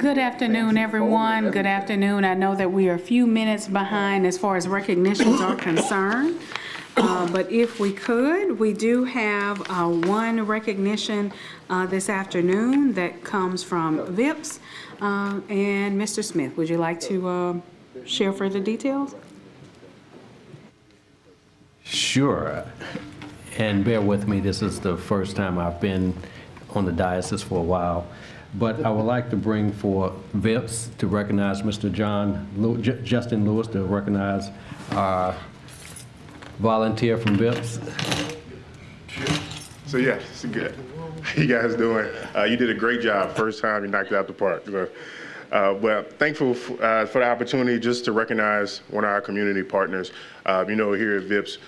Good afternoon, everyone. Good afternoon. I know that we are a few minutes behind as far as recognitions are concerned. But if we could, we do have one recognition this afternoon that comes from VIPS. And Mr. Smith, would you like to share further details? Sure. And bear with me, this is the first time I've been on the diocese for a while. But I would like to bring for VIPS to recognize Mr. Justin Lewis, to recognize our volunteer from VIPS. So yeah, it's good. How you guys doing? You did a great job. First time you knocked it out the park. Well, thankful for the opportunity just to recognize one of our community partners. Here at VIPS,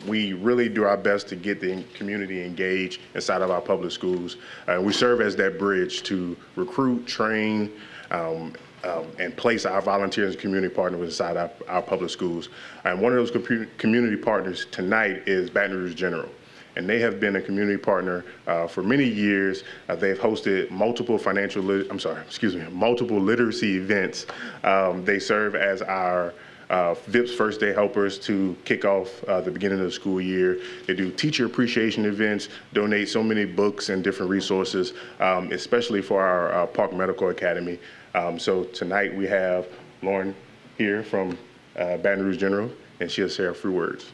we really do our best to get the community engaged inside of our public schools. We serve as that bridge to recruit, train, and place our volunteers and community partners inside our public schools. And one of those community partners tonight is Baton Rouge General. And they have been a community partner for many years. They've hosted multiple multiple literacy events. They serve as our VIPS First Day helpers to kick off the beginning of the school year. They do teacher appreciation events, donate so many books and different resources, especially for our Park Medical Academy. So tonight we have Lauren here from Baton Rouge General, and she'll share a few words.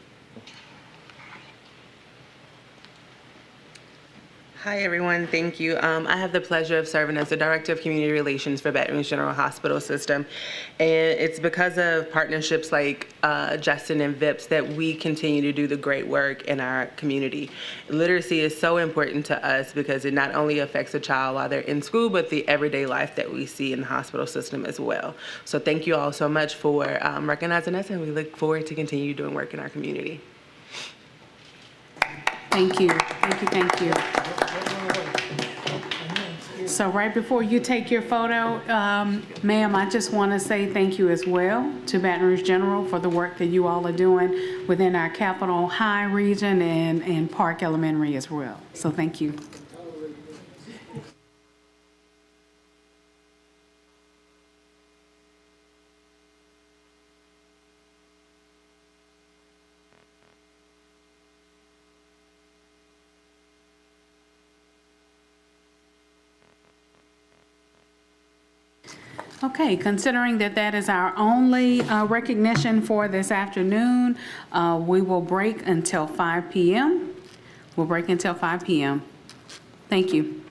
Hi, everyone. Thank you. I have the pleasure of serving as the Director of Community Relations for Baton Rouge General Hospital System. And it's because of partnerships like Justin and VIPS that we continue to do the great work in our community. Literacy is so important to us because it not only affects a child while they're in school, but the everyday life that we see in the hospital system as well. So thank you all so much for recognizing us, and we look forward to continue doing work in our community. Thank you. Thank you. Thank you. So right before you take your photo, ma'am, I just want to say thank you as well to Baton Rouge General for the work that you all are doing within our Capitol High region and Park Elementary as well. So thank you. Okay, considering that that is our only recognition for this afternoon, we will break until 5 p.m. We'll break until 5 p.m. Thank you.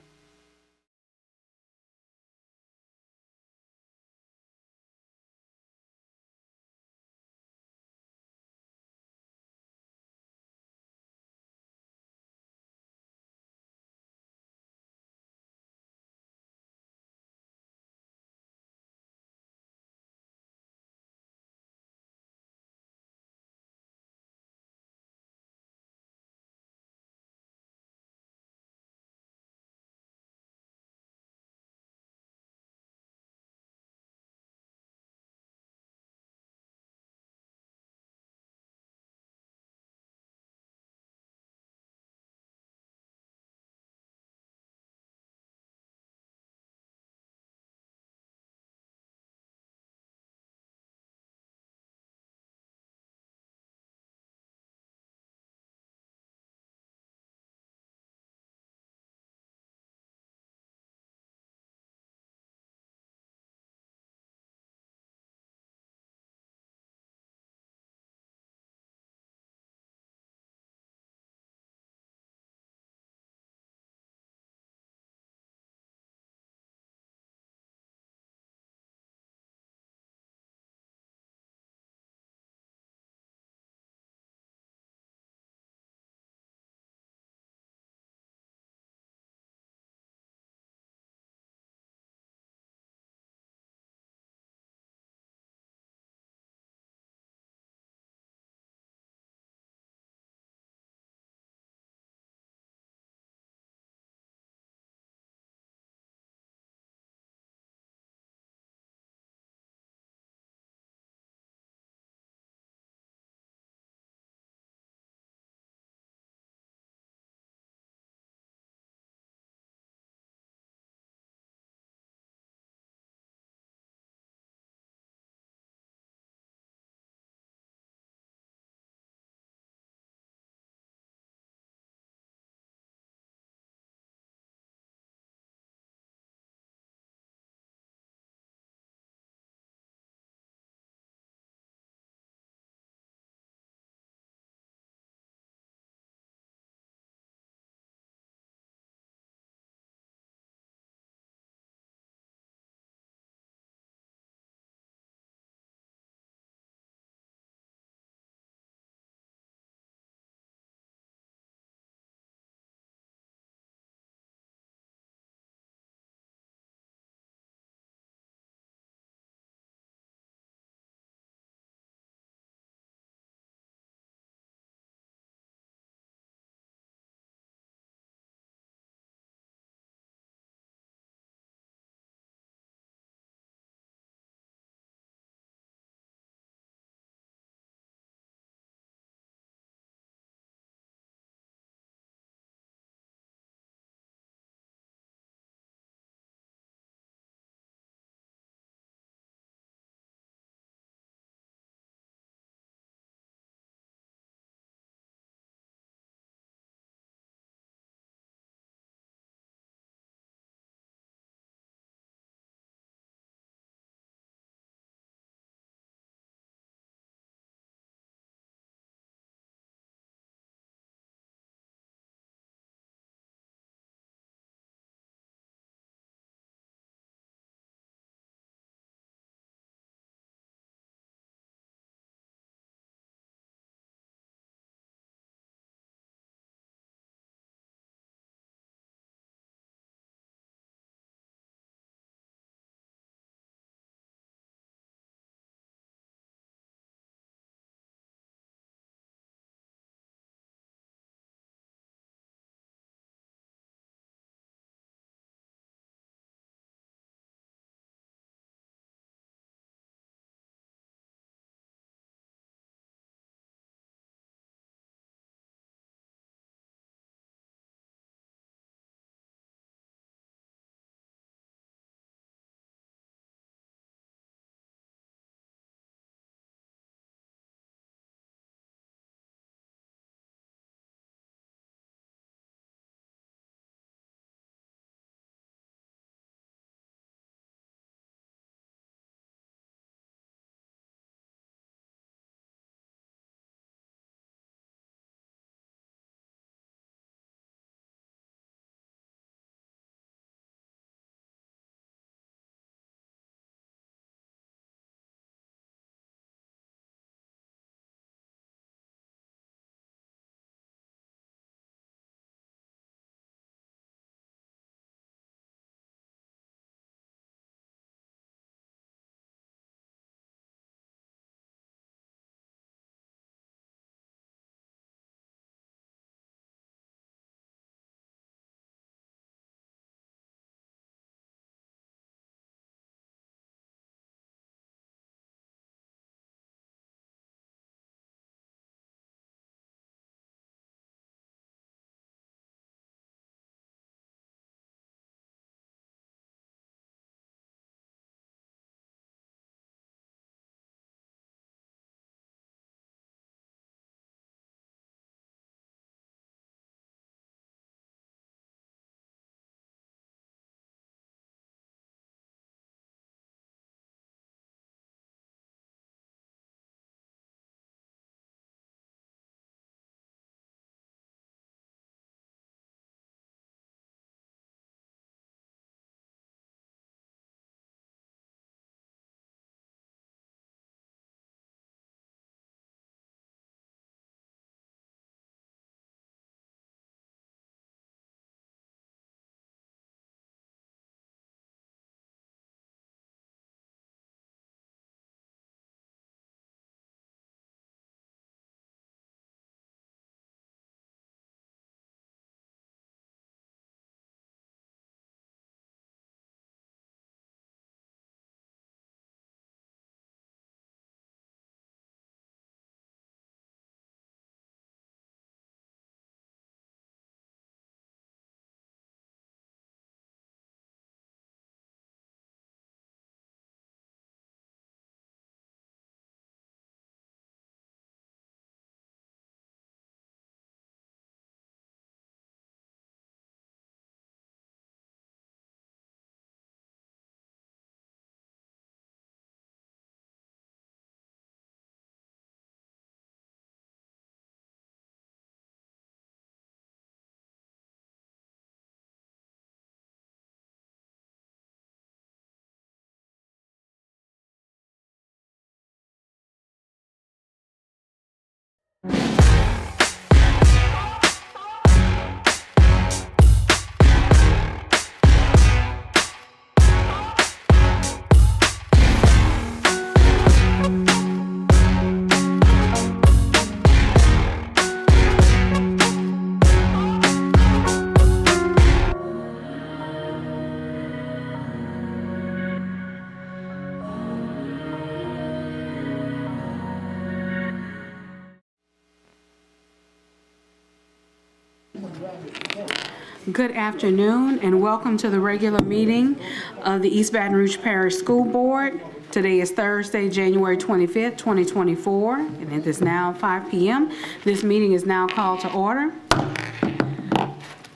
Good afternoon and welcome to the regular meeting of the East Baton Rouge Parish School Board. Today is Thursday, January 25th, 2024, and it is now 5 p.m. This meeting is now called to order.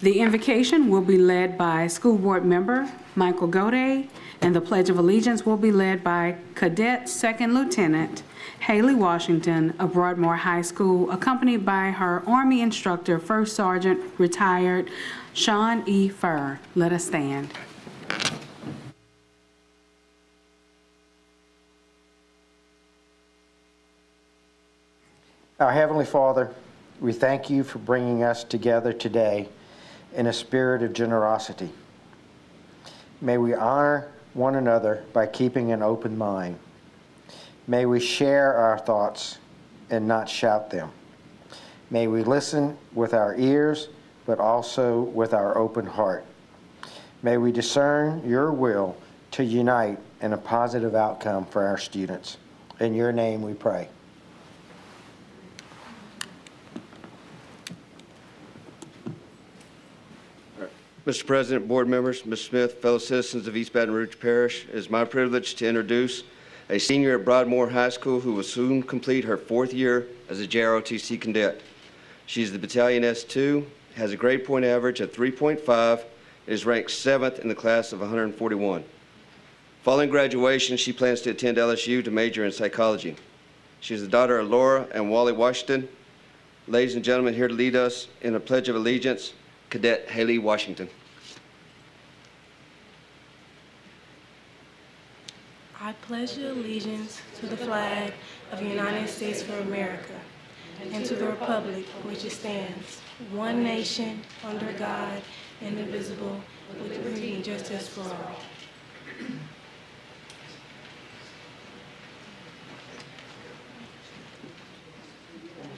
The invocation will be led by School Board Member Michael Goday, and the Pledge of Allegiance will be led by Cadet Second Lieutenant Haley Washington of Broadmoor High School, accompanied by her Army instructor, First Sergeant Retired Sean E. Furr. Let us stand. Our Heavenly Father, we thank you for bringing us together today in a spirit of generosity. May we honor one another by keeping an open mind. May we share our thoughts and not shout them. May we listen with our ears, but also with our open heart. May we discern your will to unite in a positive outcome for our students. In your name we pray. Mr. President, board members, Ms. Smith, fellow citizens of East Baton Rouge Parish, it is my privilege to introduce a senior at Broadmoor High School who will soon complete her 4th year as a JROTC cadet. She is the Battalion S2, has a grade point average of 3.5, and is ranked 7th in the class of 141. Following graduation, she plans to attend LSU to major in psychology. She is the daughter of Laura and Wally Washington. Ladies and gentlemen, here to lead us in a Pledge of Allegiance, Cadet Haley Washington. I pledge allegiance to the flag of the United States of America and to the republic which it stands, one nation, under God, indivisible, with liberty and justice for all.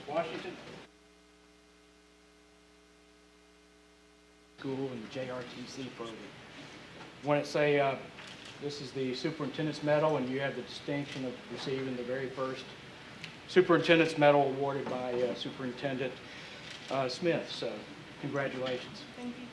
Washington. School and the JRTC program. I want to say this is the Superintendent's Medal, and you have the distinction of receiving the very first Superintendent's Medal awarded by Superintendent Smith. So, congratulations. Thank you.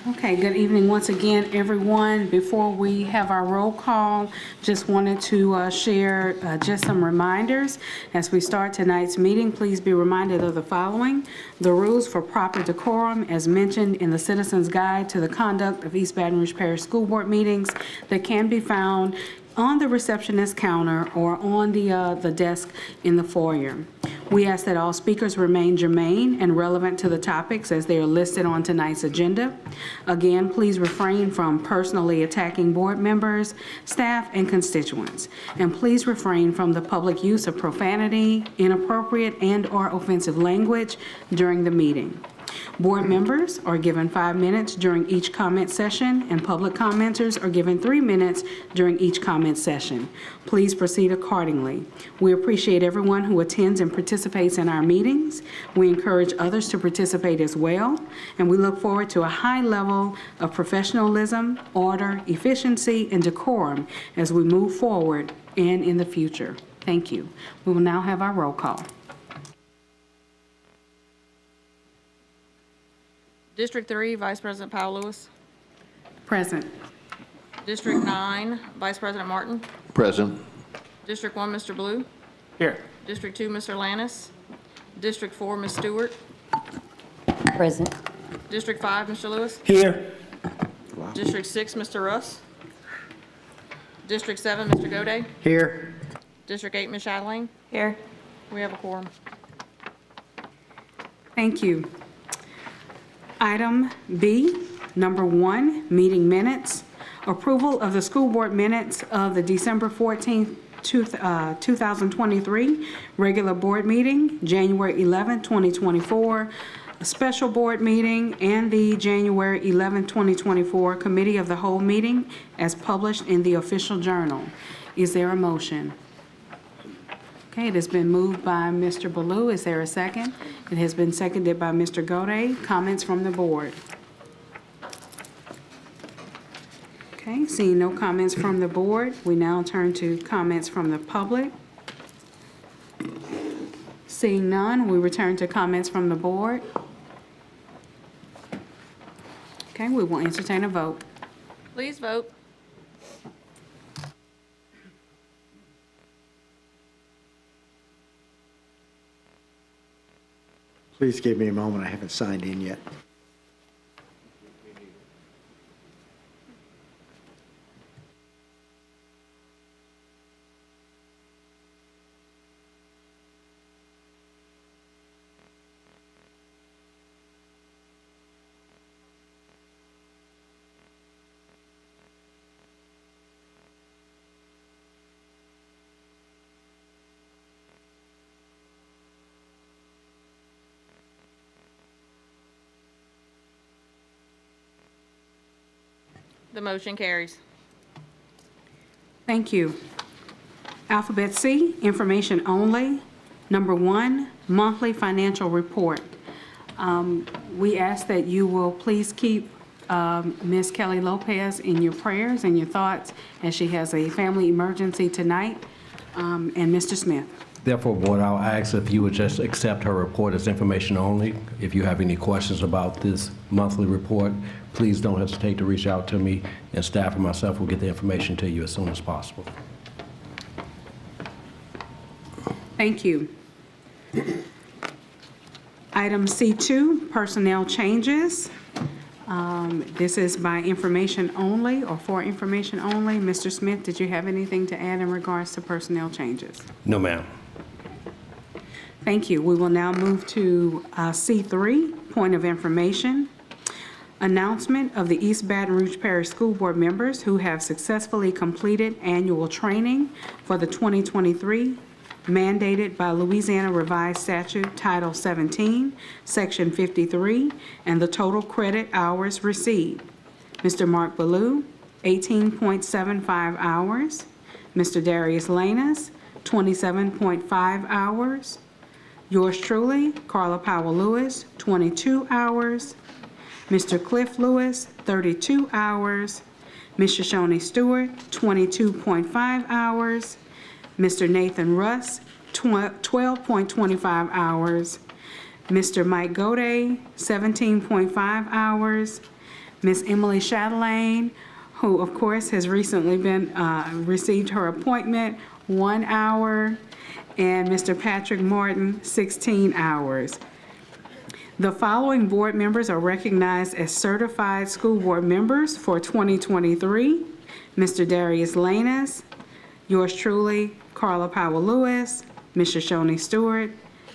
Okay, good evening once again, everyone. Before we have our roll call, just wanted to share just some reminders. As we start tonight's meeting, please be reminded of the following. The rules for proper decorum, as mentioned in the Citizen's Guide to the Conduct of East Baton Rouge Parish School Board Meetings, that can be found on the receptionist counter or on the desk in the foyer. We ask that all speakers remain germane and relevant to the topics as they are listed on tonight's agenda. Again, please refrain from personally attacking board members, staff, and constituents. And please refrain from the public use of profanity, inappropriate and/or offensive language during the meeting. Board members are given 5 minutes during each comment session, and public commenters are given 3 minutes during each comment session. Please proceed accordingly. We appreciate everyone who attends and participates in our meetings. We encourage others to participate as well, and we look forward to a high level of professionalism, order, efficiency, and decorum as we move forward and in the future. Thank you. We will now have our roll call. District 3, Vice President Powell Lewis. Present. District 9, Vice President Martin. Present. District 1, Mr. Blue. Here. District 2, Mr. Lannis. District 4, Ms. Stewart. Present. District 5, Mr. Lewis. Here. District 6, Mr. Russ. District 7, Mr. Goday. Here. District 8, Ms. Chatelain. Here. We have a quorum. Thank you. Item B, number 1, meeting minutes. Approval of the school board minutes of the December 14th, 2023 regular board meeting, January 11, 2024, a special board meeting, and the January 11, 2024 committee of the whole meeting as published in the official journal. Is there a motion? Okay, it has been moved by Mr. Ballou. Is there a second? It has been seconded by Mr. Goday. Comments from the board? Okay, seeing no comments from the board, we now turn to comments from the public. Seeing none, we return to comments from the board. Okay, we will entertain a vote. Please vote. Please give me a moment. I haven't signed in yet. The motion carries. Thank you. Alphabet C, information only. Number 1, monthly financial report. We ask that you will please keep Ms. Kelly Lopez in your prayers and your thoughts as she has a family emergency tonight. And Mr. Smith. Therefore, Board, I'll ask if you would just accept her report as information only. If you have any questions about this monthly report, please don't hesitate to reach out to me, and staff and myself will get the information to you as soon as possible. Thank you. Item C2, personnel changes. This is by information only or for information only. Mr. Smith, did you have anything to add in regards to personnel changes? No, ma'am. Thank you. We will now move to C3, point of information. Announcement of the East Baton Rouge Parish School Board members who have successfully completed annual training for the 2023 mandated by Louisiana Revised Statute Title 17, Section 53, and the total credit hours received. Mr. Mark Ballou, 18.75 hours. Mr. Darius Lanas, 27.5 hours. Yours truly, Carla Powell Lewis, 22 hours. Mr. Cliff Lewis, 32 hours. Ms. Shoshone Stewart, 22.5 hours. Mr. Nathan Russ, 12.25 hours. Mr. Mike Goday, 17.5 hours. Ms. Emily Chatelaine, who of course has recently been received her appointment, 1 hour. And Mr. Patrick Martin, 16 hours. The following board members are recognized as certified school board members for 2023. Mr. Darius Lanas, yours truly, Carla Powell Lewis, Ms. Shoshone Stewart,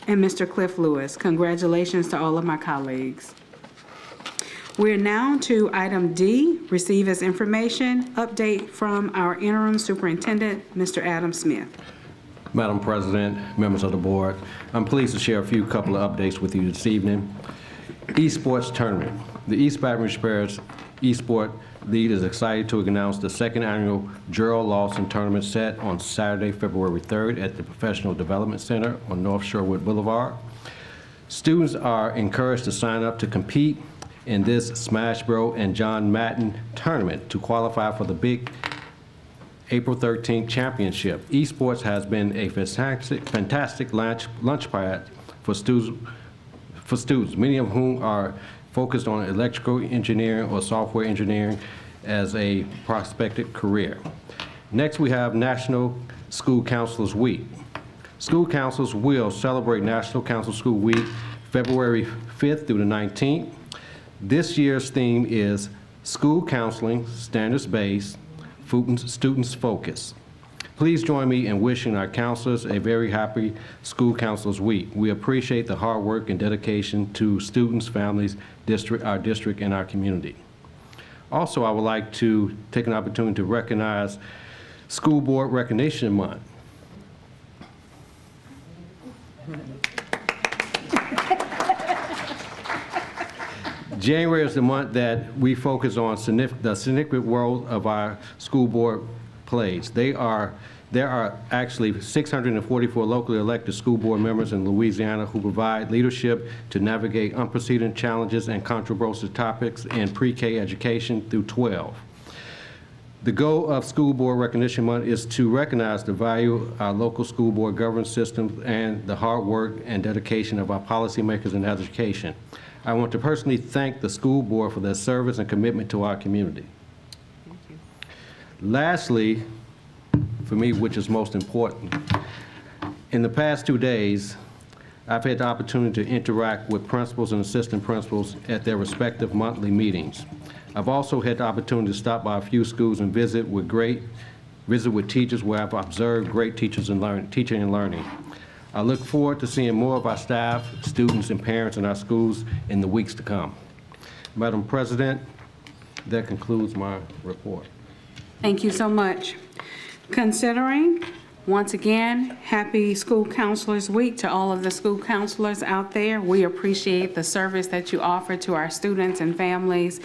and Mr. Cliff Lewis. Congratulations to all of my colleagues. We're now to item D, receive as information, update from our interim superintendent, Mr. Adam Smith. Madam President, members of the board, I'm pleased to share a couple of updates with you this evening. Esports Tournament. The East Baton Rouge Parish Esport League is excited to announce the second annual Gerald Lawson Tournament set on Saturday, February 3rd at the Professional Development Center on North Sherwood Boulevard. Students are encouraged to sign up to compete in this Smash Bro and John Madden tournament to qualify for the big April 13th championship. Esports has been a fantastic lunch pad for students, many of whom are focused on electrical engineering or software engineering as a prospective career. Next, we have National School Counselors Week. School counselors will celebrate National Council School Week February 5th through the 19th. This year's theme is School Counseling, Standards-Based, Students Focus. Please join me in wishing our counselors a very happy School Counselors Week. We appreciate the hard work and dedication to students, families, our district, and our community. Also, I would like to take an opportunity to recognize School Board Recognition Month. January is the month that we focus on the significant role of our school board plays. There are actually 644 locally elected school board members in Louisiana who provide leadership to navigate unprecedented challenges and controversial topics in pre-K education through 12. The goal of School Board Recognition Month is to recognize the value our local school board governance system and the hard work and dedication of our policymakers in education. I want to personally thank the school board for their service and commitment to our community. Lastly, for me, which is most important, in the past 2 days, I've had the opportunity to interact with principals and assistant principals at their respective monthly meetings. I've also had the opportunity to stop by a few schools and visit with teachers where I've observed great teaching and learning. I look forward to seeing more of our staff, students, and parents in our schools in the weeks to come. Madam President, that concludes my report. Thank you so much. Considering, once again, happy School Counselors Week to all of the school counselors out there. We appreciate the service that you offer to our students and families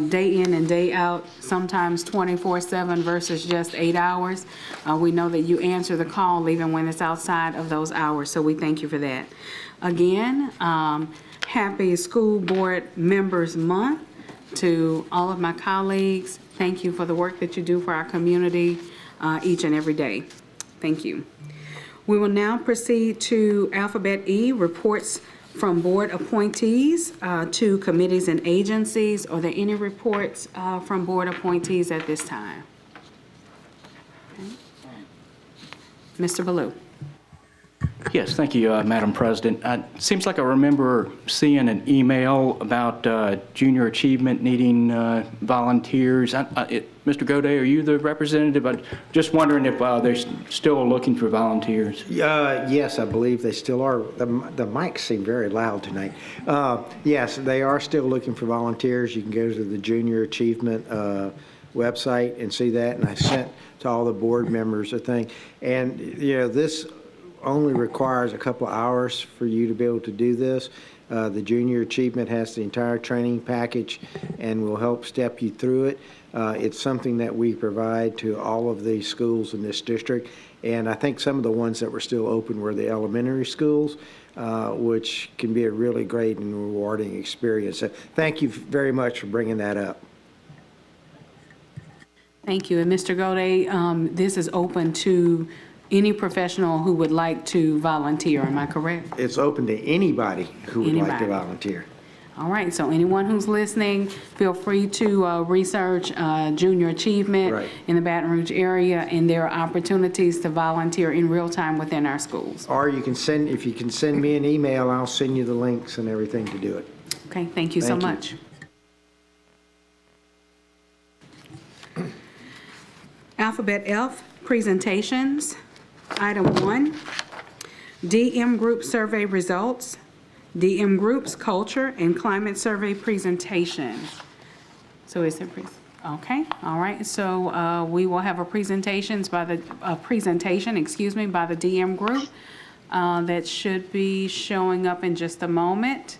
day in and day out, sometimes 24/7 versus just 8 hours. We know that you answer the call even when it's outside of those hours, so we thank you for that. Again, happy School Board Members Month to all of my colleagues. Thank you for the work that you do for our community each and every day. Thank you. We will now proceed to Alphabet E, reports from board appointees to committees and agencies. Are there any reports from board appointees at this time? Okay. Mr. Ballou. Yes, thank you, Madam President. It seems like I remember seeing an email about junior achievement needing volunteers. Mr. Goday, are you the representative? I'm just wondering if they're still looking for volunteers. Yes, I believe they still are. The mics seem very loud tonight. Yes, they are still looking for volunteers. You can go to the Junior Achievement website and see that. And I sent to all the board members a thing. And, you know, this only requires a couple of hours for you to be able to do this. The Junior Achievement has the entire training package and will help step you through it. It's something that we provide to all of the schools in this district. And I think some of the ones that were still open were the elementary schools, which can be a really great and rewarding experience. So thank you very much for bringing that up. Thank you. And Mr. Goday, this is open to any professional who would like to volunteer, am I correct? It's open to anybody who would like to volunteer. All right, so anyone who's listening, feel free to research Junior Achievement in the Baton Rouge area, and there are opportunities to volunteer in real time within our schools. Or you can send, if you can send me an email, I'll send you the links and everything to do it. Okay, thank you so much. Alphabet F, presentations. Item 1, DM Group Survey Results, DM Group's Culture and Climate Survey Presentation. So is there, okay, all right, so we will have a presentation by the DM Group that should be showing up in just a moment,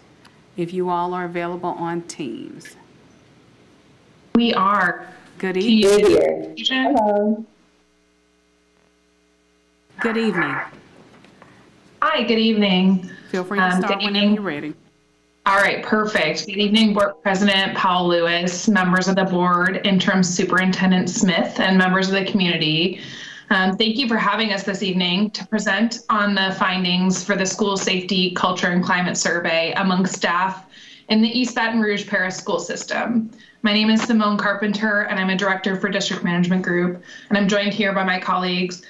if you all are available on Teams. We are. Good evening. Hello. Good evening. Hi, good evening. Feel free to start whenever you're ready. All right, perfect. Good evening, Board President Powell Lewis, members of the board, Interim Superintendent Smith, and members of the community. Thank you for having us this evening to present on the findings for the School Safety, Culture, and Climate Survey among staff in the East Baton Rouge Parish School System. My name is Simone Carpenter, and I'm a director for District Management Group, and I'm joined here by my colleagues,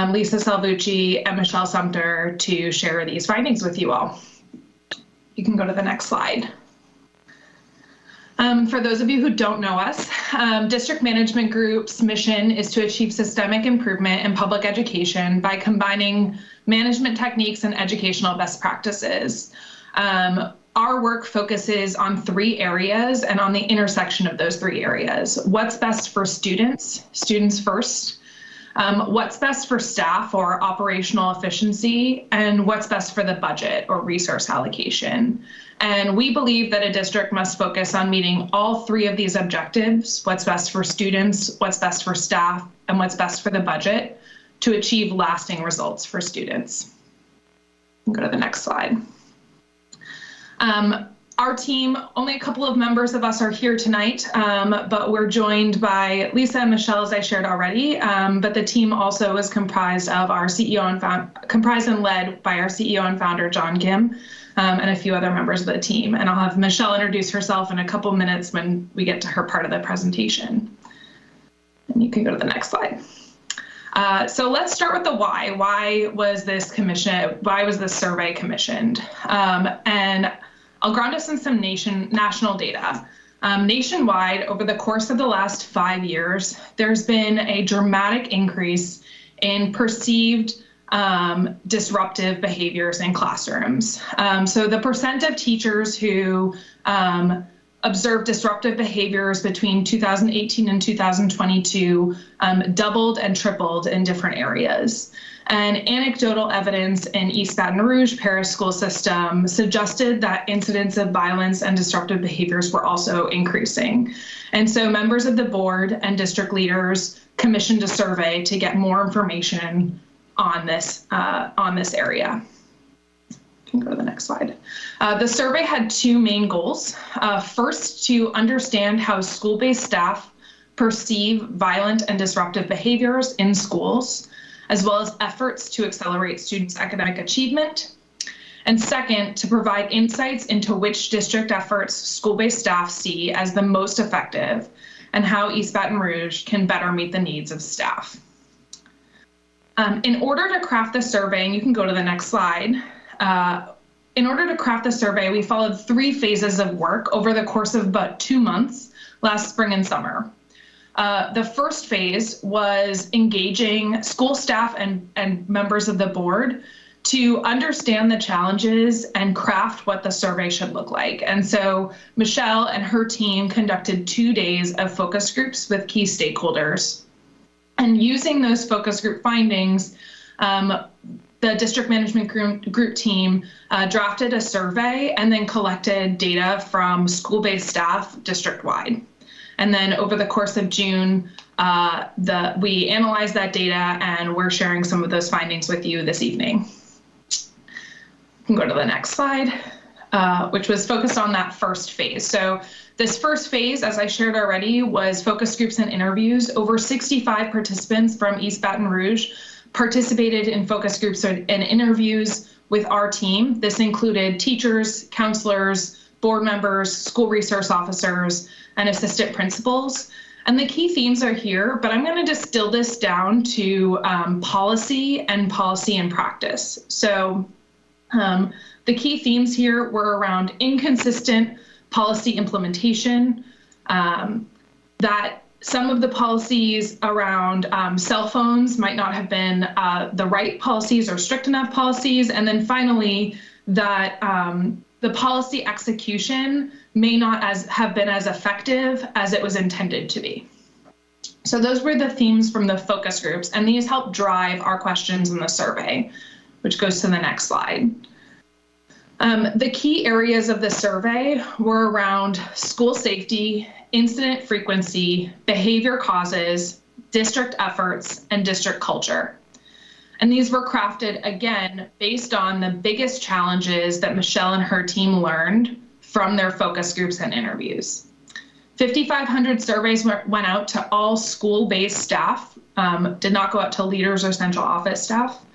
Lisa Salvucci and Michelle Sumter, to share these findings with you all. You can go to the next slide. For those of you who don't know us, District Management Group's mission is to achieve systemic improvement in public education by combining management techniques and educational best practices. Our work focuses on 3 areas and on the intersection of those 3 areas. What's best for students, students first, what's best for staff or operational efficiency, and what's best for the budget or resource allocation. And we believe that a district must focus on meeting all 3 of these objectives, what's best for students, what's best for staff, and what's best for the budget, to achieve lasting results for students. Go to the next slide. Our team, only a couple of members of us are here tonight, but we're joined by Lisa and Michelle, as I shared already. But the team also is comprised of our CEO and led by our CEO and founder, John Kim, and a few other members of the team. And I'll have Michelle introduce herself in a couple minutes when we get to her part of the presentation. And you can go to the next slide. So let's start with the why. Why was this survey commissioned? And I'll ground us in some national data. Nationwide, over the course of the last 5 years, there's been a dramatic increase in perceived disruptive behaviors in classrooms. So the percent of teachers who observed disruptive behaviors between 2018 and 2022 doubled and tripled in different areas. And anecdotal evidence in East Baton Rouge Parish School System suggested that incidents of violence and disruptive behaviors were also increasing. And so members of the board and district leaders commissioned a survey to get more information on this area. You can go to the next slide. The survey had two main goals. First, to understand how school-based staff perceive violent and disruptive behaviors in schools, as well as efforts to accelerate students' academic achievement. And second, to provide insights into which district efforts school-based staff see as the most effective and how East Baton Rouge can better meet the needs of staff. In order to craft the survey, and you can go to the next slide, in order to craft the survey, we followed 3 phases of work over the course of about 2 months, last spring and summer. The first phase was engaging school staff and members of the board to understand the challenges and craft what the survey should look like. And so Michelle and her team conducted 2 days of focus groups with key stakeholders. And using those focus group findings, the district management group team drafted a survey and then collected data from school-based staff district-wide. And then over the course of June, we analyzed that data, and we're sharing some of those findings with you this evening. You can go to the next slide, which was focused on that first phase. So this first phase, as I shared already, was focus groups and interviews. Over 65 participants from East Baton Rouge participated in focus groups and interviews with our team. This included teachers, counselors, board members, school resource officers, and assistant principals. And the key themes are here, but I'm going to distill this down to policy and practice. So the key themes here were around inconsistent policy implementation, that some of the policies around cell phones might not have been the right policies or strict enough policies, and then finally that the policy execution may not have been as effective as it was intended to be. So those were the themes from the focus groups, and these help drive our questions in the survey, which goes to the next slide. The key areas of the survey were around school safety, incident frequency, behavior causes, district efforts, and district culture. And these were crafted, again, based on the biggest challenges that Michelle and her team learned from their focus groups and interviews. 5,500 surveys went out to all school-based staff, did not go out to leaders or central office staff.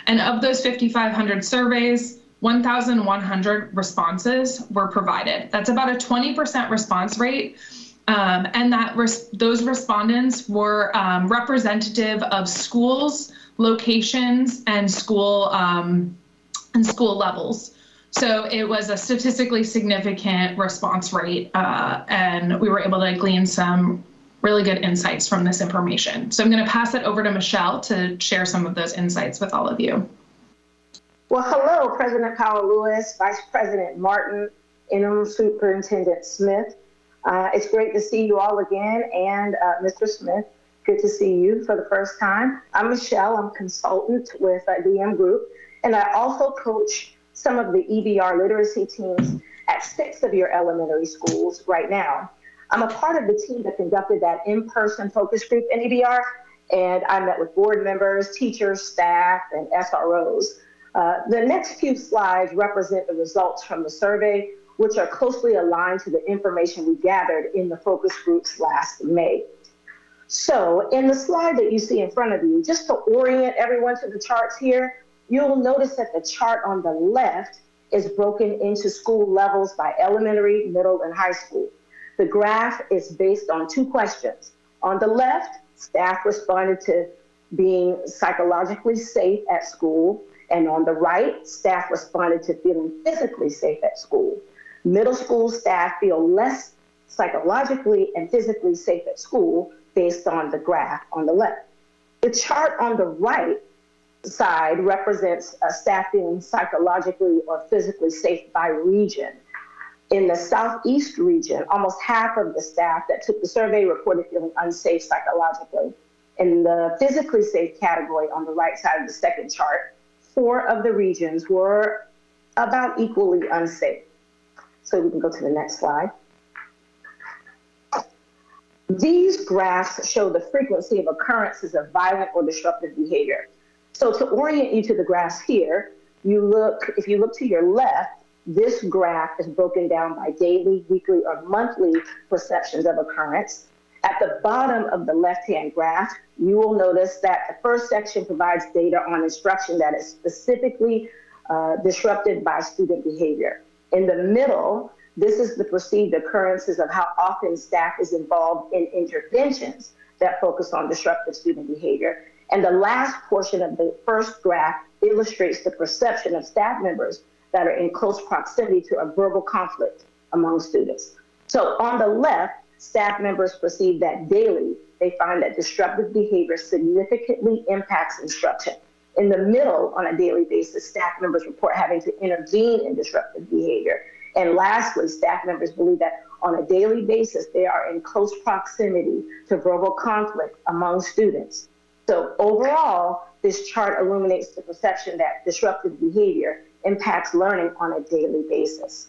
And of those 5,500 surveys, 1,100 responses were provided. That's about a 20% response rate. And those respondents were representative of schools, locations, and school levels. So it was a statistically significant response rate, and we were able to glean some really good insights from this information. So I'm going to pass it over to Michelle to share some of those insights with all of you. Well, hello, President Powell-Lewis, Vice President Martin, Interim Superintendent Smith. It's great to see you all again, and Mr. Smith, good to see you for the first time. I'm Michelle, I'm a consultant with DM Group, and I also coach some of the EBR literacy teams at 6 of your elementary schools right now. I'm a part of the team that conducted that in-person focus group in EBR, and I met with board members, teachers, staff, and SROs. The next few slides represent the results from the survey, which are closely aligned to the information we gathered in the focus groups last May. So in the slide that you see in front of you, just to orient everyone to the charts here, you'll notice that the chart on the left is broken into school levels by elementary, middle, and high school. The graph is based on two questions. On the left, staff responded to being psychologically safe at school, and on the right, staff responded to feeling physically safe at school. Middle school staff feel less psychologically and physically safe at school based on the graph on the left. The chart on the right side represents staff feeling psychologically or physically safe by region. In the Southeast region, almost half of the staff that took the survey reported feeling unsafe psychologically. In the physically safe category on the right side of the second chart, 4 of the regions were about equally unsafe. So we can go to the next slide. These graphs show the frequency of occurrences of violent or disruptive behavior. So to orient you to the graphs here, if you look to your left, this graph is broken down by daily, weekly, or monthly perceptions of occurrence. At the bottom of the left-hand graph, you will notice that the first section provides data on instruction that is specifically disrupted by student behavior. In the middle, this is the perceived occurrences of how often staff is involved in interventions that focus on disruptive student behavior. And the last portion of the first graph illustrates the perception of staff members that are in close proximity to a verbal conflict among students. So on the left, staff members perceive that daily they find that disruptive behavior significantly impacts instruction. In the middle, on a daily basis, staff members report having to intervene in disruptive behavior. And lastly, staff members believe that on a daily basis, they are in close proximity to verbal conflict among students. So overall, this chart illuminates the perception that disruptive behavior impacts learning on a daily basis.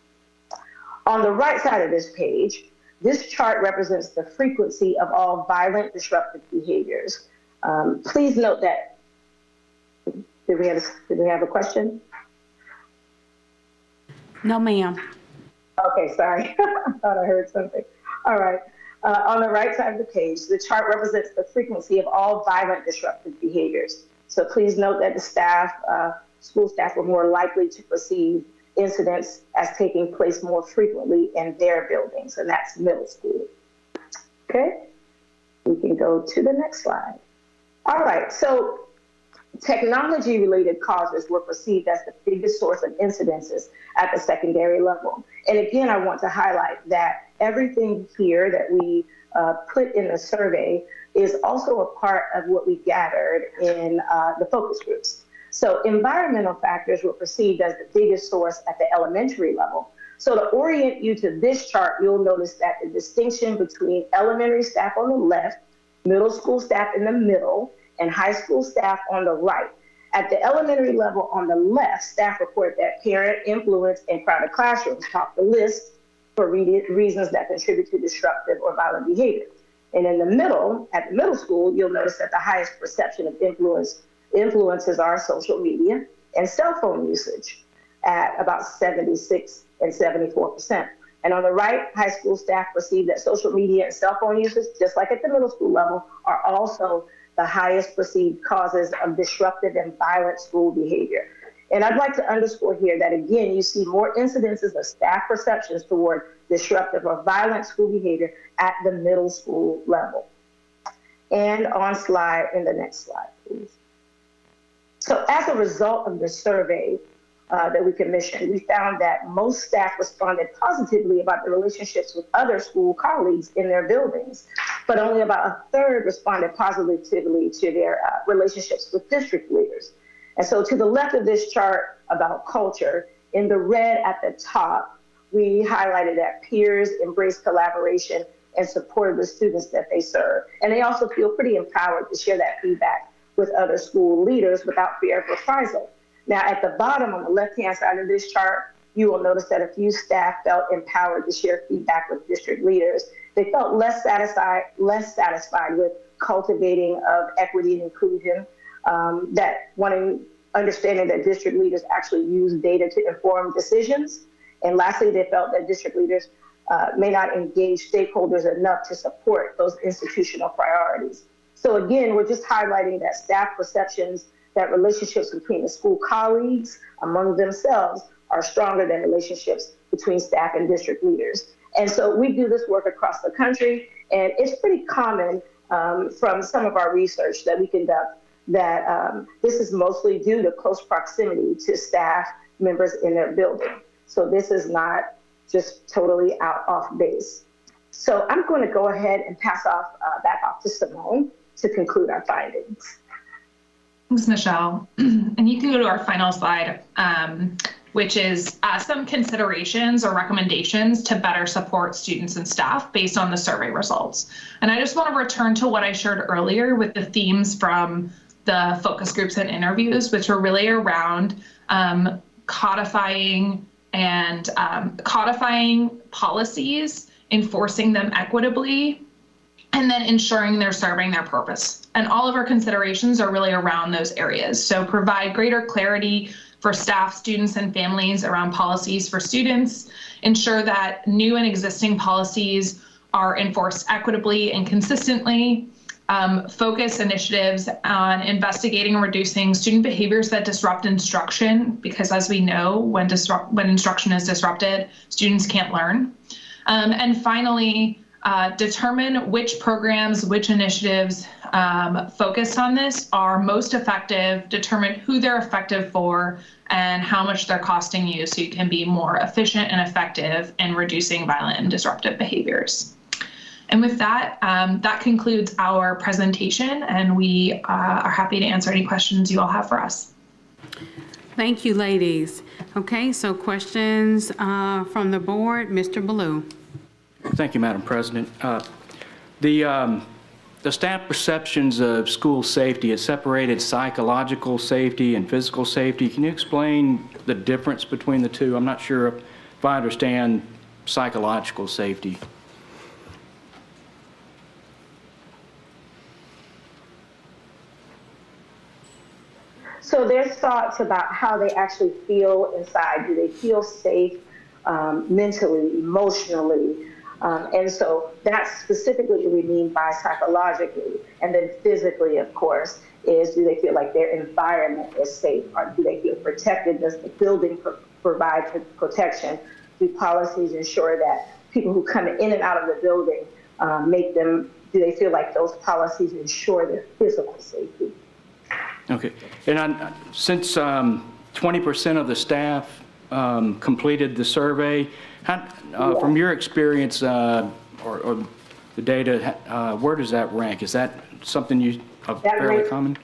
On the right side of this page, this chart represents the frequency of all violent disruptive behaviors. Please note that, did we have a question? No, ma'am. Okay, sorry. I thought I heard something. All right. On the right side of the page, the chart represents the frequency of all violent disruptive behaviors. So please note that the school staff were more likely to perceive incidents as taking place more frequently in their buildings, and that's middle school. Okay, we can go to the next slide. All right, so technology-related causes were perceived as the biggest source of incidences at the secondary level. And again, I want to highlight that everything here that we put in the survey is also a part of what we gathered in the focus groups. So environmental factors were perceived as the biggest source at the elementary level. So to orient you to this chart, you'll notice that the distinction between elementary staff on the left, middle school staff in the middle, and high school staff on the right. At the elementary level on the left, staff report that parent influence in crowded classrooms top the list for reasons that contribute to disruptive or violent behavior. And in the middle, at the middle school, you'll notice that the highest perception of influences are social media and cell phone usage at about 76 and 74%. And on the right, high school staff perceive that social media and cell phone usage, just like at the middle school level, are also the highest perceived causes of disruptive and violent school behavior. And I'd like to underscore here that, again, you see more incidences of staff perceptions toward disruptive or violent school behavior at the middle school level. And in the next slide, please. So as a result of the survey that we commissioned, we found that most staff responded positively about the relationships with other school colleagues in their buildings, but only about a third responded positively to their relationships with district leaders. And so to the left of this chart about culture, in the red at the top, we highlighted that peers embrace collaboration and support the students that they serve. And they also feel pretty empowered to share that feedback with other school leaders without fear of reprisal. Now, at the bottom on the left-hand side of this chart, you will notice that a few staff felt empowered to share feedback with district leaders. They felt less satisfied with cultivating of equity and inclusion, understanding that district leaders actually use data to inform decisions, And lastly, they felt that district leaders may not engage stakeholders enough to support those institutional priorities. So again, we're just highlighting that staff perceptions that relationships between the school colleagues among themselves are stronger than relationships between staff and district leaders. And so we do this work across the country, and it's pretty common from some of our research that we conduct that this is mostly due to close proximity to staff members in their building. So this is not just totally off base. So I'm going to go ahead and pass back off to Simone to conclude our findings. Thanks, Michelle. And you can go to our final slide, which is some considerations or recommendations to better support students and staff based on the survey results. And I just want to return to what I shared earlier with the themes from the focus groups and interviews, which were really around codifying policies, enforcing them equitably, and then ensuring they're serving their purpose. And all of our considerations are really around those areas. So provide greater clarity for staff, students, and families around policies for students, ensure that new and existing policies are enforced equitably and consistently, focus initiatives on investigating and reducing student behaviors that disrupt instruction, because as we know, when instruction is disrupted, students can't learn. And finally, determine which programs, which initiatives focused on this are most effective, determine who they're effective for, and how much they're costing you so you can be more efficient and effective in reducing violent and disruptive behaviors. And with that, that concludes our presentation, and we are happy to answer any questions you all have for us. Thank you, ladies. Okay, so questions from the board. Mr. Ballou. Thank you, Madam President. The staff perceptions of school safety is separated psychological safety and physical safety. Can you explain the difference between the two? I'm not sure if I understand psychological safety. So there's thoughts about how they actually feel inside. Do they feel safe mentally, emotionally? And so that's specifically what we mean by psychologically. And then physically, of course, is do they feel like their environment is safe? Or do they feel protected? Does the building provide protection? Do policies ensure that people who come in and out of the building do they feel like those policies ensure their physical safety? Okay. And since 20% of the staff completed the survey, from your experience or the data, where does that rank? Is that something fairly common?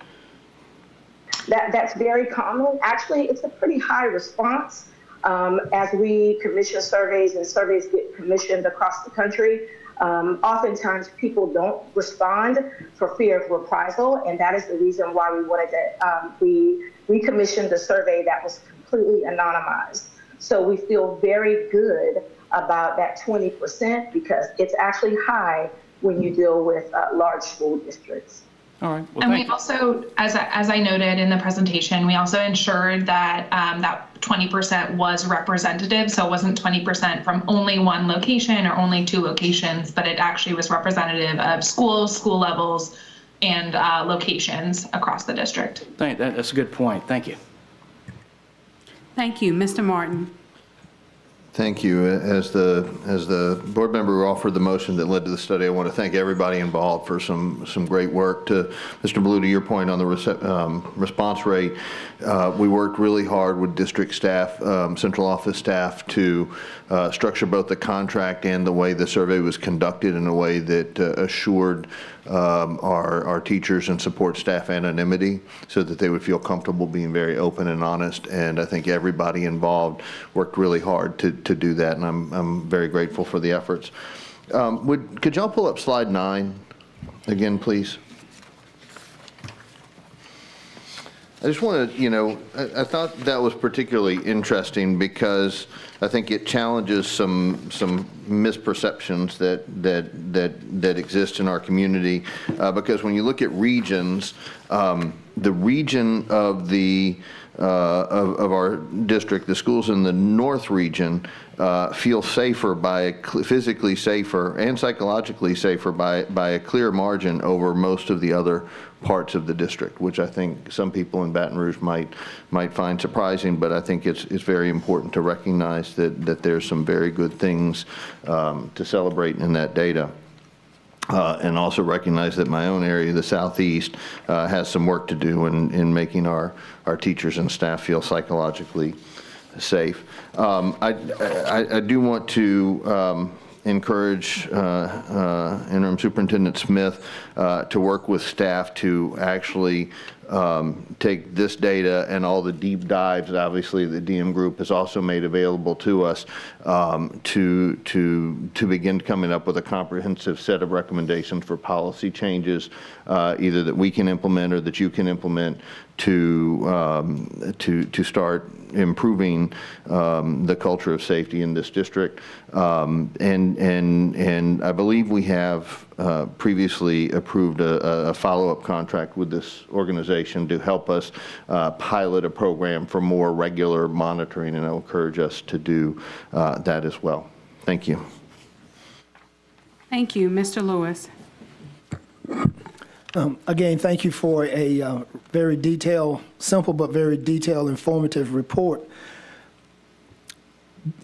That's very common. Actually, it's a pretty high response. As we commission surveys and surveys get commissioned across the country, oftentimes people don't respond for fear of reprisal, and that is the reason why we wanted to, we commissioned a survey that was completely anonymized. So we feel very good about that 20% because it's actually high when you deal with large school districts. All right. Well, and we also, as I noted in the presentation, we also ensured that that 20% was representative. So it wasn't 20% from only one location or only two locations, but it actually was representative of schools, school levels, and locations across the district. That's a good point. Thank you. Thank you. Mr. Martin. Thank you. As the board member who offered the motion that led to the study, I want to thank everybody involved for some great work. To Mr. Ballou, to your point on the response rate, we worked really hard with district staff, central office staff, to structure both the contract and the way the survey was conducted in a way that assured our teachers and support staff anonymity so that they would feel comfortable being very open and honest. And I think everybody involved worked really hard to do that, and I'm very grateful for the efforts. Could y'all pull up slide 9 again, please? I just want to, I thought that was particularly interesting because I think it challenges some misperceptions that exist in our community. Because when you look at regions, the region of our district, the schools in the north region, feel safer physically safer and psychologically safer by a clear margin over most of the other parts of the district, which I think some people in Baton Rouge might find surprising, but I think it's very important to recognize that there's some very good things to celebrate in that data. And also recognize that my own area, the Southeast, has some work to do in making our teachers and staff feel psychologically safe. I do want to encourage Interim Superintendent Smith to work with staff to actually take this data and all the deep dives, obviously, the DM group has also made available to us to begin coming up with a comprehensive set of recommendations for policy changes, either that we can implement or that you can implement to start improving the culture of safety in this district. And I believe we have previously approved a follow-up contract with this organization to help us pilot a program for more regular monitoring, and I'll encourage us to do that as well. Thank you. Thank you. Mr. Lewis. Again, thank you for a very detailed, simple but very detailed, informative report.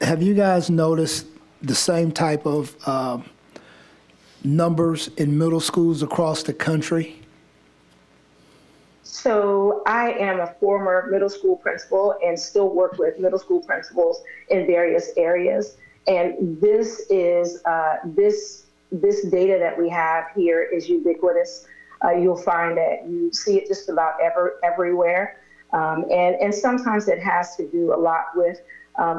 Have you guys noticed the same type of numbers in middle schools across the country? So I am a former middle school principal and still work with middle school principals in various areas. And this is this data that we have here is ubiquitous. You'll find that you see it just about everywhere. And sometimes it has to do a lot with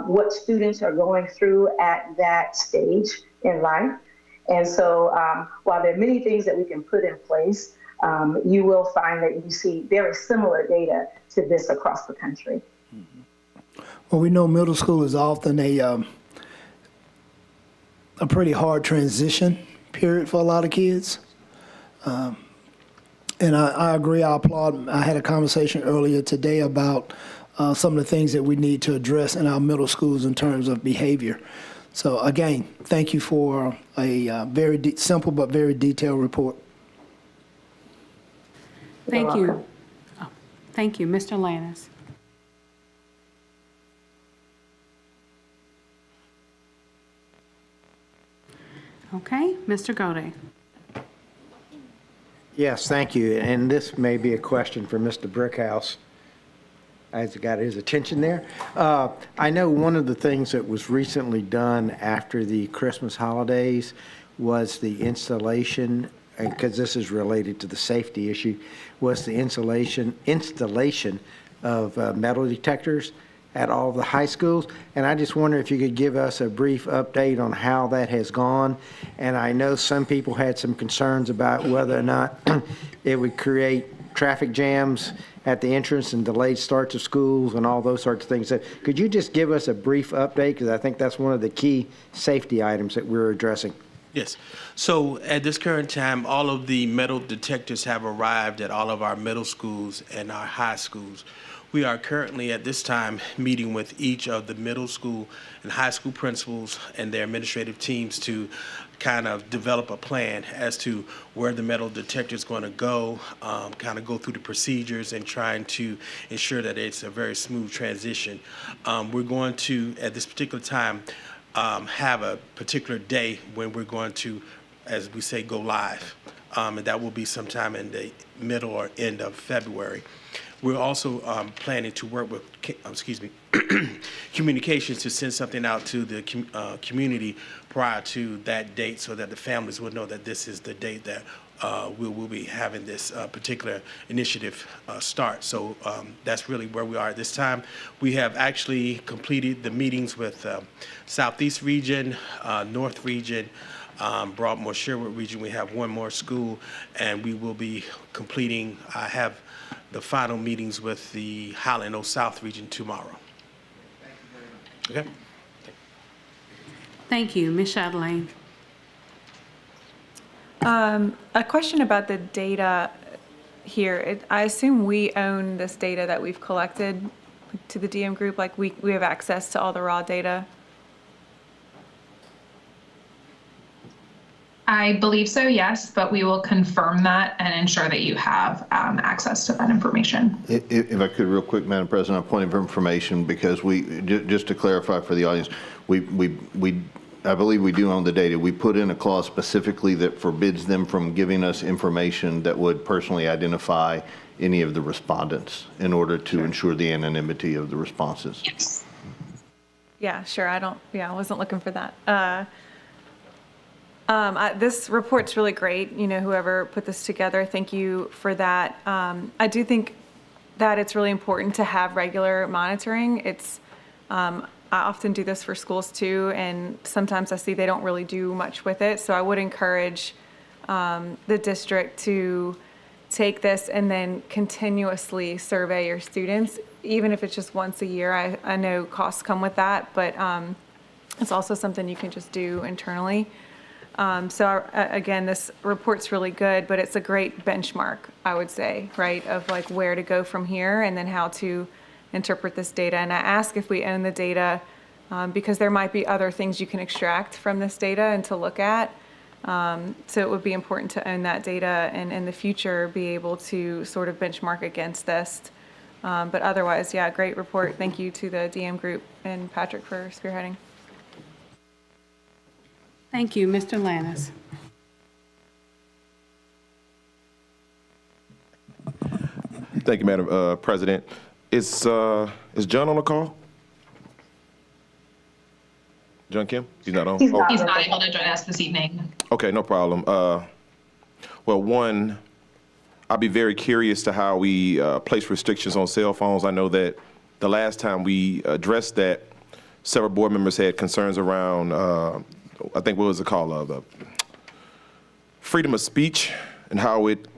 what students are going through at that stage in life. And so while there are many things that we can put in place, you will find that you see very similar data to this across the country. Well, we know middle school is often a pretty hard transition period for a lot of kids. And I agree, I applaud. I had a conversation earlier today about some of the things that we need to address in our middle schools in terms of behavior. So again, thank you for a very simple but very detailed report. Thank you. Oh, thank you. Mr. Lannis. Okay, Mr. Gode. Yes, thank you. And this may be a question for Mr. Brickhouse. I've got his attention there. I know one of the things that was recently done after the Christmas holidays was the installation, because this is related to the safety issue, was the installation of metal detectors at all the high schools. And I just wonder if you could give us a brief update on how that has gone. And I know some people had some concerns about whether or not it would create traffic jams at the entrance and delayed starts of schools and all those sorts of things. So could you just give us a brief update? Because I think that's one of the key safety items that we're addressing. Yes. So at this current time, all of the metal detectors have arrived at all of our middle schools and our high schools. We are currently at this time meeting with each of the middle school and high school principals and their administrative teams to kind of develop a plan as to where the metal detector is going to go, kind of go through the procedures and trying to ensure that it's a very smooth transition. We're going to, at this particular time, have a particular day when we're going to, as we say, go live. And that will be sometime in the middle or end of February. We're also planning to work with, communications to send something out to the community prior to that date so that the families will know that this is the date that we will be having this particular initiative start. So that's really where we are at this time. We have actually completed the meetings with Southeast region, North region, Broadmoor Sherwood region. We have one more school, and we will be completing, I have the final meetings with the Highland O South region tomorrow. Okay. Thank you. Ms. Chatelain. A question about the data here. I assume we own this data that we've collected to the DM group, like we have access to all the raw data? I believe so, yes, but we will confirm that and ensure that you have access to that information. If I could real quick, Madam President, a point of information, because just to clarify for the audience, I believe we do own the data. We put in a clause specifically that forbids them from giving us information that would personally identify any of the respondents in order to ensure the anonymity of the responses. Yes. Yeah, sure. I wasn't looking for that. This report's really great. Whoever put this together, thank you for that. I do think that it's really important to have regular monitoring. I often do this for schools too, and sometimes I see they don't really do much with it. So I would encourage the district to take this and then continuously survey your students, even if it's just once a year. I know costs come with that, but it's also something you can just do internally. Again, this report's really good, but it's a great benchmark, I would say, right, of like where to go from here and then how to interpret this data. And I ask if we own the data because there might be other things you can extract from this data and to look at. So it would be important to own that data and in the future be able to sort of benchmark against this. But otherwise, yeah, great report. Thank you to the DM group and Patrick for spearheading. Thank you. Mr. Lannis. Thank you, Madam President. Is John on the call? John Kim? He's not on? He's not able to join us this evening. Okay, no problem. Well, one, I'd be very curious to how we place restrictions on cell phones. I know that the last time we addressed that, several board members had concerns around, I think, what was it called? The freedom of speech and how it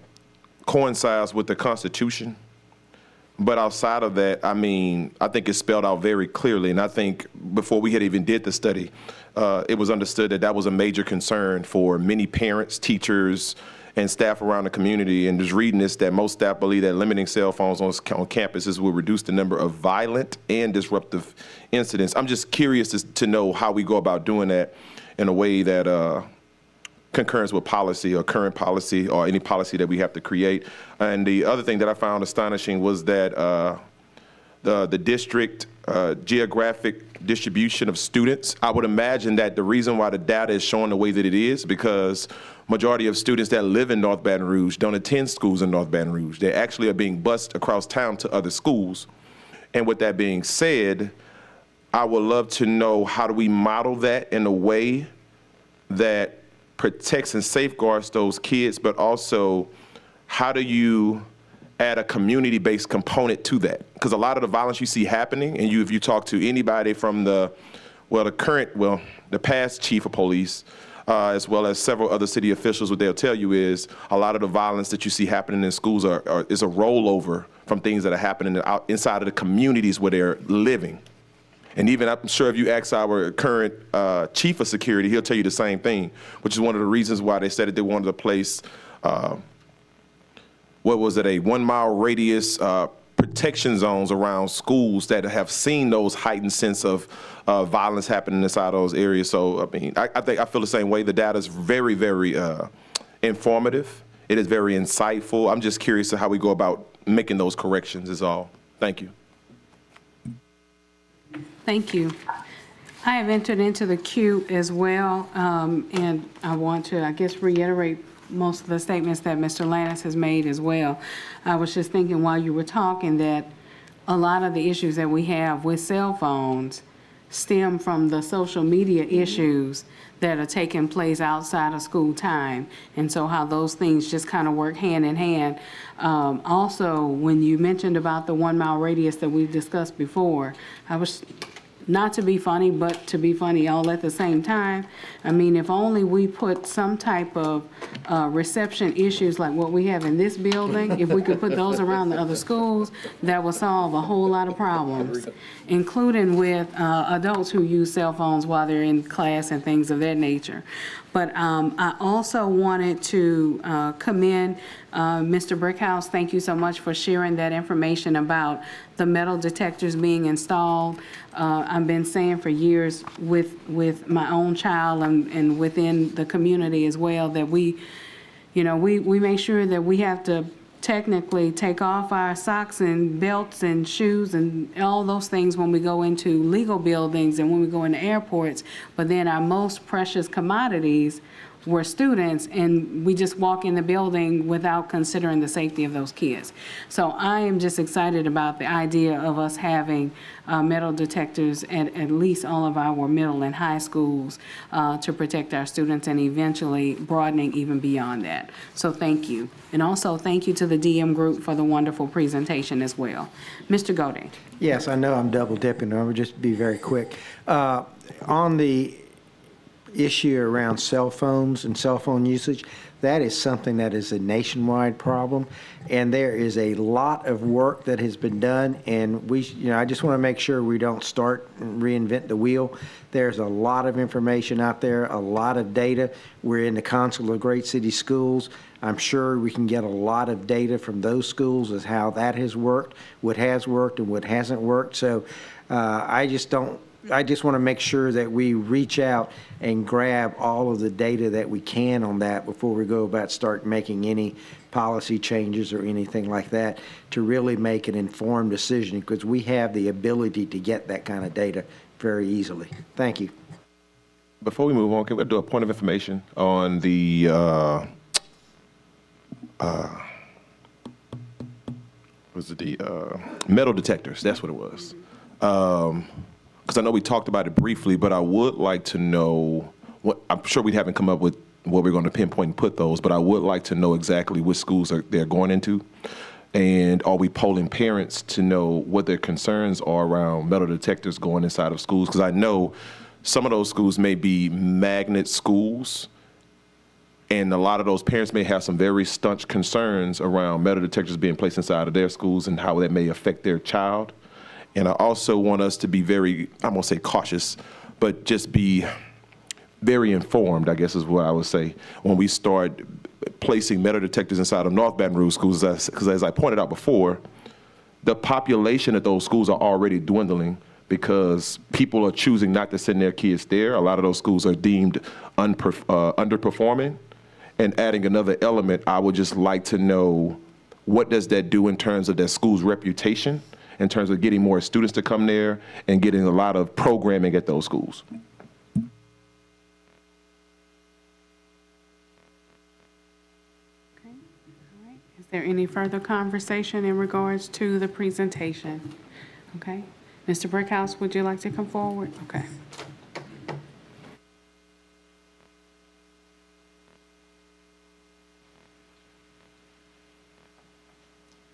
coincides with the Constitution. But outside of that, I mean, I think it's spelled out very clearly. And I think before we had even did the study, it was understood that that was a major concern for many parents, teachers, and staff around the community. And just reading this, that most staff believe that limiting cell phones on campuses will reduce the number of violent and disruptive incidents. I'm just curious to know how we go about doing that in a way that concurrence with policy or current policy or any policy that we have to create. And the other thing that I found astonishing was that the district geographic distribution of students. I would imagine that the reason why the data is showing the way that it is because majority of students that live in North Baton Rouge don't attend schools in North Baton Rouge. They actually are being bused across town to other schools. And with that being said, I would love to know how do we model that in a way that protects and safeguards those kids, but also how do you add a community-based component to that? Because a lot of the violence you see happening, and if you talk to anybody from the past chief of police, as well as several other city officials, what they'll tell you is a lot of the violence that you see happening in schools is a rollover from things that are happening inside of the communities where they're living. And even I'm sure if you ask our current chief of security, he'll tell you the same thing, which is one of the reasons why they said that they wanted to place, a 1 mile radius protection zones around schools that have seen those heightened sense of violence happening inside those areas. So, I mean, I feel the same way. The data is very, very informative. It is very insightful. I'm just curious to how we go about making those corrections is all. Thank you. Thank you. I have entered into the queue as well, and I want to, I guess, reiterate most of the statements that Mr. Lannis has made as well. I was just thinking while you were talking that a lot of the issues that we have with cell phones stem from the social media issues that are taking place outside of school time, and so how those things just kind of work hand in hand. Also, when you mentioned about the 1 mile radius that we've discussed before, I was not to be funny, but to be funny all at the same time. I mean, if only we put some type of reception issues like what we have in this building, if we could put those around the other schools, that would solve a whole lot of problems, including with adults who use cell phones while they're in class and things of that nature. But I also wanted to commend Mr. Brickhouse. Thank you so much for sharing that information about the metal detectors being installed. I've been saying for years with my own child and within the community as well that we make sure that we have to technically take off our socks and belts and shoes and all those things when we go into legal buildings and when we go into airports. But then our most precious commodities were students, and we just walk in the building without considering the safety of those kids. So I am just excited about the idea of us having metal detectors at least all of our middle and high schools to protect our students, and eventually broadening even beyond that. So thank you. And also thank you to the DM group for the wonderful presentation as well. Mr. Gode. Yes, I know I'm double dipping. I would just be very quick. On the issue around cell phones and cell phone usage, that is something that is a nationwide problem, and there is a lot of work that has been done, and I just want to make sure we don't start and reinvent the wheel. There's a lot of information out there, a lot of data. We're in the Council of Great City Schools. I'm sure we can get a lot of data from those schools as how that has worked, what has worked and what hasn't worked. So I just want to make sure that we reach out and grab all of the data that we can on that before we go about start making any policy changes or anything like that, to really make an informed decision, because we have the ability to get that kind of data very easily. Thank you. Before we move on, can we do a point of information on the metal detectors? That's what it was. Because I know we talked about it briefly, but I would like to know I'm sure we haven't come up with what we're going to pinpoint and put those, but I would like to know exactly which schools they're going into. And are we polling parents to know what their concerns are around metal detectors going inside of schools? Because I know some of those schools may be magnet schools, and a lot of those parents may have some very staunch concerns around metal detectors being placed inside of their schools and how that may affect their child. And I also want us to be very, I won't say cautious, but just be very informed, I guess is what I would say, when we start placing metal detectors inside of North Baton Rouge schools, because as I pointed out before, the population at those schools are already dwindling because people are choosing not to send their kids there. A lot of those schools are deemed underperforming. And adding another element, I would just like to know, what does that do in terms of that school's reputation, in terms of getting more students to come there and getting a lot of programming at those schools? Okay. All right. Is there any further conversation in regards to the presentation? Okay. Mr. Brickhouse, would you like to come forward? Okay.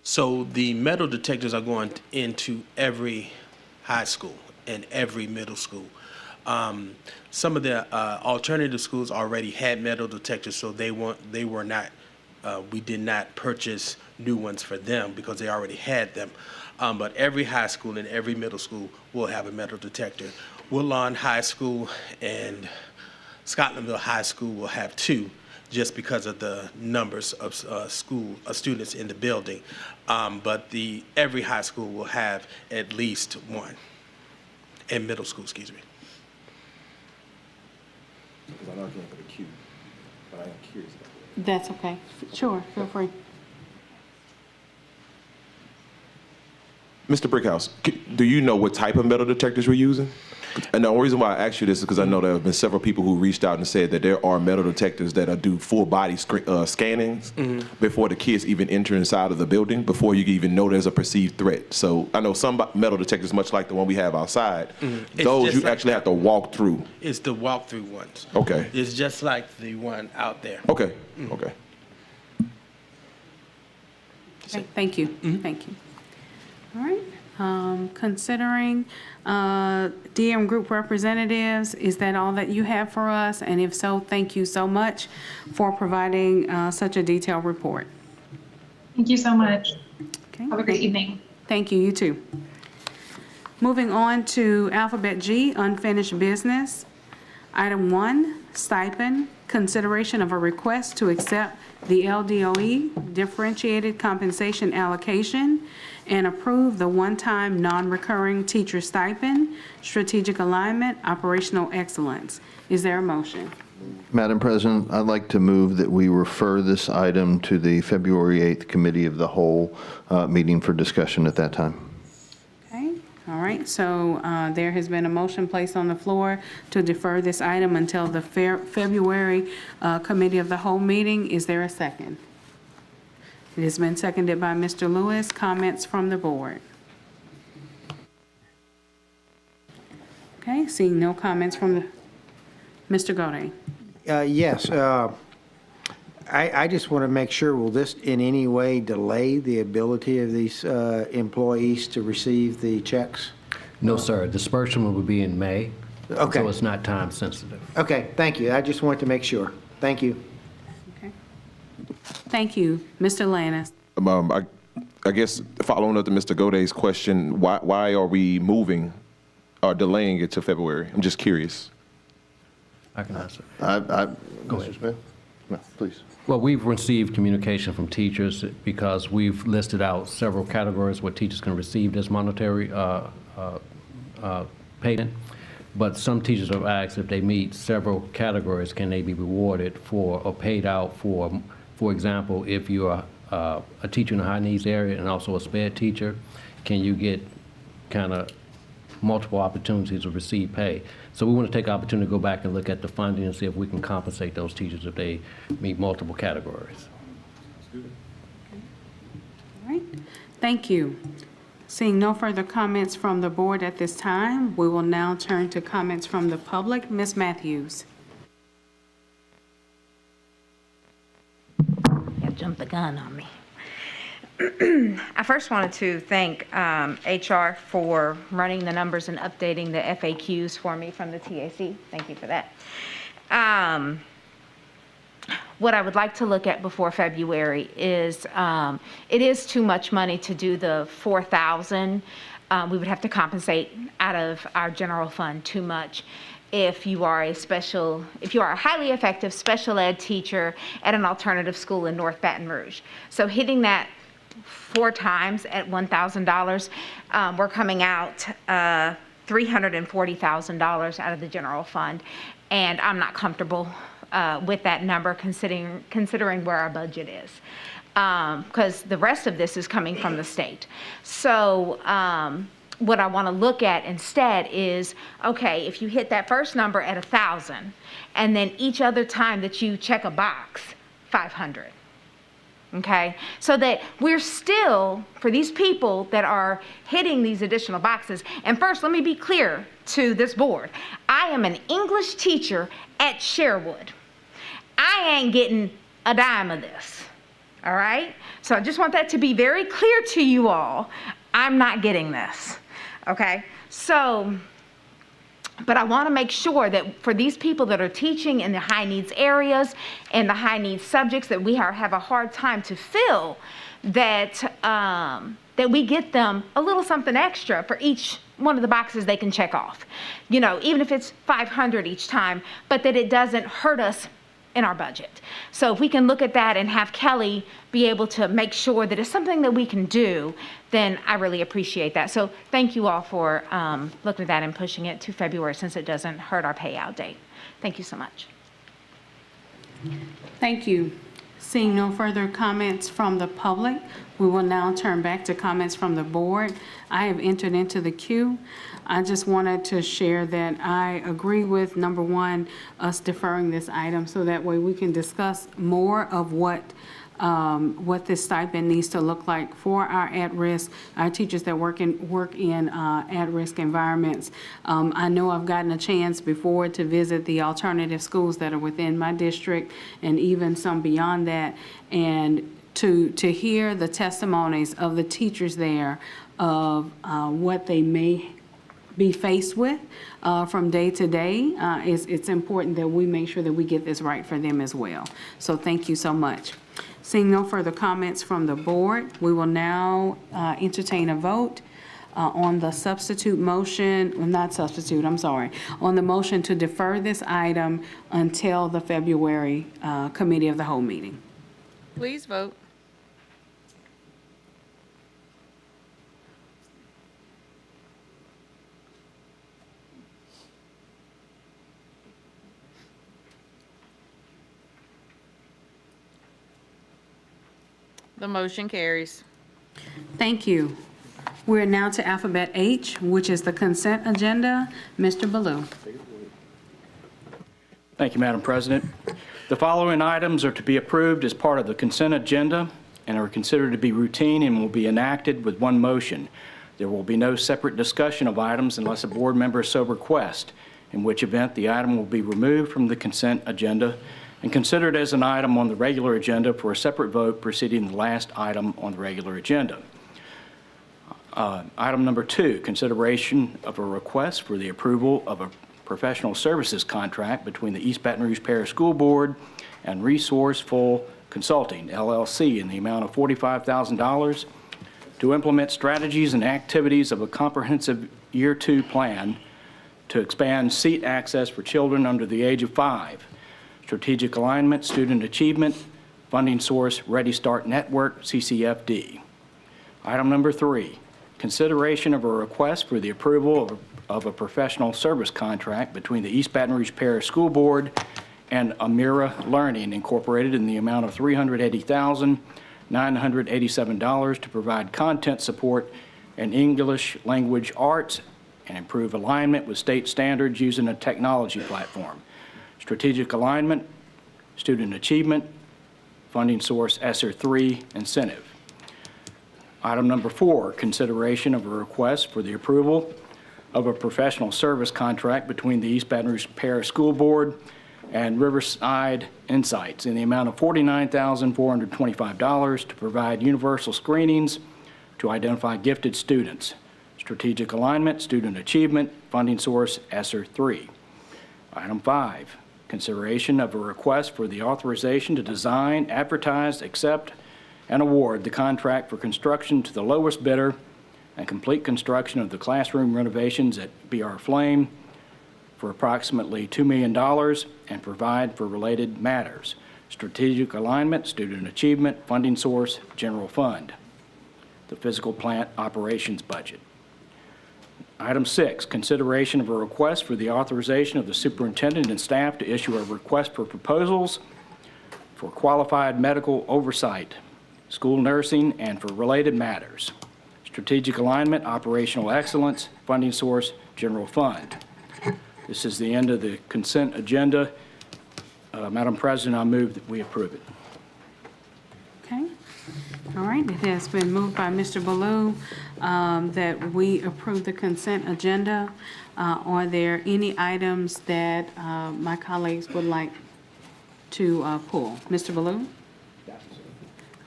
So the metal detectors are going into every high school and every middle school. Some of the alternative schools already had metal detectors, so we did not purchase new ones for them because they already had them. But every high school and every middle school will have a metal detector. Woodlawn High School and Scotlandville High School will have two, just because of the numbers of students in the building. But every high school will have at least one, and middle school, excuse me. Because I know I can't put a Q, but I am curious about that. That's okay. Sure, feel free. Mr. Brickhouse, do you know what type of metal detectors we're using? And the only reason why I asked you this is because I know there have been several people who reached out and said that there are metal detectors that do full body scannings before the kids even enter inside of the building, before you even know there's a perceived threat. So I know some metal detectors, much like the one we have outside, those you actually have to walk through. It's the walk-through ones. Okay. It's just like the one out there. Okay. Okay. Okay, thank you. Thank you. All right. Considering DM group representatives, is that all that you have for us? And if so, thank you so much for providing such a detailed report. Thank you so much. Okay. Have a great evening. Thank you. You too. Moving on to Alphabet G, unfinished business. Item 1, stipend, consideration of a request to accept the LDOE differentiated compensation allocation and approve the one-time non-recurring teacher stipend, strategic alignment, operational excellence. Is there a motion? Madam President, I'd like to move that we refer this item to the February 8th Committee of the Whole meeting for discussion at that time. Okay, all right, so there has been a motion placed on the floor to defer this item until the February Committee of the Whole meeting. Is there a second? It has been seconded by Mr. Lewis. Comments from the board? Okay, seeing no comments from the, Mr. Gode. Yes, I just want to make sure, will this in any way delay the ability of these employees to receive the checks? No, sir. Disbursement will be in May. Okay. So it's not time sensitive. Okay, thank you. I just wanted to make sure. Thank you. Okay. Thank you. Mr. Lannis. I guess following up to Mr. Gode's question, why are we moving or delaying it to February? I'm just curious. I can answer. Go ahead. Smith? No, please. Well, we've received communication from teachers because we've listed out several categories where teachers can receive this monetary payment. But some teachers have asked if they meet several categories, can they be rewarded for or paid out for example, if you're a teacher in a high needs area and also a SPED teacher, can you get kind of multiple opportunities to receive pay? So we want to take the opportunity to go back and look at the funding and see if we can compensate those teachers if they meet multiple categories. All right, thank you. Seeing no further comments from the board at this time, we will now turn to comments from the public. Ms. Matthews. You jumped the gun on me. I first wanted to thank HR for running the numbers and updating the FAQs for me from the TAC. Thank you for that. What I would like to look at before February is it is too much money to do the 4,000. We would have to compensate out of our general fund too much if you are a highly effective special ed teacher at an alternative school in North Baton Rouge. So hitting that 4 times at $1,000, we're coming out $340,000 out of the general fund, and I'm not comfortable with that number considering where our budget is, because the rest of this is coming from the state. So what I want to look at instead is, okay, if you hit that first number at 1,000, and then each other time that you check a box, 500. Okay, so that we're still, for these people that are hitting these additional boxes, and first let me be clear to this board, I am an English teacher at Sherwood. I ain't getting a dime of this, all right? So I just want that to be very clear to you all. I'm not getting this, okay? So, but I want to make sure that for these people that are teaching in the high needs areas and the high needs subjects that we have a hard time to fill, that that we get them a little something extra for each one of the boxes they can check off. You know, even if it's 500 each time, but that it doesn't hurt us in our budget. So if we can look at that and have Kelly be able to make sure that it's something that we can do, then I really appreciate that. So thank you all for looking at that and pushing it to February, since it doesn't hurt our payout date. Thank you so much. Thank you. Seeing no further comments from the public, we will now turn back to comments from the board. I have entered into the queue. I just wanted to share that I agree with number 1, us deferring this item, so that way we can discuss more of what this stipend needs to look like for our at-risk, our teachers that work in at-risk environments. I know I've gotten a chance before to visit the alternative schools that are within my district and even some beyond that, and to hear the testimonies of the teachers there of what they may be faced with from day to day. It's important that we make sure that we get this right for them as well. So thank you so much. Seeing no further comments from the board, we will now entertain a vote. on the substitute motion, well, not substitute, I'm sorry, on the motion to defer this item until the February Committee of the Whole meeting. Please vote. The motion carries. Thank you. We're now to alphabet H, which is the consent agenda. Mr. Ballou. Thank you, Madam President. The following items are to be approved as part of the consent agenda and are considered to be routine and will be enacted with one motion. There will be no separate discussion of items unless a board member so requests, in which event the item will be removed from the consent agenda and considered as an item on the regular agenda for a separate vote preceding the last item on the regular agenda. Item number 2, consideration of a request for the approval of a professional services contract between the East Baton Rouge Parish School Board and Resourceful Consulting, LLC, in the amount of $45,000 to implement strategies and activities of a comprehensive Year 2 plan to expand seat access for children under the age of 5. Strategic alignment, student achievement, funding source, Ready Start Network, CCFD. Item number 3, consideration of a request for the approval of a professional service contract between the East Baton Rouge Parish School Board and Amira Learning Incorporated in the amount of $380,987 to provide content support in English language arts and improve alignment with state standards using a technology platform. Strategic alignment, student achievement, funding source ESSER 3 incentive. Item number 4, consideration of a request for the approval of a professional service contract between the East Baton Rouge Parish School Board and Riverside Insights in the amount of $49,425 to provide universal screenings to identify gifted students. Strategic alignment, student achievement, funding source ESSER 3. Item 5, consideration of a request for the authorization to design, advertise, accept, and award the contract for construction to the lowest bidder and complete construction of the classroom renovations at BR Flame for approximately $2 million and provide for related matters. Strategic alignment, student achievement, funding source, general fund. The physical plant operations budget. Item 6, consideration of a request for the authorization of the superintendent and staff to issue a request for proposals for qualified medical oversight, school nursing, and for related matters. Strategic alignment, operational excellence, funding source, general fund. This is the end of the consent agenda. Madam President, I move that we approve it. Okay. All right. It has been moved by Mr. Ballou that we approve the consent agenda. Are there any items that my colleagues would like to pull? Mr. Ballou?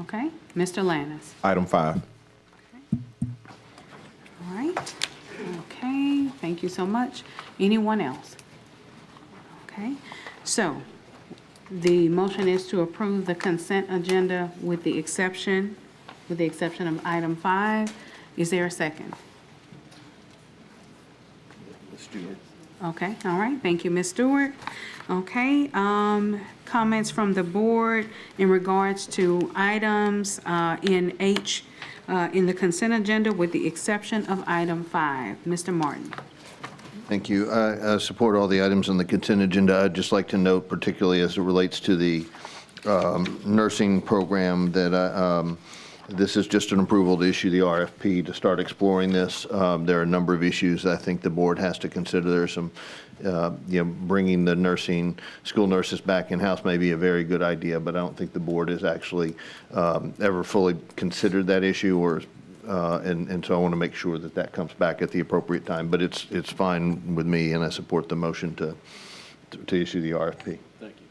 Okay. Mr. Lannis? Item 5. All right. Okay. Thank you so much. Anyone else? Okay. So the motion is to approve the consent agenda with the exception of item 5. Is there a second? Stewart. Okay, all right, thank you, Ms. Stewart. Okay, comments from the board in regards to items in H in the consent agenda with the exception of item 5. Mr. Martin. Thank you. I support all the items on the consent agenda. I'd just like to note, particularly as it relates to the nursing program, that this is just an approval to issue the RFP to start exploring this. There are a number of issues I think the board has to consider. There's some, bringing the school nurses back in-house may be a very good idea, but I don't think the board has actually ever fully considered that issue, and so I want to make sure that that comes back at the appropriate time. But it's fine with me, and I support the motion to issue the RFP. Thank you.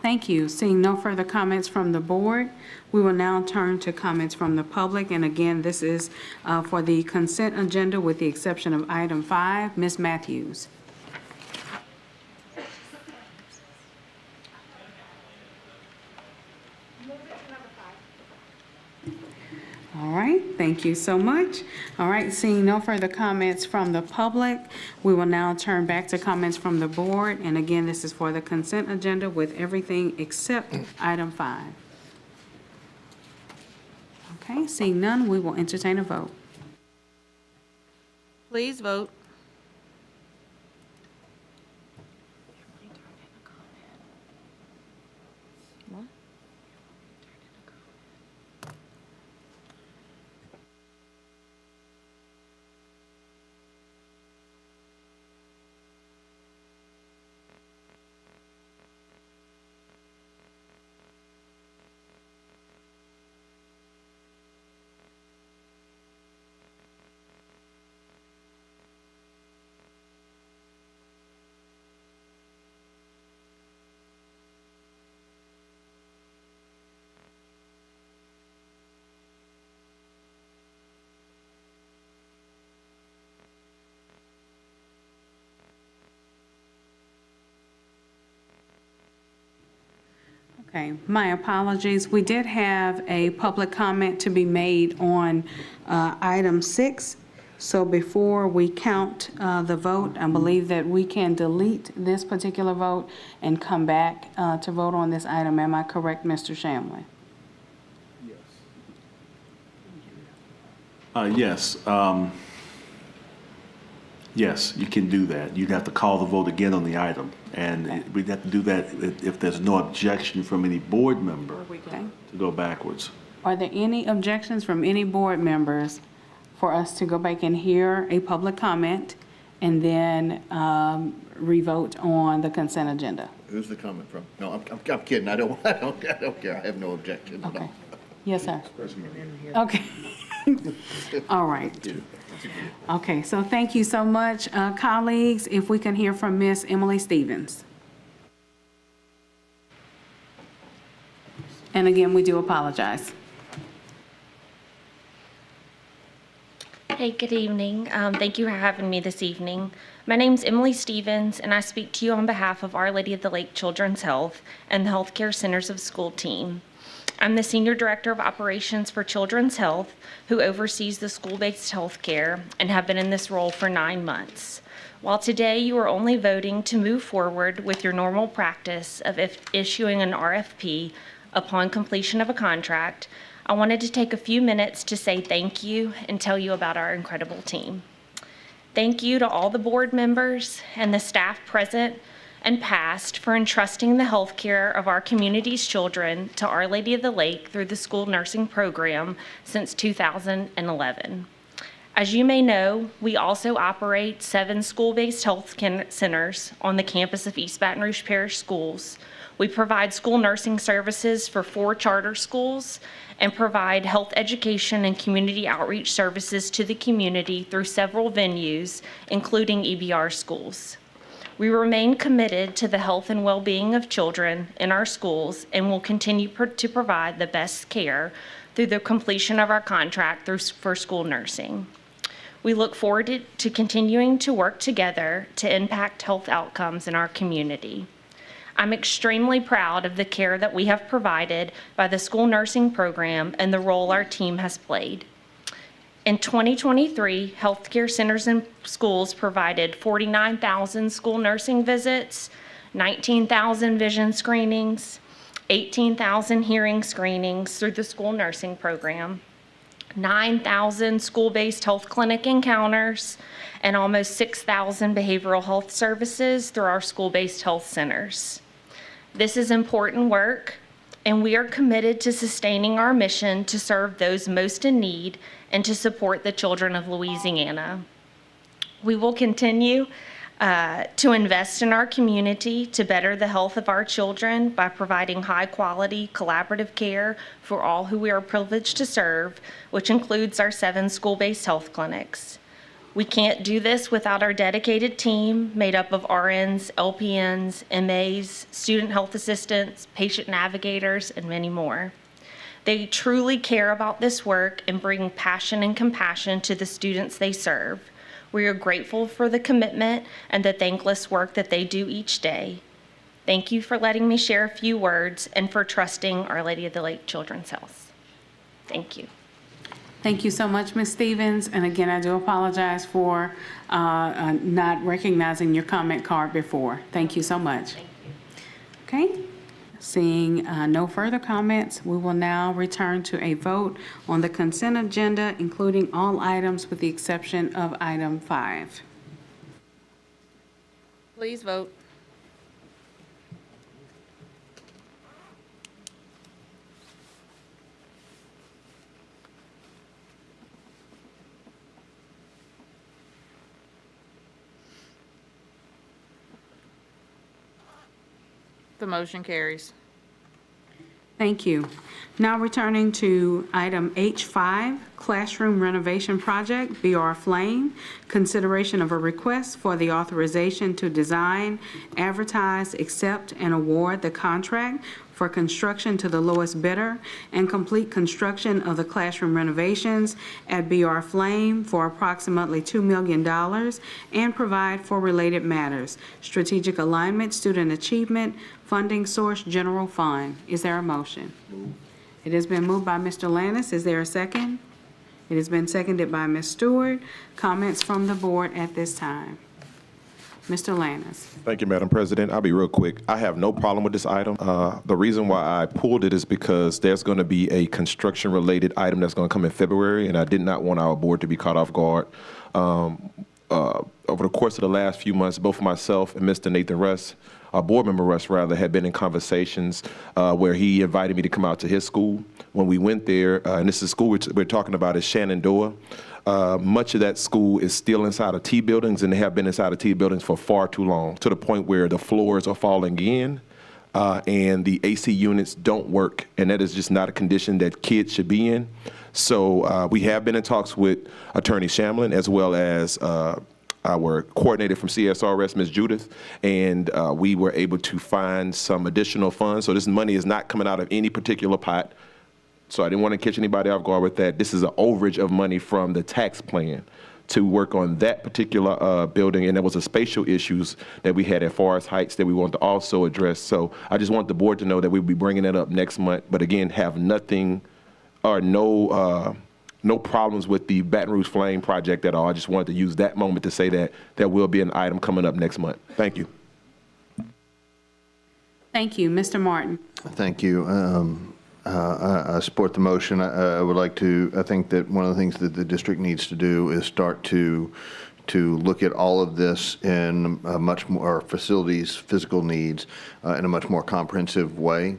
Thank you. Seeing no further comments from the board, we will now turn to comments from the public. And again, this is for the consent agenda with the exception of item 5. Ms. Matthews. All right, thank you so much. All right, seeing no further comments from the public, we will now turn back to comments from the board. And again, this is for the consent agenda with everything except item 5. Okay, seeing none, we will entertain a vote. Please vote. Okay, my apologies. We did have a public comment to be made on item 6. So before we count the vote, I believe that we can delete this particular vote and come back to vote on this item. Am I correct, Mr. Shamlin? Yes. Yes, you can do that. You'd have to call the vote again on the item. And we'd have to do that if there's no objection from any board member Okay. to go backwards. Are there any objections from any board members for us to go back and hear a public comment and then revote on the consent agenda? Who's the comment from? No, I'm kidding. I don't care. I have no objection. Okay. Yes, sir. Okay. All right. Okay, so thank you so much. Colleagues, if we can hear from Miss Emily Stevens. And again, we do apologize. Hey, good evening. Thank you for having me this evening. My name's Emily Stevens, and I speak to you on behalf of Our Lady of the Lake Children's Health and the Healthcare Centers of School team. I'm the Senior Director of Operations for Children's Health, who oversees the school-based health care and have been in this role for 9 months. While today you are only voting to move forward with your normal practice of issuing an RFP upon completion of a contract, I wanted to take a few minutes to say thank you and tell you about our incredible team. Thank you to all the board members and the staff present and past for entrusting the health care of our community's children to Our Lady of the Lake through the school nursing program since 2011. As you may know, we also operate 7 school-based health centers on the campus of East Baton Rouge Parish Schools. We provide school nursing services for 4 charter schools and provide health education and community outreach services to the community through several venues, including EBR schools. We remain committed to the health and well-being of children in our schools and will continue to provide the best care through the completion of our contract for school nursing. We look forward to continuing to work together to impact health outcomes in our community. I'm extremely proud of the care that we have provided by the school nursing program and the role our team has played. In 2023, healthcare centers and schools provided 49,000 school nursing visits, 19,000 vision screenings, 18,000 hearing screenings through the school nursing program, 9,000 school-based health clinic encounters, and almost 6,000 behavioral health services through our school-based health centers. This is important work, and we are committed to sustaining our mission to serve those most in need and to support the children of Louisiana. We will continue to invest in our community to better the health of our children by providing high-quality, collaborative care for all who we are privileged to serve, which includes our 7 school-based health clinics. We can't do this without our dedicated team made up of RNs, LPNs, MAs, student health assistants, patient navigators, and many more. They truly care about this work and bring passion and compassion to the students they serve. We are grateful for the commitment and the thankless work that they do each day. Thank you for letting me share a few words and for trusting Our Lady of the Lake Children's Health. Thank you. Thank you so much, Ms. Stevens. And again, I do apologize for not recognizing your comment card before. Thank you so much. Thank you. Okay. Seeing no further comments, we will now return to a vote on the consent agenda, including all items with the exception of item 5. Please vote. The motion carries. Thank you. Now returning to item H5, Classroom Renovation Project, BR Flame, consideration of a request for the authorization to design, advertise, accept, and award the contract for construction to the lowest bidder and complete construction of the classroom renovations at BR Flame for approximately $2 million and provide for related matters. Strategic alignment, student achievement, funding source, general fund. Is there a motion? It has been moved by Mr. Lannis. Is there a second? It has been seconded by Ms. Stewart. Comments from the board at this time. Mr. Lannis. Thank you, Madam President. I'll be real quick. I have no problem with this item. The reason why I pulled it is because there's going to be a construction-related item that's going to come in February, and I did not want our board to be caught off guard. Over the course of the last few months, both myself and Mr. Nathan Russ, our board member Russ rather, had been in conversations where he invited me to come out to his school. When we went there, and this is school we're talking about is Shenandoah. Much of that school is still inside of T buildings, and they have been inside of T buildings for far too long, to the point where the floors are falling in and the AC units don't work, and that is just not a condition that kids should be in. So we have been in talks with Attorney Shamlin as well as our coordinator from CSRS, Ms. Judith, and we were able to find some additional funds. So this money is not coming out of any particular pot. So I didn't want to catch anybody off guard with that. This is an overage of money from the tax plan to work on that particular building, and there was a spatial issues that we had at Forest Heights that we wanted to also address. So I just want the board to know that we'll be bringing that up next month, but again, have nothing or no problems with the Baton Rouge Flame project at all. I just wanted to use that moment to say that there will be an item coming up next month. Thank you. Thank you. Mr. Martin. Thank you. I support the motion. I think that one of the things that the district needs to do is start to look at all of this in a much more facilities, physical needs in a much more comprehensive way.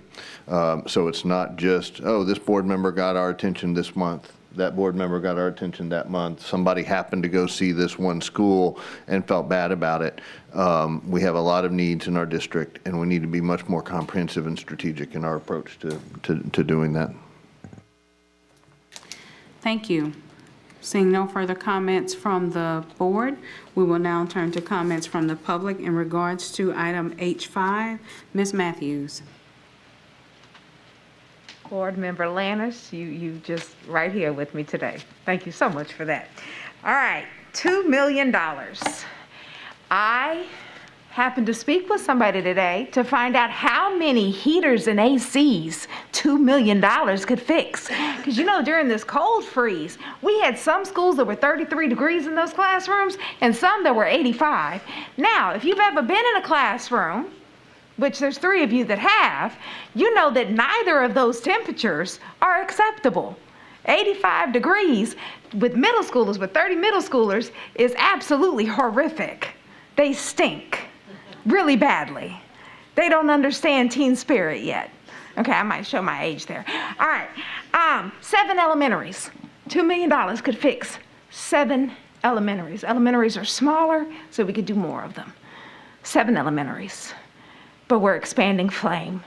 So it's not just, oh, this board member got our attention this month, that board member got our attention that month. Somebody happened to go see this one school and felt bad about it. We have a lot of needs in our district, and we need to be much more comprehensive and strategic in our approach to doing that. Thank you. Seeing no further comments from the board, we will now turn to comments from the public in regards to item H5. Ms. Matthews. Board Member Lannis, you just right here with me today. Thank you so much for that. All right, $2 million. I happened to speak with somebody today to find out how many heaters and ACs $2 million could fix. Because you know, during this cold freeze, we had some schools that were 33 degrees in those classrooms and some that were 85. Now, if you've ever been in a classroom, which there's 3 of you that have, you know that neither of those temperatures are acceptable. 85 degrees with middle schoolers, with 30 middle schoolers, is absolutely horrific. They stink really badly. They don't understand teen spirit yet. Okay, I might show my age there. All right, 7 elementaries. $2 million could fix 7 elementaries. Elementaries are smaller, so we could do more of them. 7 elementaries. But we're expanding Flame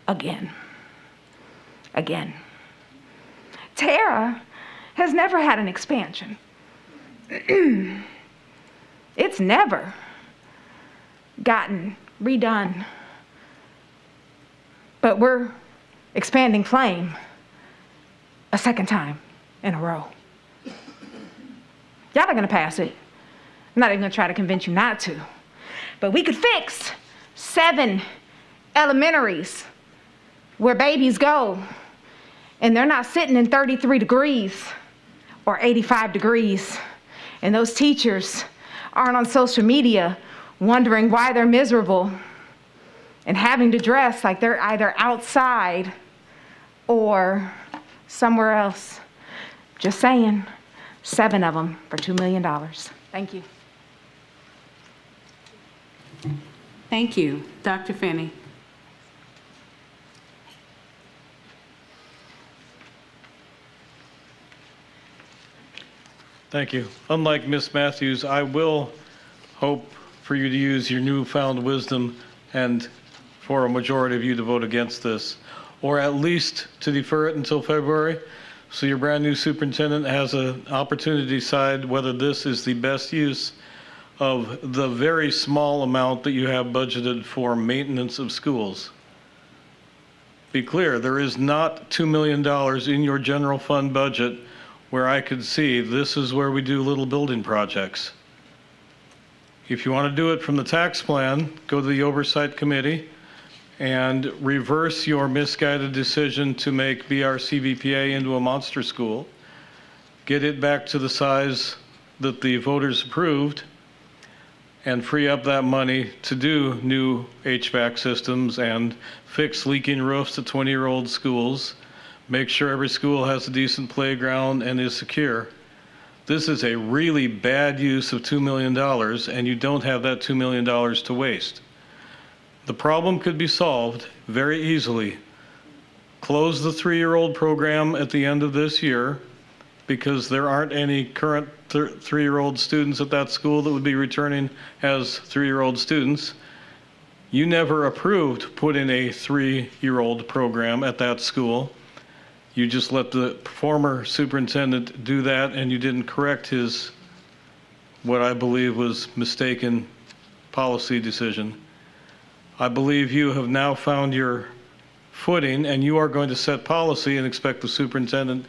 again. Tara has never had an expansion. It's never gotten redone. But we're expanding Flame a second time in a row. Y'all are gonna pass it. I'm not even gonna try to convince you not to. But we could fix 7 elementaries where babies go and they're not sitting in 33 degrees or 85 degrees, and those teachers aren't on social media wondering why they're miserable and having to dress like they're either outside or somewhere else. Just saying, 7 of them for $2 million. Thank you. Thank you. Dr. Finney. Thank you. Unlike Ms. Matthews, I will hope for you to use your newfound wisdom and for a majority of you to vote against this, or at least to defer it until February, so your brand new superintendent has an opportunity to decide whether this is the best use of the very small amount that you have budgeted for maintenance of schools. Be clear, there is not $2 million in your general fund budget where I could see this is where we do little building projects. If you want to do it from the tax plan, go to the oversight committee and reverse your misguided decision to make BRCVPA into a monster school. Get it back to the size that the voters approved and free up that money to do new HVAC systems and fix leaking roofs at 20-year-old schools. Make sure every school has a decent playground and is secure. This is a really bad use of $2 million, and you don't have that $2 million to waste. The problem could be solved very easily. Close the 3-year-old program at the end of this year, because there aren't any current 3-year-old students at that school that would be returning as 3-year-old students. You never approved putting a 3-year-old program at that school. You just let the former superintendent do that, and you didn't correct his, what I believe was mistaken policy decision. I believe you have now found your footing, and you are going to set policy and expect the superintendent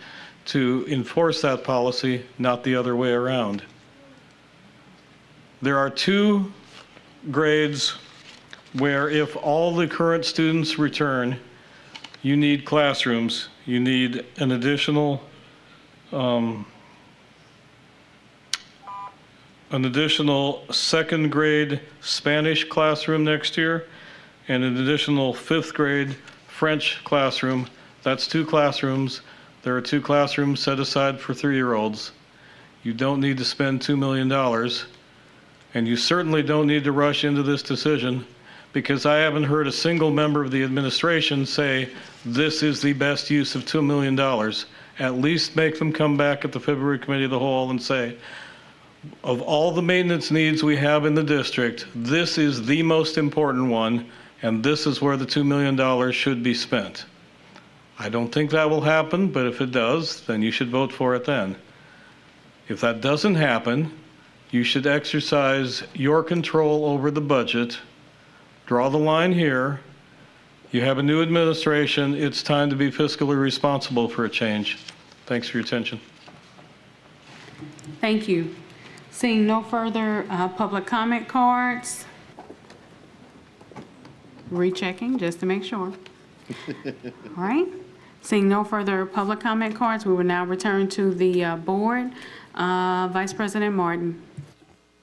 to enforce that policy, not the other way around. There are 2 grades where if all the current students return, you need classrooms. You need an additional second grade Spanish classroom next year and an additional 5th grade French classroom. That's 2 classrooms. There are 2 classrooms set aside for 3-year-olds. You don't need to spend $2 million, and you certainly don't need to rush into this decision, because I haven't heard a single member of the administration say this is the best use of $2 million. At least make them come back at the February Committee of the Whole and say, of all the maintenance needs we have in the district, this is the most important one, and this is where the $2 million should be spent. I don't think that will happen, but if it does, then you should vote for it then. If that doesn't happen, you should exercise your control over the budget. Draw the line here. You have a new administration. It's time to be fiscally responsible for a change. Thanks for your attention. Thank you. Seeing no further public comment cards. Rechecking just to make sure. All right. Seeing no further public comment cards, we will now return to the board. Vice President Martin.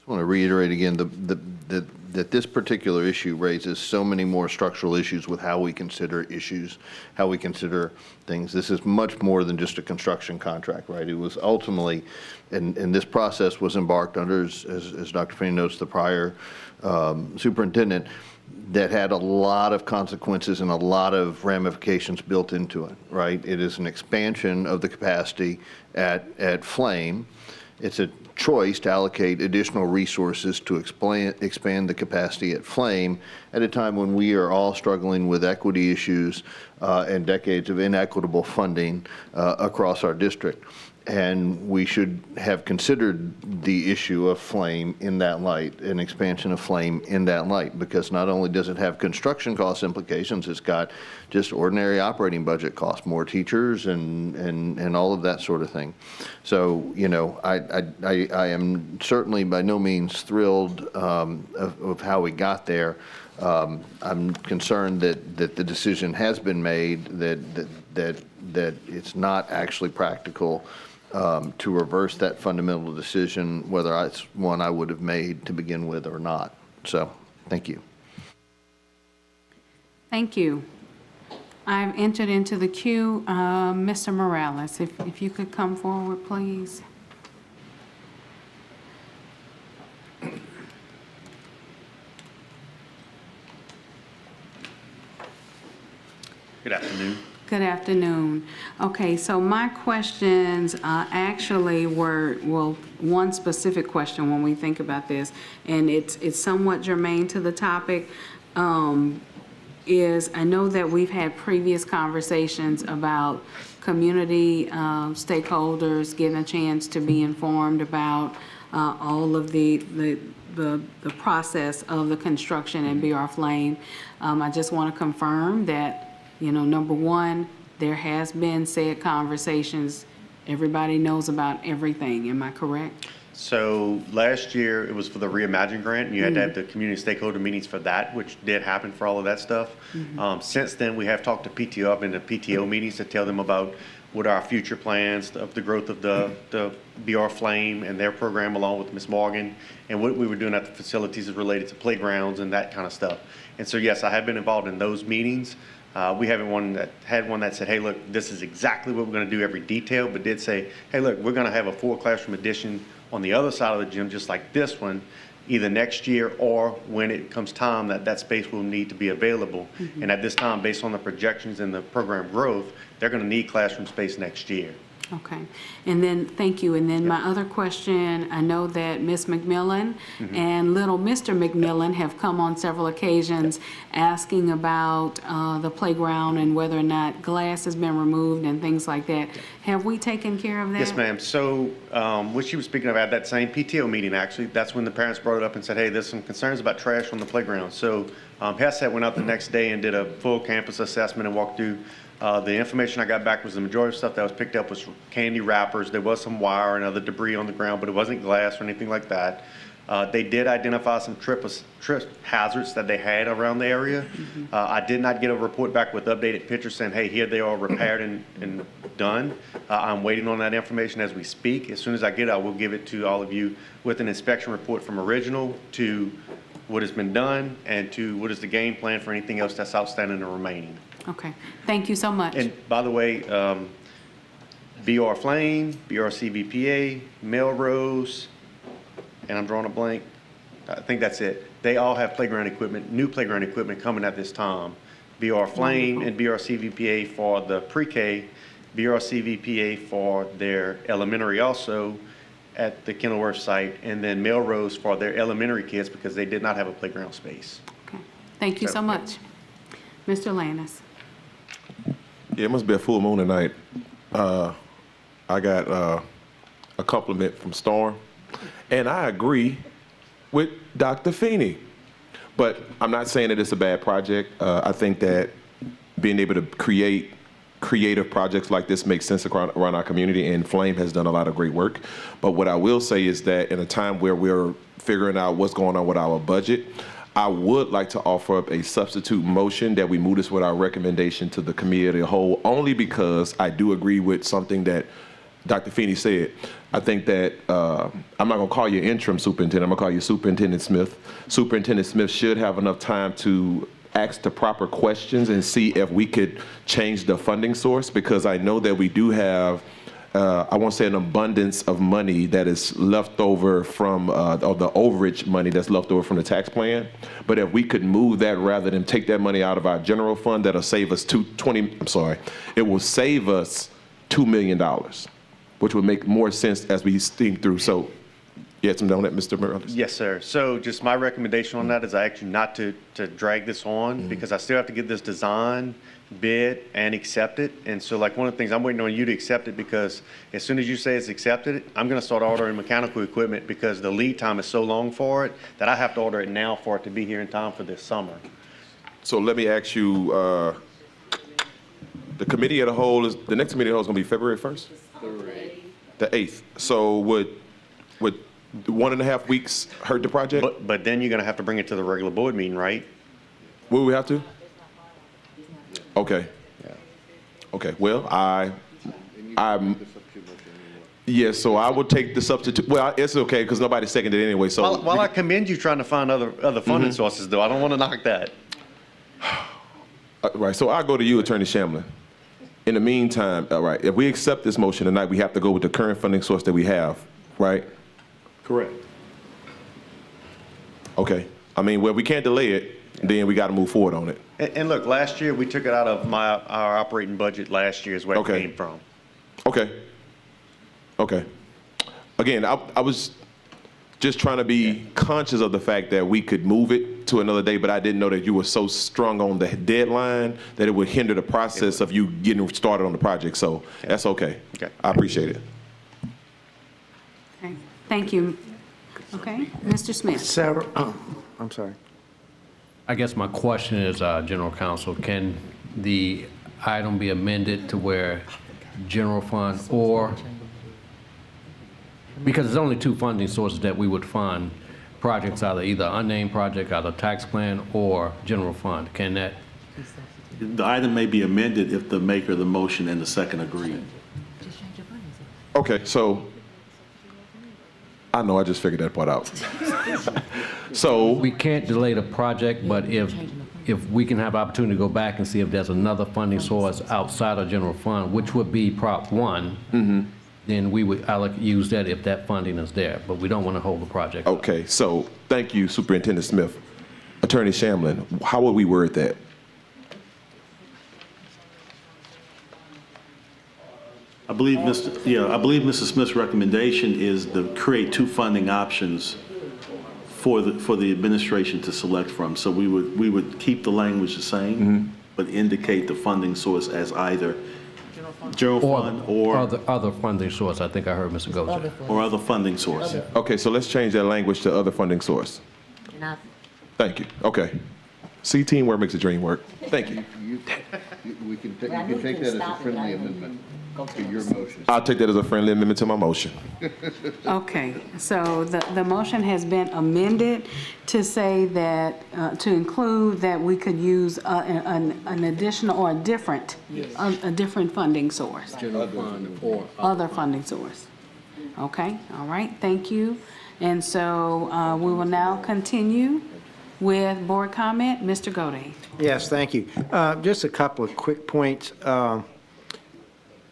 I want to reiterate again that this particular issue raises so many more structural issues with how we consider issues, how we consider things. This is much more than just a construction contract, right? It was ultimately, and this process was embarked under, as Dr. Finney notes, the prior superintendent, that had a lot of consequences and a lot of ramifications built into it, right? It is an expansion of the capacity at Flame. It's a choice to allocate additional resources to expand the capacity at Flame at a time when we are all struggling with equity issues and decades of inequitable funding across our district. And we should have considered the issue of Flame in that light, an expansion of Flame in that light, because not only does it have construction cost implications, it's got just ordinary operating budget costs, more teachers and all of that sort of thing. So, you know, I am certainly by no means thrilled of how we got there. I'm concerned that the decision has been made that it's not actually practical to reverse that fundamental decision, whether it's one I would have made to begin with or not. So, thank you. Thank you. I've entered into the queue. Mr. Morales, if you could come forward, please. Good afternoon. Good afternoon. Okay, so my questions actually were, well, one specific question when we think about this, and it's somewhat germane to the topic, is I know that we've had previous conversations about community stakeholders getting a chance to be informed about all of the process of the construction at BR Flame. I just want to confirm that, you know, number one, there has been said conversations. Everybody knows about everything. Am I correct? So last year, it was for the Reimagine grant, and you had to have the community stakeholder meetings for that, which did happen for all of that stuff. Since then, we have talked to PTO. I've been to PTO meetings to tell them about what are our future plans of the growth of the BR Flame and their program, along with Ms. Morgan, and what we were doing at the facilities is related to playgrounds and that kind of stuff. And so, yes, I have been involved in those meetings. We haven't had one that said, hey, look, this is exactly what we're going to do, every detail, but did say, hey, look, we're going to have a full classroom addition on the other side of the gym, just like this one, either next year or when it comes time that space will need to be available. And at this time, based on the projections and the program growth, they're going to need classroom space next year. Okay, and then, thank you. And then my other question, I know that Ms. McMillan and little Mr. McMillan have come on several occasions asking about the playground and whether or not glass has been removed and things like that. Have we taken care of that? Yes, ma'am. So what she was speaking of at that same PTO meeting, actually, that's when the parents brought it up and said, hey, there's some concerns about trash on the playground. So HESAT went out the next day and did a full campus assessment and walked through. The information I got back was the majority of stuff that was picked up was candy wrappers. There was some wire and other debris on the ground, but it wasn't glass or anything like that. They did identify some trip hazards that they had around the area. I did not get a report back with updated pictures saying, hey, here they are repaired and done. I'm waiting on that information as we speak. As soon as I get it, I will give it to all of you with an inspection report from original to what has been done and to what is the game plan for anything else that's outstanding and remaining. Okay, thank you so much. And by the way, BR Flame, BR CVPA, Melrose, and I'm drawing a blank. I think that's it. They all have playground equipment, new playground equipment coming at this time. BR Flame and BR CVPA for the pre-K, BR CVPA for their elementary also at the Kenilworth site, and then Melrose for their elementary kids because they did not have a playground space. Okay, thank you so much. Mr. Lannis. Yeah, it must be a full moon tonight. I got a compliment from Storm, and I agree with Dr. Feeney. But I'm not saying that it's a bad project. I think that being able to create creative projects like this makes sense around our community, and Flame has done a lot of great work. But what I will say is that in a time where we're figuring out what's going on with our budget, I would like to offer up a substitute motion that we move this with our recommendation to the committee as a whole, only because I do agree with something that Dr. Feeney said. I think that I'm not going to call you interim superintendent. I'm going to call you Superintendent Smith. Superintendent Smith should have enough time to ask the proper questions and see if we could change the funding source, because I know that we do have I won't say an abundance of money that is left over from, or the overage money that's left over from the tax plan. But if we could move that rather than take that money out of our general fund, that'll save us it will save us $2 million, which would make more sense as we think through. So, you had something on that, Mr. Morales? Yes, sir. So just my recommendation on that is actually not to drag this on because I still have to get this design, bid, and accept it. And so like one of the things, I'm waiting on you to accept it because as soon as you say it's accepted, I'm going to start ordering mechanical equipment because the lead time is so long for it that I have to order it now for it to be here in time for this summer. So let me ask you, the committee as a whole the next committee as a whole is going to be February 1st? The 8th. So would 1.5 weeks hurt the project? But then you're going to have to bring it to the regular board meeting, right? Will we have to? Okay. Yeah. Okay. Well, Yes, so I will take the substitute. Well, it's okay because nobody seconded it anyway. So While I commend you trying to find other funding sources, though, I don't want to knock that. right. So I'll go to you, Attorney Shamlin. In the meantime, all right, if we accept this motion tonight, we have to go with the current funding source that we have, right? Correct. Okay. I mean, well, we can't delay it. Then we got to move forward on it. And look, last year, we took it out of our operating budget last year is where it came from. Okay. Okay. Again, I was just trying to be conscious of the fact that we could move it to another day, but I didn't know that you were so strong on the deadline that it would hinder the process of you getting started on the project. So that's okay. Okay. I appreciate it. Okay, thank you. Okay, Mr. Smith. I'm sorry. I guess my question is, General Counsel, can the item be amended to where general fund or, because there's only two funding sources that we would fund projects, either unnamed project, either tax plan or general fund. Can that? The item may be amended if the maker of the motion and the second agree. Okay, so I know I just figured that part out. So we can't delay the project, but if we can have opportunity to go back and see if there's another funding source outside of general fund, which would be Prop 1, then we would use that if that funding is there, but we don't want to hold the project. Okay, so thank you, Superintendent Smith. Attorney Shamlin, how would we word that? I believe Mr. Smith's recommendation is to create two funding options for the administration to select from. So we would keep the language the same, but indicate the funding source as either general fund or other funding source. I think I heard Mr. Goja. or other funding source. Okay, so let's change that language to other funding source. Thank you. Okay. See, teamwork makes the dream work. Thank you. You can take that as a friendly amendment to your motion. I'll take that as a friendly amendment to my motion. Okay, so the motion has been amended to say that, to include that we could use an additional or a different funding source. General fund or Other funding source. Okay, all right, thank you. And so we will now continue with board comment. Mr. Godey. Yes, thank you. Just a couple of quick points.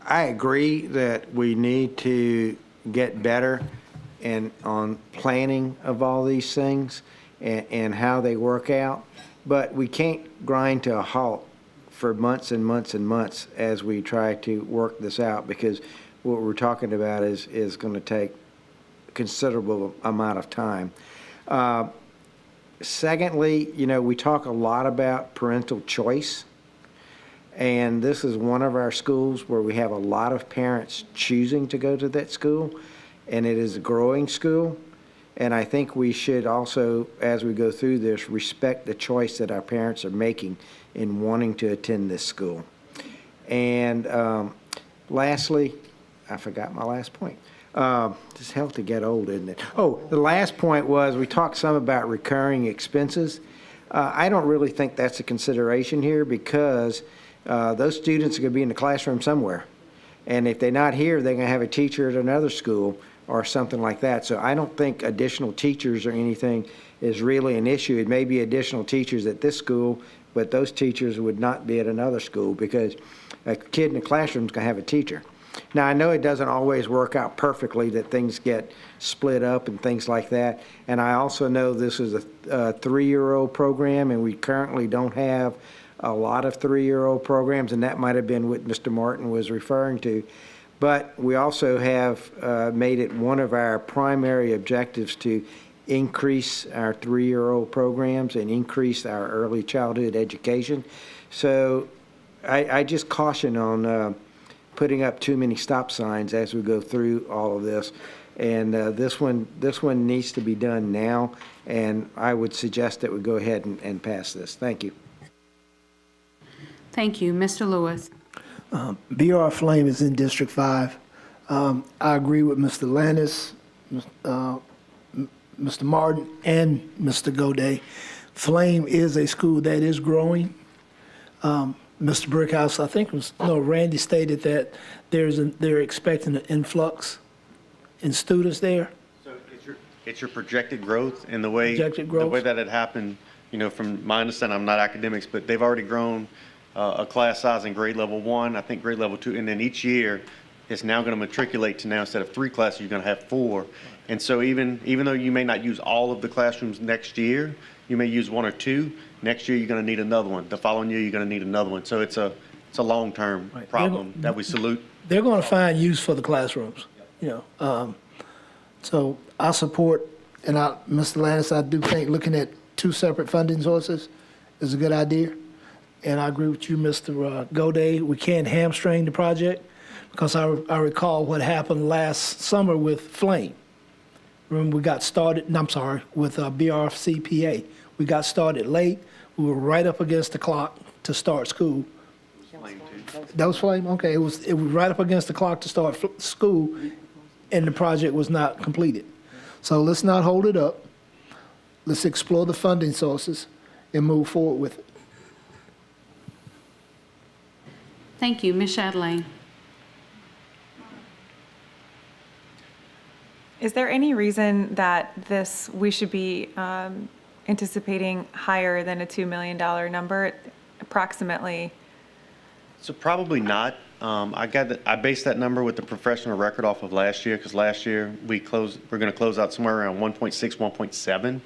I agree that we need to get better on planning of all these things and how they work out, but we can't grind to a halt for months and months and months as we try to work this out, because what we're talking about is going to take a considerable amount of time. Secondly, we talk a lot about parental choice. And this is one of our schools where we have a lot of parents choosing to go to that school, and it is a growing school. And I think we should also, as we go through this, respect the choice that our parents are making in wanting to attend this school. And lastly, I forgot my last point. It's health to get old, isn't it? Oh, the last point was we talked some about recurring expenses. I don't really think that's a consideration here, because those students are going to be in the classroom somewhere. And if they're not here, they're going to have a teacher at another school or something like that. So I don't think additional teachers or anything is really an issue. It may be additional teachers at this school, but those teachers would not be at another school, because a kid in the classroom is going to have a teacher. Now, I know it doesn't always work out perfectly, that things get split up and things like that. And I also know this is a 3-year-old program, and we currently don't have a lot of 3-year-old programs, and that might have been what Mr. Martin was referring to. But we also have made it one of our primary objectives to increase our 3-year-old programs and increase our early childhood education. So I just caution on putting up too many stop signs as we go through all of this. And this one needs to be done now, and I would suggest that we go ahead and pass this. Thank you. Thank you. Mr. Lewis. BR Flame is in District 5. I agree with Mr. Landis, Mr. Martin, and Mr. Goday. Flame is a school that is growing. Mr. Brickhouse, I think Randy stated that they're expecting an influx in students there? It's your projected growth, and the way Projected the growth? way that it happened, from my understanding, I'm not academics, but they've already grown a class size in grade level 1, I think grade level 2, and then each year it's now going to matriculate to now instead of 3 classes, you're going to have 4. And so even though you may not use all of the classrooms next year, you may use 1 or 2. Next year you're going to need another one. The following year you're going to need another one. So it's a long-term problem that we salute. They're going to find use for the classrooms, So I support, and Mr. Landis, I do think looking at 2 separate funding sources is a good idea. And I agree with you, Mr. Goday. We can't hamstring the project because I recall what happened last summer with Flame. Remember, we got started, with BRCPA. We got started late. We were right up against the clock to start school. That was Flame? Okay, it was right up against the clock to start school, and the project was not completed. So let's not hold it up. Let's explore the funding sources and move forward with it. Thank you. Ms. Chatelain. Is there any reason that we should be anticipating higher than a $2 million number, approximately? So probably not. I based that number with the professional record off of last year, because last year we're going to close out somewhere around 1.6, 1.7.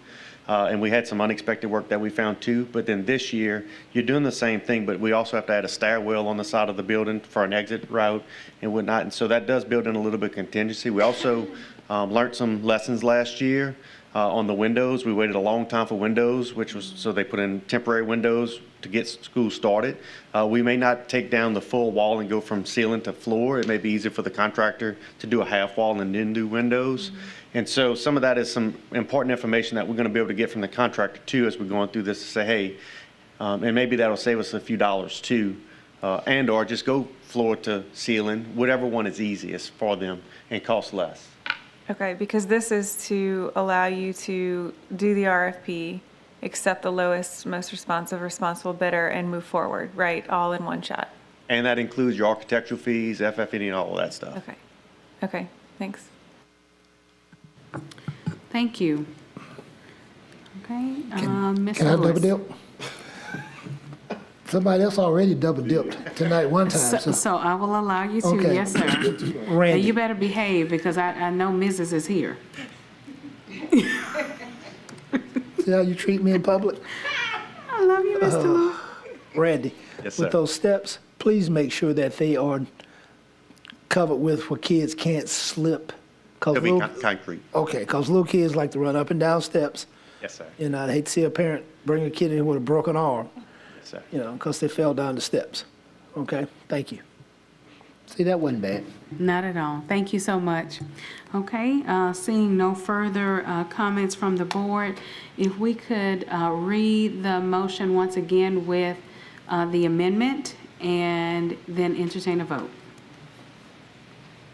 And we had some unexpected work that we found too. But then this year, you're doing the same thing, but we also have to add a stairwell on the side of the building for an exit route and whatnot. And so that does build in a little bit of contingency. We also learned some lessons last year on the windows. We waited a long time for windows, so they put in temporary windows to get school started. We may not take down the full wall and go from ceiling to floor. It may be easier for the contractor to do a half wall and then do windows. And so some of that is some important information that we're going to be able to get from the contractor too as we're going through this to say, hey, and maybe that'll save us a few dollars too, and or just go floor to ceiling, whatever one is easiest for them and cost less. Okay, because this is to allow you to do the RFP, accept the lowest, most responsible bidder, and move forward, right? All in one shot. And that includes your architectural fees, FF&E, and all of that stuff. Okay, thanks. Thank you. Okay, Ms. Can I Lewis. double dip? Somebody else already double dipped tonight one time. So I will allow you to, Okay. yes, sir. Randy. And you better behave because I know Mrs. is here. See how you treat me in public? I love you, Mr. Lewis. Randy, Yes, sir. with those steps, please make sure that they are covered with where kids can't slip. It'll be concrete. Okay, because little kids like to run up and down steps. Yes, sir. And I'd hate to see a parent bring a kid in with a broken arm, Yes, sir. because they fell down the steps. Okay, thank you. See, that wasn't bad. Not at all. Thank you so much. Okay, seeing no further comments from the board, if we could read the motion once again with the amendment and then entertain a vote.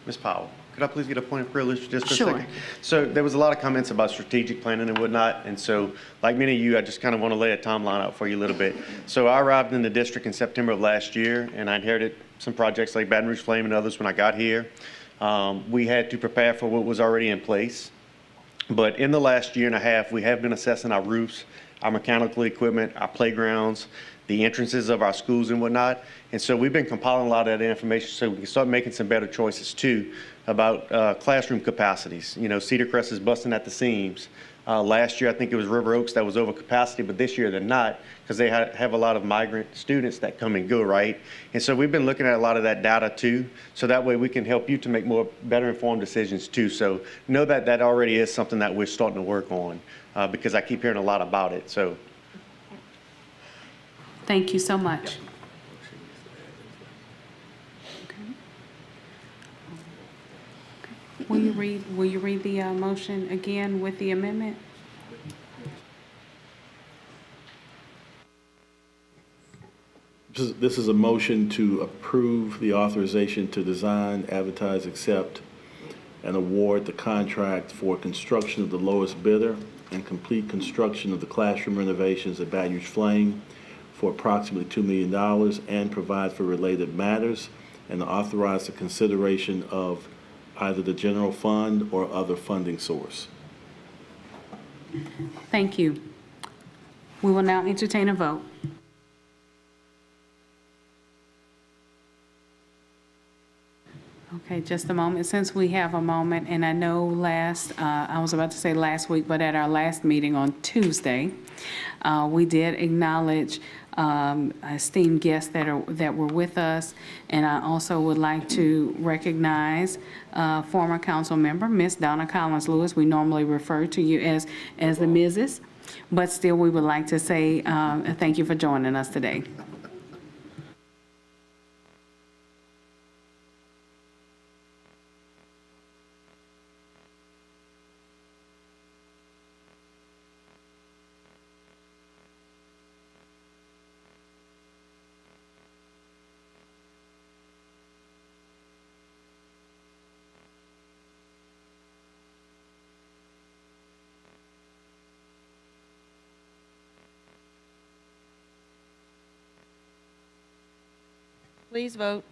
Ms. Powell, could I please get a point of privilege just for a Sure. second? So there was a lot of comments about strategic planning and whatnot, and so like many of you, I just kind of want to lay a timeline out for you a little bit. So I arrived in the district in September of last year, and I inherited some projects like Baton Rouge Flame and others when I got here. We had to prepare for what was already in place. But in the last year and a half, we have been assessing our roofs, our mechanical equipment, our playgrounds, the entrances of our schools and whatnot. And so we've been compiling a lot of that information so we can start making some better choices too about classroom capacities. Cedar Crest is busting at the seams. Last year, I think it was River Oaks that was over capacity, but this year they're not because they have a lot of migrant students that come and go, right? And so we've been looking at a lot of that data too, so that way we can help you to make better informed decisions too. So know that that already is something that we're starting to work on because I keep hearing a lot about it. So. Thank you so much. Will you read the motion again with the amendment? This is a motion to approve the authorization to design, advertise, accept, and award the contract for construction of the lowest bidder and complete construction of the classroom renovations at Baton Rouge Flame for approximately $2 million and provide for related matters and authorize the consideration of either the general fund or other funding source. Thank you. We will now entertain a vote. Okay, just a moment. Since we have a moment, and I know I was about to say last week, but at our last meeting on Tuesday, we did acknowledge esteemed guests that were with us, and I also would like to recognize former council member, Miss Donna Collins Lewis. We normally refer to you as the Mrs., but still we would like to say thank you for joining us today. Please vote.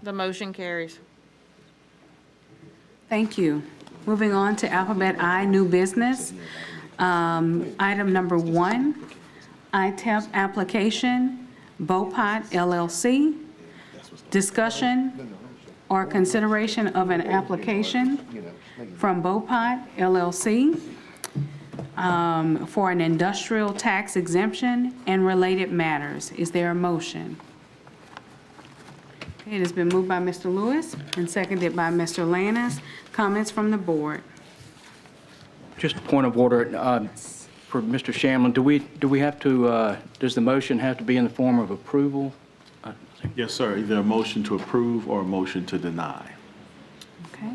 The motion carries. Thank you. Moving on to alphabet I, new business. Item number 1, ITEP application, Bopot LLC. Discussion or consideration of an application from Bopot LLC for an industrial tax exemption and related matters. Is there a motion? It has been moved by Mr. Lewis and seconded by Mr. Lannis. Comments from the board? Just a point of order for Mr. Shamlin. Do we have to? Does the motion have to be in the form of approval? Yes, sir. Either a motion to approve or a motion to deny. Okay.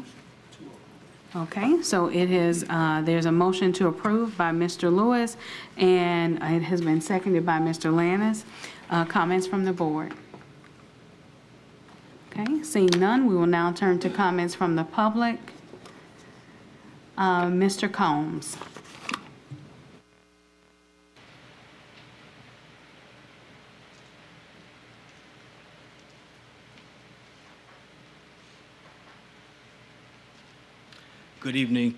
Okay, so it is, there's a motion to approve by Mr. Lewis, and it has been seconded by Mr. Lannis. Comments from the board? Okay, seeing none, we will now turn to comments from the public. Mr. Combs. Good evening.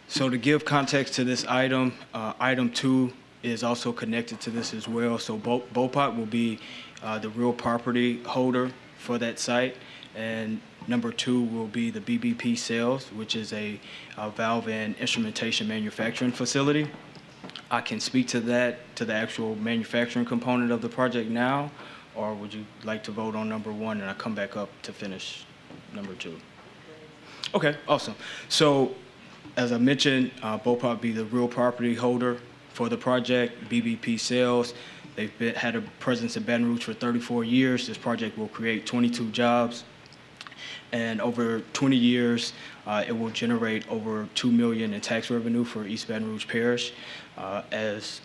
So to give context to this item, item 2 is also connected to this as well. So Bopot will be the real property holder for that site, and number 2 will be the BBP Sales, which is a valve and instrumentation manufacturing facility. I can speak to that, to the actual manufacturing component of the project now, or would you like to vote on number 1 and I come back up to finish number 2? Okay, awesome. So, as I mentioned, Bopot be the real property holder for the project. BBP Sales, they've had a presence in Baton Rouge for 34 years. This project will create 22 jobs, and over 20 years, it will generate over $2 million in tax revenue for East Baton Rouge Parish. As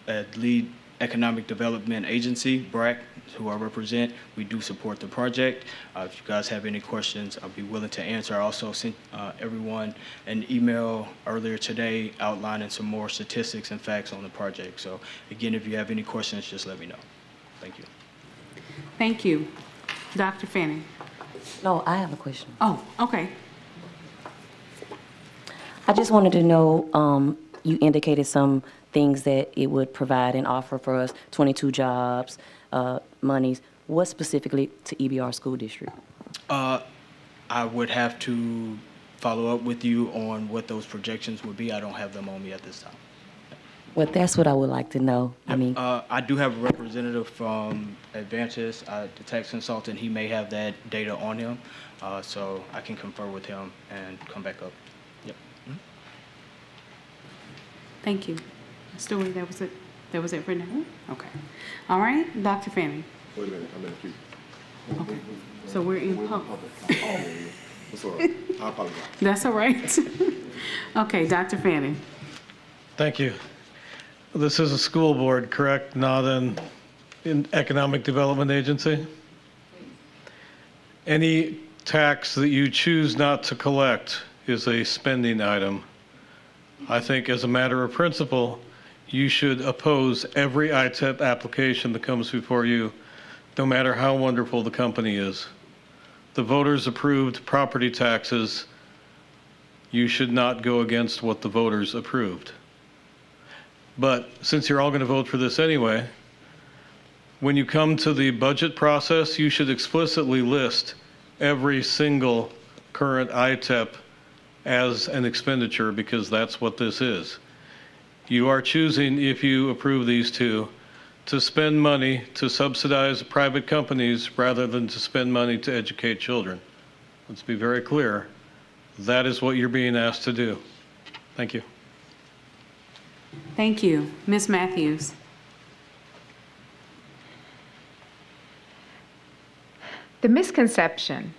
a lead economic development agency, BRAC, who I represent, we do support the project. If you guys have any questions, I'll be willing to answer. I also sent everyone an email earlier today outlining some more statistics and facts on the project. So again, if you have any questions, just let me know. Thank you. Thank you. Dr. Fanning. No, I have a question. Oh, okay. I just wanted to know, you indicated some things that it would provide and offer for us, 22 jobs, monies. What specifically to EBR School District? I would have to follow up with you on what those projections would be. I don't have them on me at this time. Well, that's what I would like to know. I mean, I do have a representative from Advantis, the tax consultant. He may have that data on him, so I can confer with him and come back up. Yep. Mm-hmm. Thank you. Stewie, that was it? That was it for now? Okay. All right, Dr. Fanning. Wait a minute, I'm in the queue. Okay. So we're in public. That's all right. I apologize. That's all right. Okay, Dr. Fanning. Thank you. This is a school board, correct? Not an economic development agency? Any tax that you choose not to collect is a spending item. I think as a matter of principle, you should oppose every ITEP application that comes before you, no matter how wonderful the company is. The voters approved property taxes. You should not go against what the voters approved. But since you're all going to vote for this anyway, when you come to the budget process, you should explicitly list every single current ITEP as an expenditure, because that's what this is. You are choosing, if you approve these two, to spend money to subsidize private companies rather than to spend money to educate children. Let's be very clear. That is what you're being asked to do. Thank you. Thank you. Ms. Matthews. The misconception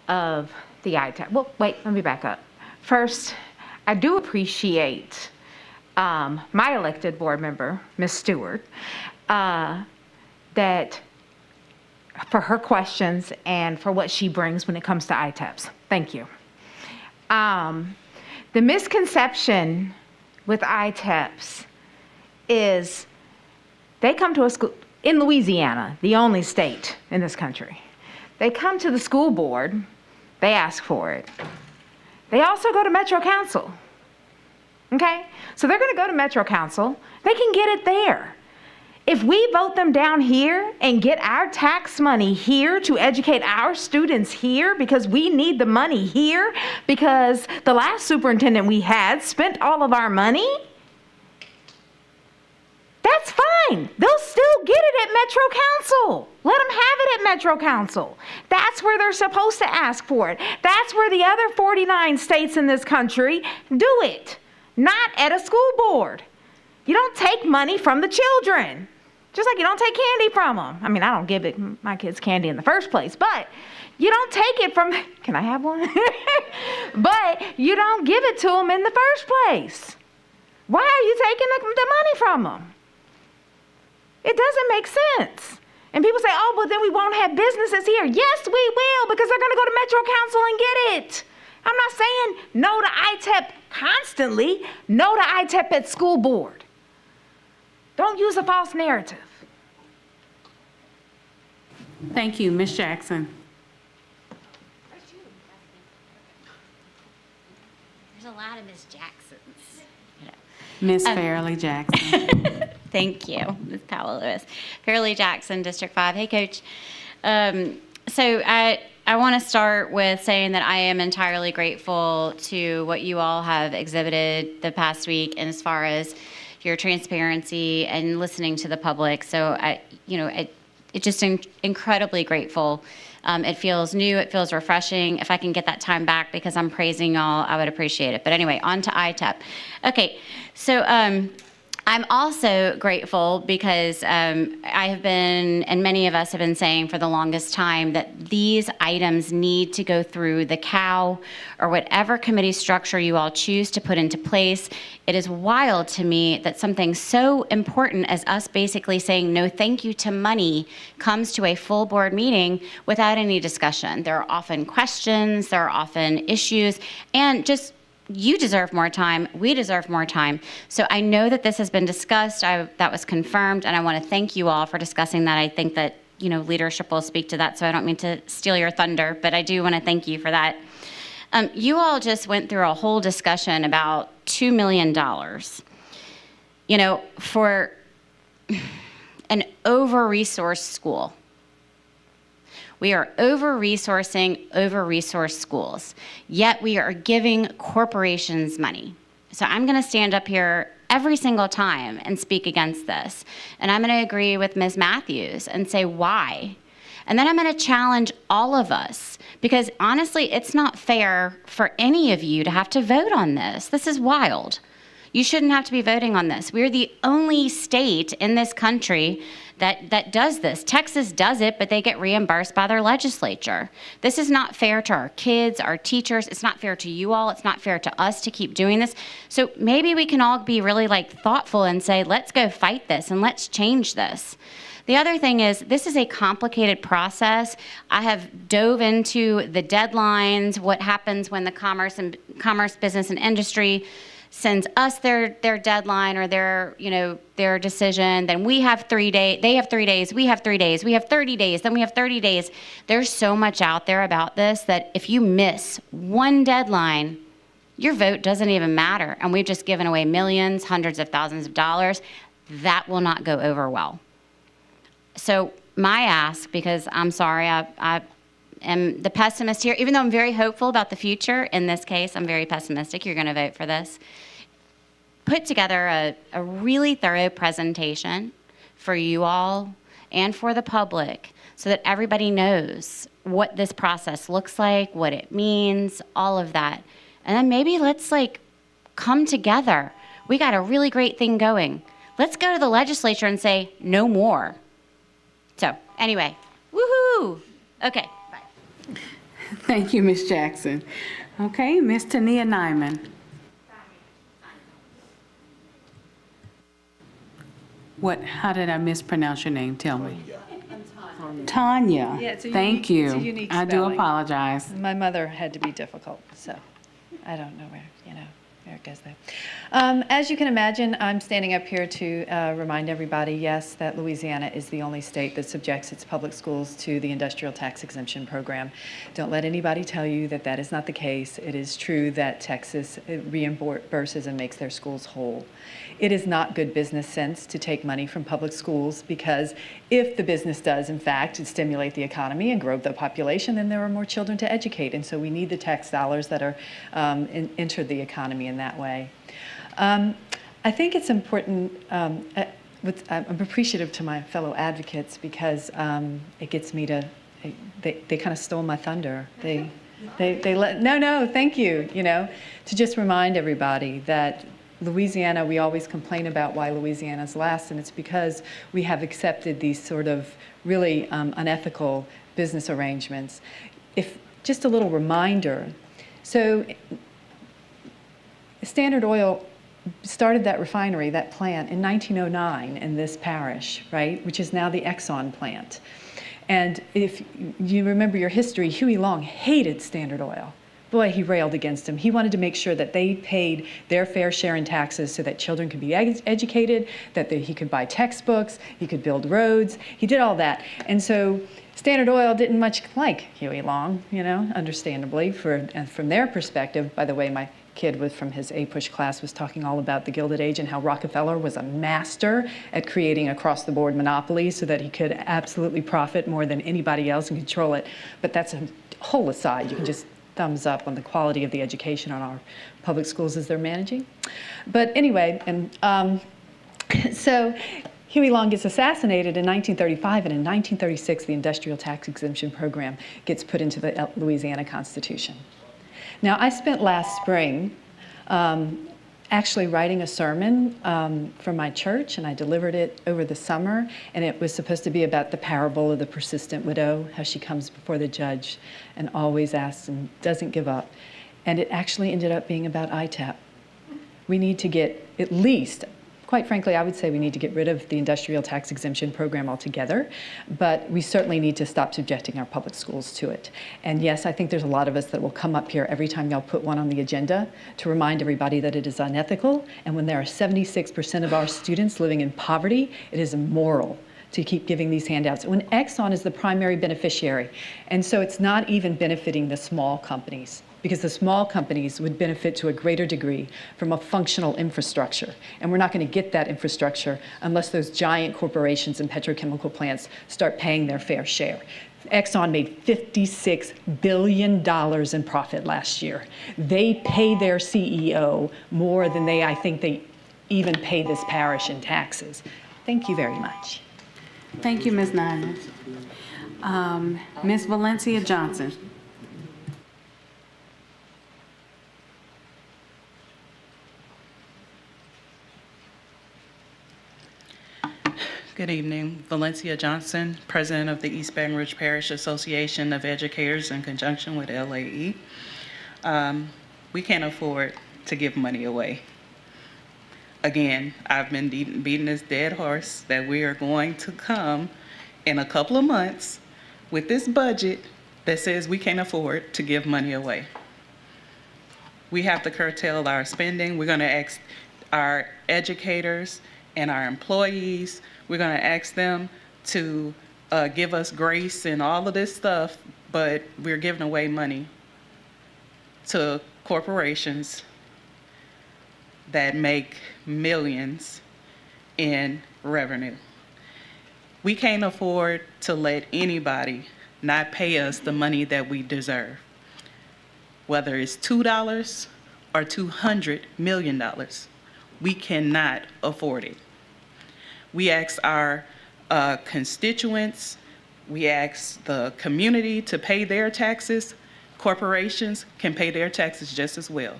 of the ITEP, well, wait, let me back up. First, I do appreciate my elected board member, Ms. Stewart, that for her questions and for what she brings when it comes to ITEPs. Thank you. The misconception with ITEPs is they come to a school, in Louisiana, the only state in this country, they come to the school board, they ask for it. They also go to Metro Council, okay? So they're gonna go to Metro Council, they can get it there. If we vote them down here and get our tax money here to educate our students here because we need the money here because the last superintendent we had spent all of our money, that's fine. They'll still get it at Metro Council. Let them have it at Metro Council. That's where they're supposed to ask for it. That's where the other 49 states in this country do it, not at a school board. You don't take money from the children, just like you don't take candy from them. I mean, I don't give my kids candy in the first place, but you don't take it from, can I have one? But you don't give it to them in the first place. Why are you taking the money from them? It doesn't make sense. And people say, oh, but then we won't have businesses here. Yes, we will, because they're going to go to Metro Council and get it. I'm not saying no to ITEP constantly, no to ITEP at school board. Don't use a false narrative. Thank you. Ms. Jackson. There's a lot of Ms. Jacksons. Ms. Fairley Jackson. Thank you, Ms. Powell-Lewis. Fairley Jackson, District 5. Hey, Coach. So I want to start with saying that I am entirely grateful to what you all have exhibited the past week, and as far as your transparency and listening to the public. So it's just incredibly grateful. It feels new, it feels refreshing. If I can get that time back because I'm praising y'all, I would appreciate it. But anyway, on to ITEP. Okay, so I'm also grateful because I have been, and many of us have been saying for the longest time, that these items need to go through the COW or whatever committee structure you all choose to put into place. It is wild to me that something so important as us basically saying no thank you to money comes to a full board meeting without any discussion. There are often questions, there are often issues, and just you deserve more time. We deserve more time. So I know that this has been discussed. That was confirmed, and I want to thank you all for discussing that. I think that leadership will speak to that, so I don't mean to steal your thunder, but I do want to thank you for that. You all just went through a whole discussion about $2 million. For an over-resourced school. We are over-resourced schools, yet we are giving corporations money. So I'm going to stand up here every single time and speak against this. And I'm going to agree with Ms. Matthews and say why. And then I'm going to challenge all of us, because honestly, it's not fair for any of you to have to vote on this. This is wild. You shouldn't have to be voting on this. We're the only state in this country that does this. Texas does it, but they get reimbursed by their legislature. This is not fair to our kids, our teachers. It's not fair to you all. It's not fair to us to keep doing this. So maybe we can all be really thoughtful and say, let's go fight this and let's change this. The other thing is, this is a complicated process. I have dove into the deadlines, what happens when the Commerce, Business, and Industry sends us their deadline or their decision. Then we have 3 days, they have 3 days, we have 3 days, we have 30 days, then we have 30 days. There's so much out there about this that if you miss one deadline, your vote doesn't even matter. And we've just given away millions, hundreds of thousands of dollars. That will not go over well. So my ask, because I'm sorry, I am the pessimist here, even though I'm very hopeful about the future, in this case, I'm very pessimistic. You're going to vote for this. Put together a really thorough presentation for you all and for the public so that everybody knows what this process looks like, what it means, all of that. And then maybe let's come together. We got a really great thing going. Let's go to the legislature and say, no more. So anyway, woohoo! Okay, bye. Thank you, Ms. Jackson. Okay, Ms. Tania Nyman. How did I mispronounce your name? Tell me. Tanya. Yeah, it's a Thank unique, you. It's a unique I do spelling. apologize. My mother had to be difficult, so I don't know where it goes there. As you can imagine, I'm standing up here to remind everybody, yes, that Louisiana is the only state that subjects its public schools to the industrial tax exemption program. Don't let anybody tell you that that is not the case. It is true that Texas reimburses and makes their schools whole. It is not good business sense to take money from public schools because if the business does, in fact, stimulate the economy and grow the population, then there are more children to educate. And so we need the tax dollars that are enter the economy in that way. I think it's important, I'm appreciative to my fellow advocates because it gets me to, they kind of stole my thunder. They let, no, thank you, to just remind everybody that Louisiana, we always complain about why Louisiana's last, and it's because we have accepted these sort of really unethical business arrangements. Just a little reminder, so Standard Oil started that refinery, that plant, in 1909 in this parish, right, which is now the Exxon plant. And if you remember your history, Huey Long hated Standard Oil. Boy, he railed against him. He wanted to make sure that they paid their fair share in taxes so that children could be educated, that he could buy textbooks, he could build roads. He did all that. And so Standard Oil didn't much like Huey Long, understandably, from their perspective. By the way, my kid from his APUSH class was talking all about the Gilded Age and how Rockefeller was a master at creating across-the-board monopolies so that he could absolutely profit more than anybody else and control it. But that's a whole aside. You can just thumbs up on the quality of the education on our public schools as they're managing. But anyway, so Huey Long gets assassinated in 1935, and in 1936, the industrial tax exemption program gets put into the Louisiana Constitution. Now, I spent last spring actually writing a sermon from my church, and I delivered it over the summer, and it was supposed to be about the parable of the persistent widow, how she comes before the judge and always asks and doesn't give up. And it actually ended up being about ITAP. We need to get at least, quite frankly, I would say we need to get rid of the industrial tax exemption program altogether, but we certainly need to stop subjecting our public schools to it. And yes, I think there's a lot of us that will come up here every time y'all put one on the agenda to remind everybody that it is unethical, and when there are 76% of our students living in poverty, it is immoral to keep giving these handouts. When Exxon is the primary beneficiary, and so it's not even benefiting the small companies, because the small companies would benefit to a greater degree from a functional infrastructure. And we're not going to get that infrastructure unless those giant corporations and petrochemical plants start paying their fair share. Exxon made $56 billion in profit last year. They pay their CEO more than I think they even pay this parish in taxes. Thank you very much. Thank you, Ms. Nyman. Ms. Valencia Johnson. Good evening. Valencia Johnson, President of the East Baton Rouge Parish Association of Educators in conjunction with LAE. We can't afford to give money away. Again, I've been beating this dead horse that we are going to come in a couple of months with this budget that says we can't afford to give money away. We have to curtail our spending. We're going to ask our educators and our employees, we're going to ask them to give us grace and all of this stuff, but we're giving away money to corporations that make millions in revenue. We can't afford to let anybody not pay us the money that we deserve, whether it's $2 or $200 million. We cannot afford it. We ask our constituents, we ask the community to pay their taxes. Corporations can pay their taxes just as well.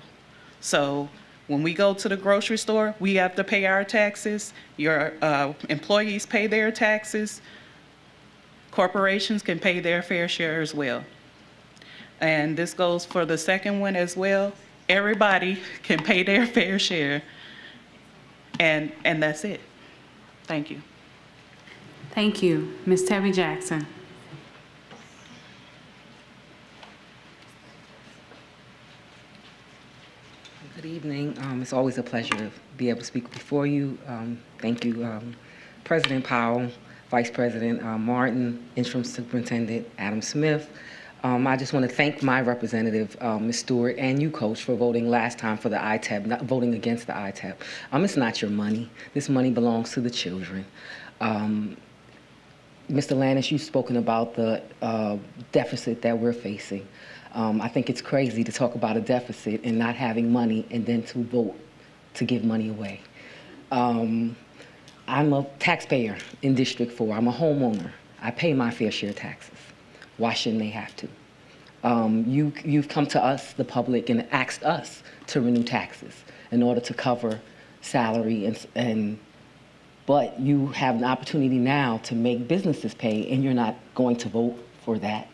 So when we go to the grocery store, we have to pay our taxes. Your employees pay their taxes. Corporations can pay their fair share as well. And this goes for the second one as well. Everybody can pay their fair share. And that's it. Thank you. Thank you. Ms. Tabby Jackson. Good evening. It's always a pleasure to be able to speak before you. Thank you, President Powell, Vice President Martin, Interim Superintendent Adam Smith. I just want to thank my representative, Ms. Stewart, and you, Coach, for voting last time for the ITEP, not voting against the ITEP. It's not your money. This money belongs to the children. Mr. Lannis, you've spoken about the deficit that we're facing. I think it's crazy to talk about a deficit and not having money and then to vote to give money away. I'm a taxpayer in District 4. I'm a homeowner. I pay my fair share of taxes. Why shouldn't they have to? You've come to us, the public, and asked us to renew taxes in order to cover salary but you have an opportunity now to make businesses pay, and you're not going to vote for that.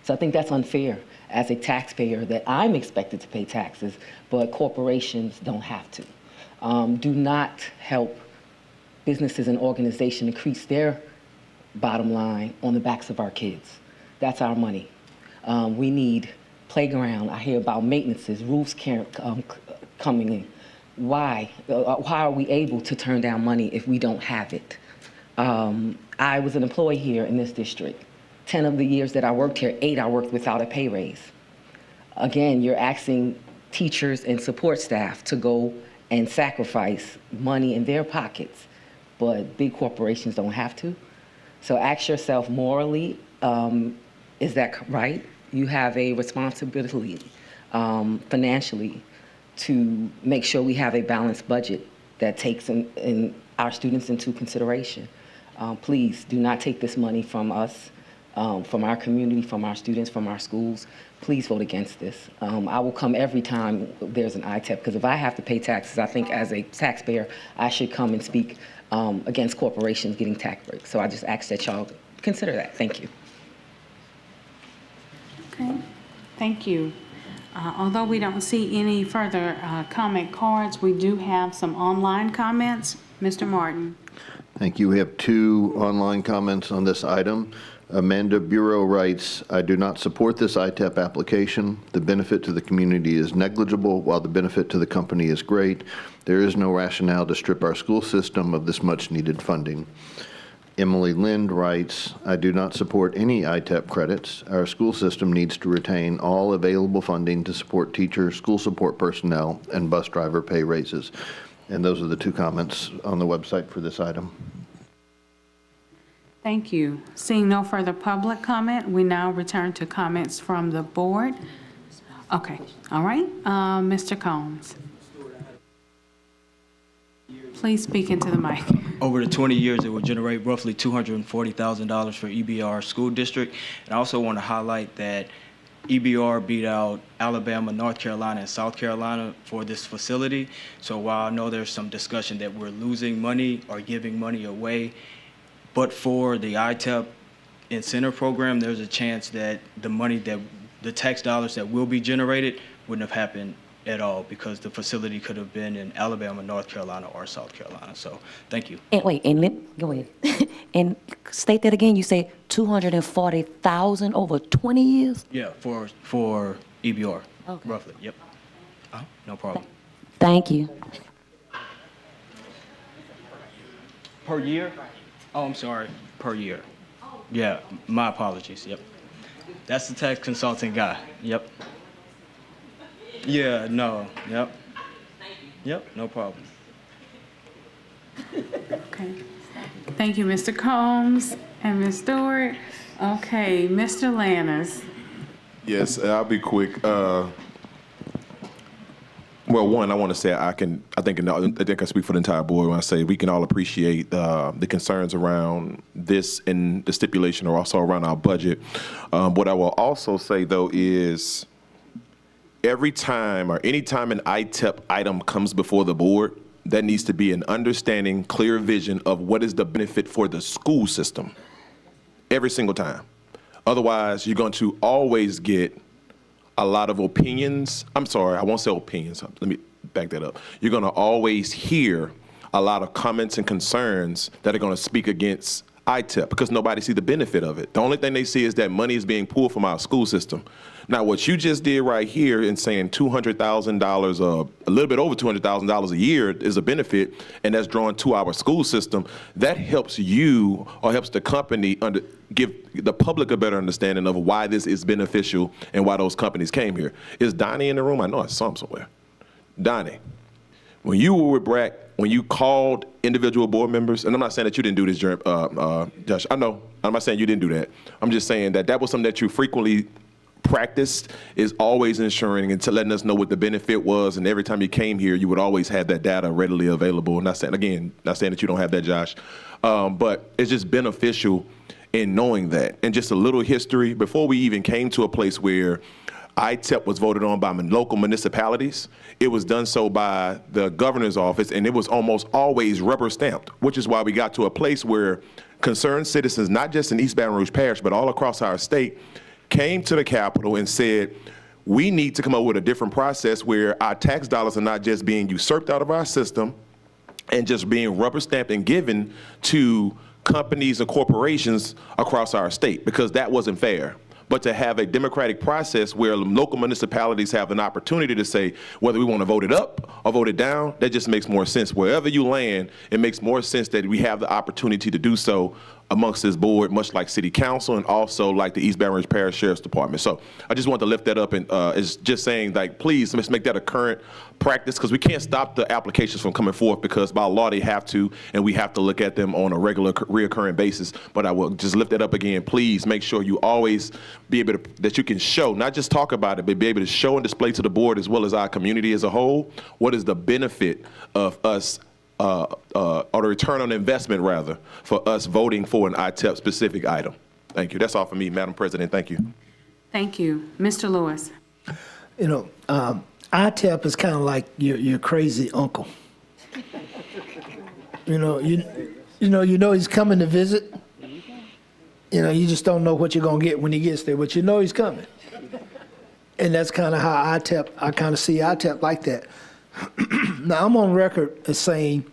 So I think that's unfair as a taxpayer that I'm expected to pay taxes, but corporations don't have to. Do not help businesses and organizations increase their bottom line on the backs of our kids. That's our money. We need playground. I hear about maintenances, roofs coming in. Why are we able to turn down money if we don't have it? I was an employee here in this district. 10 of the years that I worked here, 8 I worked without a pay raise. Again, you're asking teachers and support staff to go and sacrifice money in their pockets, but big corporations don't have to. So ask yourself morally, is that right? You have a responsibility financially to make sure we have a balanced budget that takes in our students into consideration. Please do not take this money from us, from our community, from our students, from our schools. Please vote against this. I will come every time there's an ITEP, because if I have to pay taxes, I think as a taxpayer, I should come and speak against corporations getting tax breaks. So I just ask that y'all consider that. Thank you. Okay, thank you. Although we don't see any further comment cards, we do have some online comments. Mr. Martin. Thank you. We have 2 online comments on this item. Amanda Bureau writes, I do not support this ITEP application. The benefit to the community is negligible, while the benefit to the company is great. There is no rationale to strip our school system of this much-needed funding. Emily Lind writes, I do not support any ITEP credits. Our school system needs to retain all available funding to support teachers, school support personnel, and bus driver pay raises. And those are the 2 comments on the website for this item. Thank you. Seeing no further public comment, we now return to comments from the board. Okay, all right. Mr. Combs. Please speak into the mic. Over the 20 years, it will generate roughly $240,000 for EBR school district. And I also want to highlight that EBR beat out Alabama, North Carolina, and South Carolina for this facility. So while I know there's some discussion that we're losing money or giving money away, But for the ITEP incentive program, there's a chance that the tax dollars that will be generated wouldn't have happened at all because the facility could have been in Alabama, North Carolina, or South Carolina. So thank you. And wait, go ahead. And state that again. You say 240,000 over 20 years? Yeah, for EBR, Okay. roughly. Yep. No problem. Thank you. Per year? Oh, I'm sorry. Per year. Yeah, my apologies. Yep. That's the tax consulting guy. Yep. Yeah, no. Yep. Yep, no problem. Okay. Thank you, Mr. Combs and Ms. Stewart. Okay, Mr. Lanners. Yes, I'll be quick. Well, one, I want to say I think I speak for the entire board when I say we can all appreciate the concerns around this and the stipulation are also around our budget. What I will also say, though, is every time or any time an ITEP item comes before the board, there needs to be an understanding, clear vision of what is the benefit for the school system every single time. Otherwise, you're going to always get a lot of opinions. I'm sorry, I won't say opinions. Let me back that up. You're going to always hear a lot of comments and concerns that are going to speak against ITEP because nobody see the benefit of it. The only thing they see is that money is being pulled from our school system. Now, what you just did right here in saying $200,000, a little bit over $200,000 a year is a benefit, and that's drawn to our school system, that helps you or helps the company give the public a better understanding of why this is beneficial and why those companies came here. Is Donnie in the room? I know I saw him somewhere. Donnie, when you were with BRAC, when you called individual board members, and I'm not saying that you didn't do this, Josh, I know, I'm not saying you didn't do that. I'm just saying that that was something that you frequently practiced, is always ensuring and letting us know what the benefit was, and every time you came here, you would always have that data readily available. Not saying that you don't have that, Josh, but it's just beneficial in knowing that. And just a little history, before we even came to a place where ITEP was voted on by local municipalities, it was done so by the governor's office, and it was almost always rubber stamped, which is why we got to a place where concerned citizens, not just in East Baton Rouge Parish, but all across our state, came to the Capitol and said, we need to come up with a different process where our tax dollars are not just being usurped out of our system and just being rubber stamped and given to companies and corporations across our state, because that wasn't fair. But to have a democratic process where local municipalities have an opportunity to say whether we want to vote it up or vote it down, that just makes more sense. Wherever you land, it makes more sense that we have the opportunity to do so amongst this board, much like City Council and also like the East Baton Rouge Parish Sheriff's Department. So I just want to lift that up, and it's just saying, like, please let's make that a current practice, because we can't stop the applications from coming forth because by law they have to, and we have to look at them on a regular reoccurring basis. But I will just lift that up again. Please make sure you always be able to, that you can show, not just talk about it, but be able to show and display to the board as well as our community as a whole, what is the benefit of us or the return on investment, rather, for us voting for an ITEP specific item. Thank you. That's all for me, Madam President. Thank you. Thank you. Mr. Lewis. You know, ITEP is kind of like your crazy uncle. You know he's coming to visit. You know, you just don't know what you're gonna get when he gets there, but you know he's coming. And that's kind of how I kind of see ITEP like that. Now, I'm on record as saying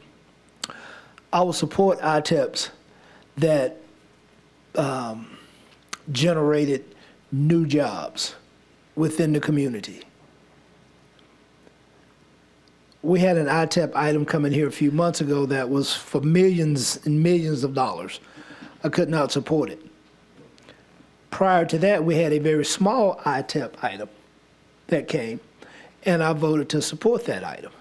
I will support ITEPs that generated new jobs within the community. We had an ITEP item come in here a few months ago that was for millions and millions of dollars. I could not support it. Prior to that, we had a very small ITEP item that came, and I voted to support that item.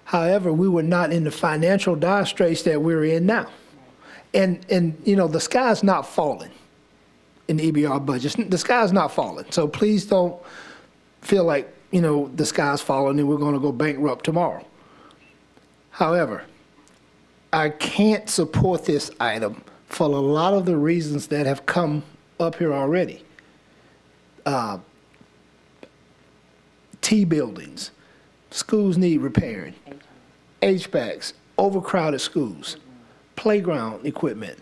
However, we were not in the financial dire straits that we're in now. And you know, the sky's not falling in the EBR budget. The sky's not falling. So please don't feel like, you know, the sky's falling and we're going to go bankrupt tomorrow. However, I can't support this item for a lot of the reasons that have come up here already. T buildings, schools need repairing, HVACs, overcrowded schools, playground equipment,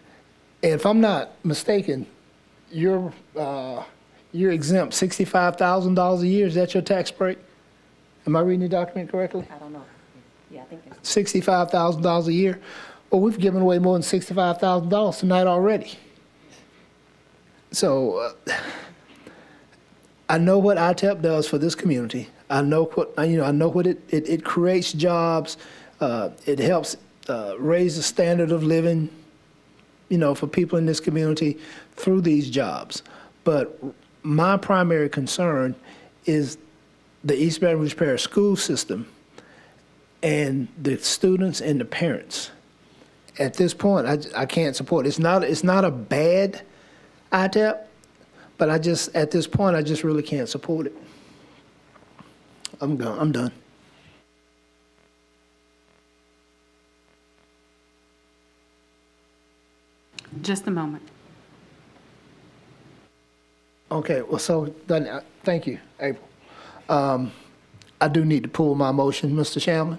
if I'm not mistaken, you're exempt $65,000 a year. Is that your tax break? Am I reading the document correctly? I don't know. Yeah, I think that's. $65,000 a year. Well, we've given away more than $65,000 tonight already. So I know what ITEP does for this community. I know what it creates jobs. It helps raise the standard of living, for people in this community through these jobs. But my primary concern is the East Baton Rouge Parish school system and the students and the parents. At this point, I can't support it. It's not a bad ITEP, but at this point, I just really can't support it. I'm done. Just a moment. Okay, well, so then, thank you, April. I do need to pull my motion, Mr. Shamlin,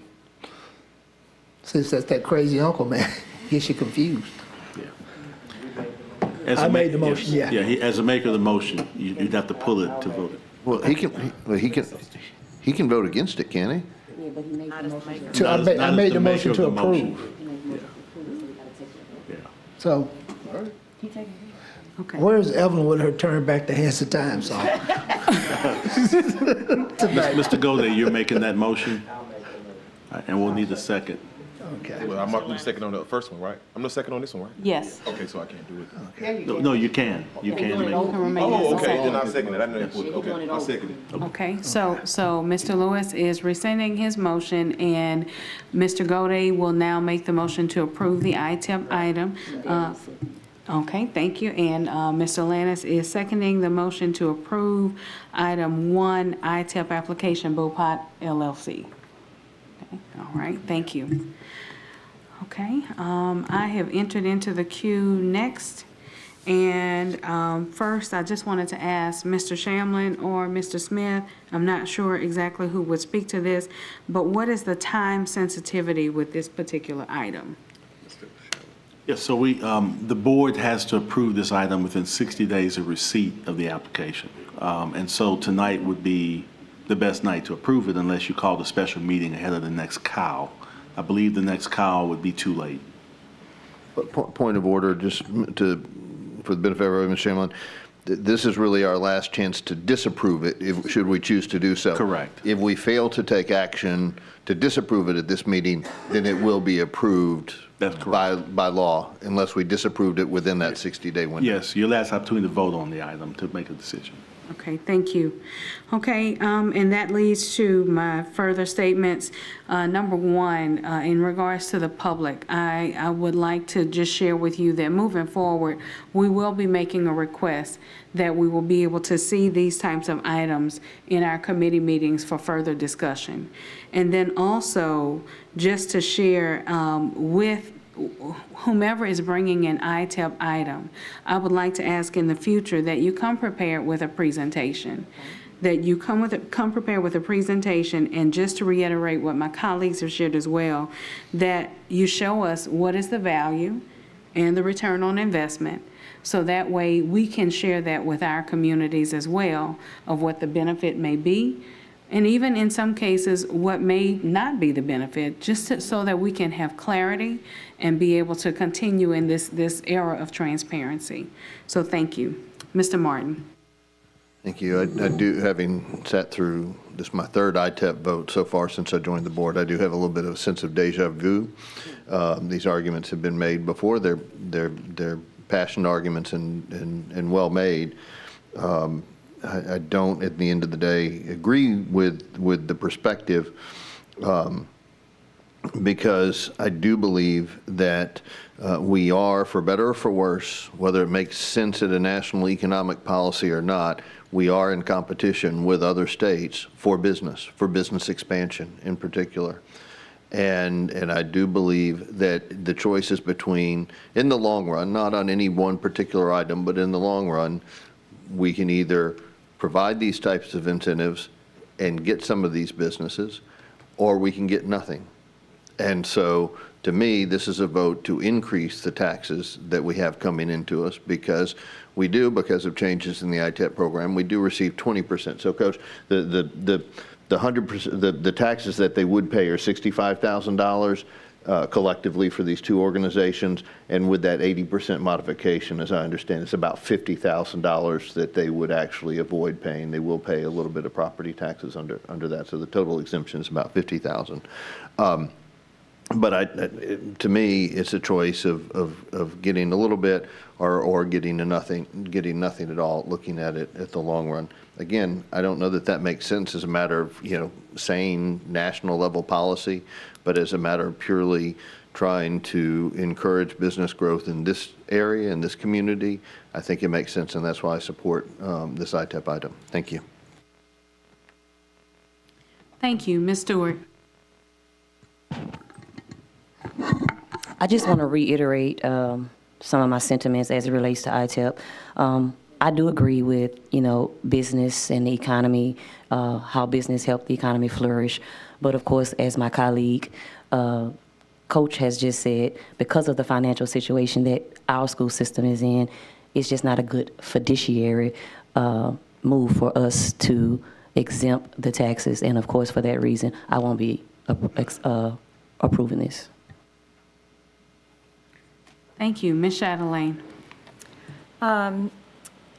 since that's that crazy uncle, man. Gets you confused. I made the motion, yeah. Yeah, as a maker of the motion, you'd have to pull it to vote it. Well, he can vote against it, can he? I Not as made the the motion maker to of the motion. approve. So, Okay. where's Evelyn with her turn back the hands of time song? Mr. Gode, you're making that motion? And we'll need a second. Okay. Well, I'm the second on the first one, right? I'm the second on this one, right? Yes. Okay, so I can't do it. No, you can. You can make You can remain as Oh, a okay, second. then I'll second it. I know that was, okay, I'll second it. Okay, so Mr. Lewis is rescinding his motion, and Mr. Gode will now make the motion to approve the ITEP item. Okay, thank you, and Mr. Lannis is seconding the motion to approve item 1, ITEP application, Bopot LLC. Okay, all right, thank you. Okay, I have entered into the queue next. And first, I just wanted to ask Mr. Shamlin or Mr. Smith, I'm not sure exactly who would speak to this, but what is the time sensitivity with this particular item? Yes, so the board has to approve this item within 60 days of receipt of the application. And so tonight would be the best night to approve it unless you called a special meeting ahead of the next cow. I believe the next cow would be too late. But point of order, just for the benefit of everyone, Mr. Shamlin, this is really our last chance to disapprove it, should we choose to do so. Correct. If we fail to take action to disapprove it at this meeting, then it will be approved. That's correct. By law, unless we disapproved it within that 60-day window. Yes, your last opportunity to vote on the item to make a decision. Okay, thank you. Okay, and that leads to my further statements. Number one, in regards to the public, I would like to just share with you that moving forward, we will be making a request that we will be able to see these types of items in our committee meetings for further discussion. And then also, just to share with whomever is bringing an ITEP item, I would like to ask in the future that you come prepared with a presentation. That you come prepared with a presentation, and just to reiterate what my colleagues have shared as well, that you show us what is the value and the return on investment, so that way we can share that with our communities as well of what the benefit may be, and even in some cases, what may not be the benefit, just so that we can have clarity and be able to continue in this era of transparency. So thank you. Mr. Martin. Thank you. I do, having sat through this, my third ITEP vote so far since I joined the board, I do have a little bit of a sense of deja vu. These arguments have been made before. They're passionate arguments and well made. I don't, at the end of the day, agree with the perspective because I do believe that we are, for better or for worse, whether it makes sense at a national economic policy or not, we are in competition with other states for business expansion in particular. And I do believe that the choices between, in the long run, not on any one particular item, but in the long run, we can either provide these types of incentives and get some of these businesses, or we can get nothing. And so, to me, this is a vote to increase the taxes that we have coming into us because of changes in the ITEP program, we do receive 20%. So, Coach, the 100%, the taxes that they would pay are $65,000 collectively for these two organizations, and with that 80% modification, as I understand, it's about $50,000 that they would actually avoid paying. They will pay a little bit of property taxes under that, so the total exemption is about $50,000. But to me, it's a choice of getting a little bit or getting nothing at all, looking at it at the long run. Again, I don't know that makes sense as a matter of, saying national level policy, but as a matter of purely trying to encourage business growth in this area, in this community, I think it makes sense, and that's why I support this ITEP item. Thank you. Thank you. Ms. Stewart. I just want to reiterate some of my sentiments as it relates to ITEP. I do agree with, business and the economy, how business helped the economy flourish. But of course, as my colleague, Coach has just said, because of the financial situation that our school system is in, it's just not a good fiduciary move for us to exempt the taxes. And of course, for that reason, I won't be approving this. Thank you. Ms. Chatelain.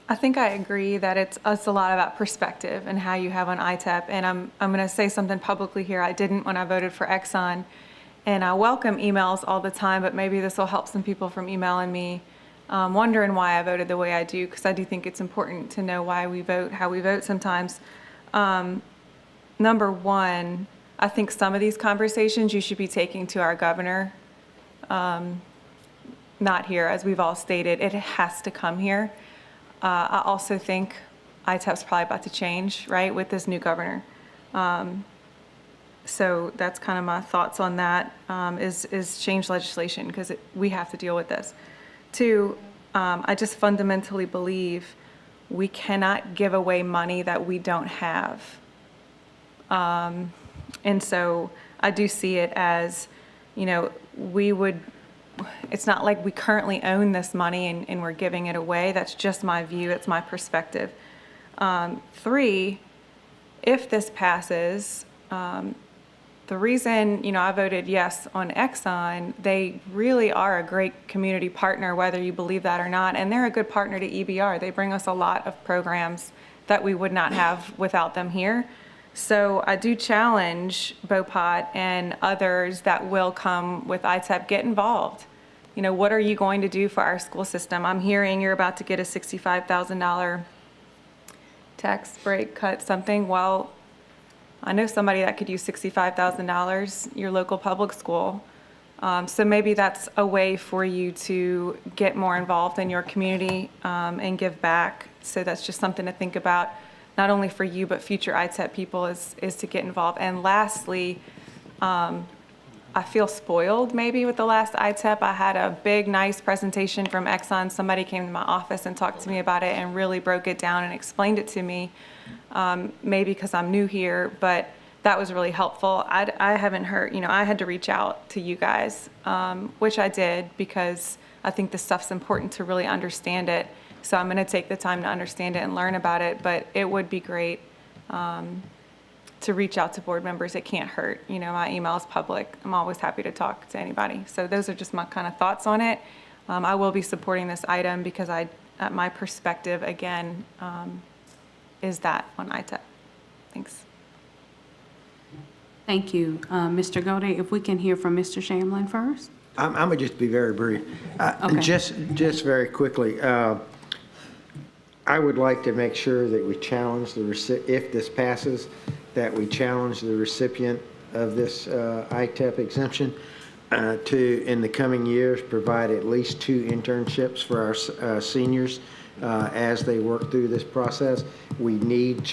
I think I agree that it's a lot about perspective and how you have on ITEP. And I'm going to say something publicly here. I didn't when I voted for Exxon. And I welcome emails all the time, but maybe this will help some people from emailing me wondering why I voted the way I do, because I do think it's important to know why we vote, how we vote sometimes. Number one, I think some of these conversations you should be taking to our governor. Not here, as we've all stated. It has to come here. I also think ITEP's probably about to change, right, with this new governor. So that's kind of my thoughts on that, is change legislation, because we have to deal with this. Two, I just fundamentally believe we cannot give away money that we don't have. And so I do see it as, it's not like we currently own this money and we're giving it away. That's just my view. It's my perspective. Three, if this passes, the reason, I voted yes on Exxon, they really are a great community partner, whether you believe that or not, and they're a good partner to EBR. They bring us a lot of programs that we would not have without them here. So I do challenge BOPOT and others that will come with ITEP, get involved. What are you going to do for our school system? I'm hearing you're about to get a $65,000 tax break cut, something. Well, I know somebody that could use $65,000, your local public school. So maybe that's a way for you to get more involved in your community and give back. So that's just something to think about, not only for you, but future ITEP people is to get involved. And lastly, I feel spoiled maybe with the last ITEP. I had a big, nice presentation from Exxon. Somebody came to my office and talked to me about it and really broke it down and explained it to me. Maybe because I'm new here, but that was really helpful. I haven't heard, I had to reach out to you guys, which I did because I think this stuff's important to really understand it. So I'm going to take the time to understand it and learn about it, but it would be great to reach out to board members. It can't hurt. My email is public. I'm always happy to talk to anybody. So those are just my kind of thoughts on it. I will be supporting this item because my perspective, again, is that on ITEP. Thanks. Thank you. Mr. Gode, if we can hear from Mr. Shamlin first. I'm going to just be very brief. Okay. Just very quickly, I would like to make sure that we challenge if this passes, that we challenge the recipient of this ITEP exemption to, in the coming years, provide at least 2 internships for our seniors as they work through this process. We need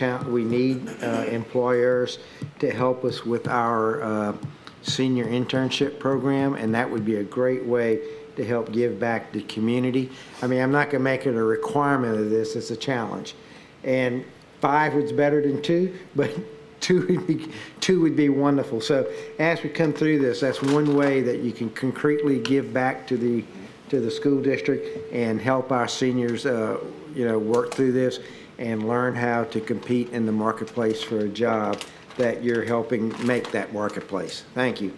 employers to help us with our senior internship program, and that would be a great way to help give back to the community. I mean, I'm not going to make it a requirement of this. It's a challenge. And 5 was better than 2, but two would be wonderful. So as we come through this, that's one way that you can concretely give back to the school district and help our seniors, work through this and learn how to compete in the marketplace for a job that you're helping make that marketplace. Thank you.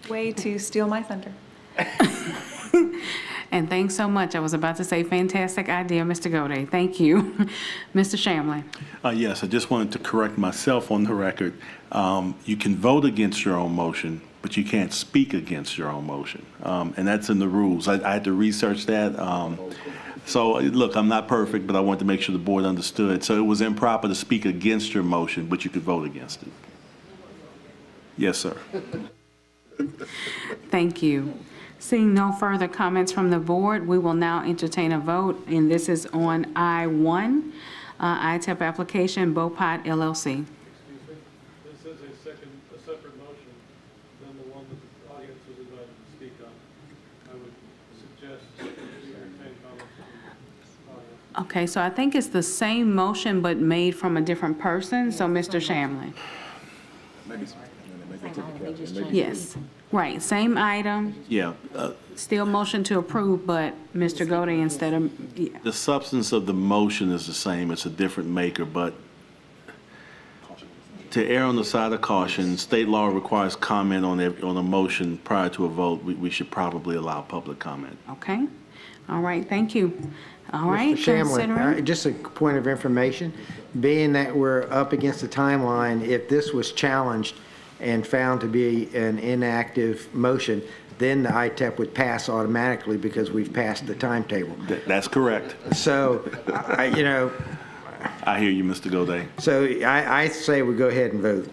Way to steal my thunder. And thanks so much. I was about to say, fantastic idea, Mr. Gode. Thank you. Mr. Shamlin. Yes, I just wanted to correct myself on the record. You can vote against your own motion, but you can't speak against your own motion. And that's in the rules. I had to research that. So, look, I'm not perfect, but I wanted to make sure the board understood. So it was improper to speak against your motion, but you could vote against it. Yes, sir. Thank you. Seeing no further comments from the board, we will now entertain a vote, and this is on I-1, ITEP application, Bopot LLC. This is a separate motion than the one that the audience was invited to speak on. I would suggest we entertain comments from the audience. Okay, so I think it's the same motion but made from a different person, so Mr. Shamlin. Yes, right, same item, Yeah. still motion to approve, but Mr. Gode instead of, yeah. The substance of the motion is the same. It's a different maker, but to err on the side of caution, state law requires comment on a motion prior to a vote. We should probably allow public comment. Okay, all right, thank you. All right, Mr. Shamlin, considering, just a point of information, being that we're up against the timeline, if this was challenged and found to be an inactive motion, then the ITEP would pass automatically because we've passed the timetable. That's correct. So, I hear you, Mr. Gode. So I say we go ahead and vote.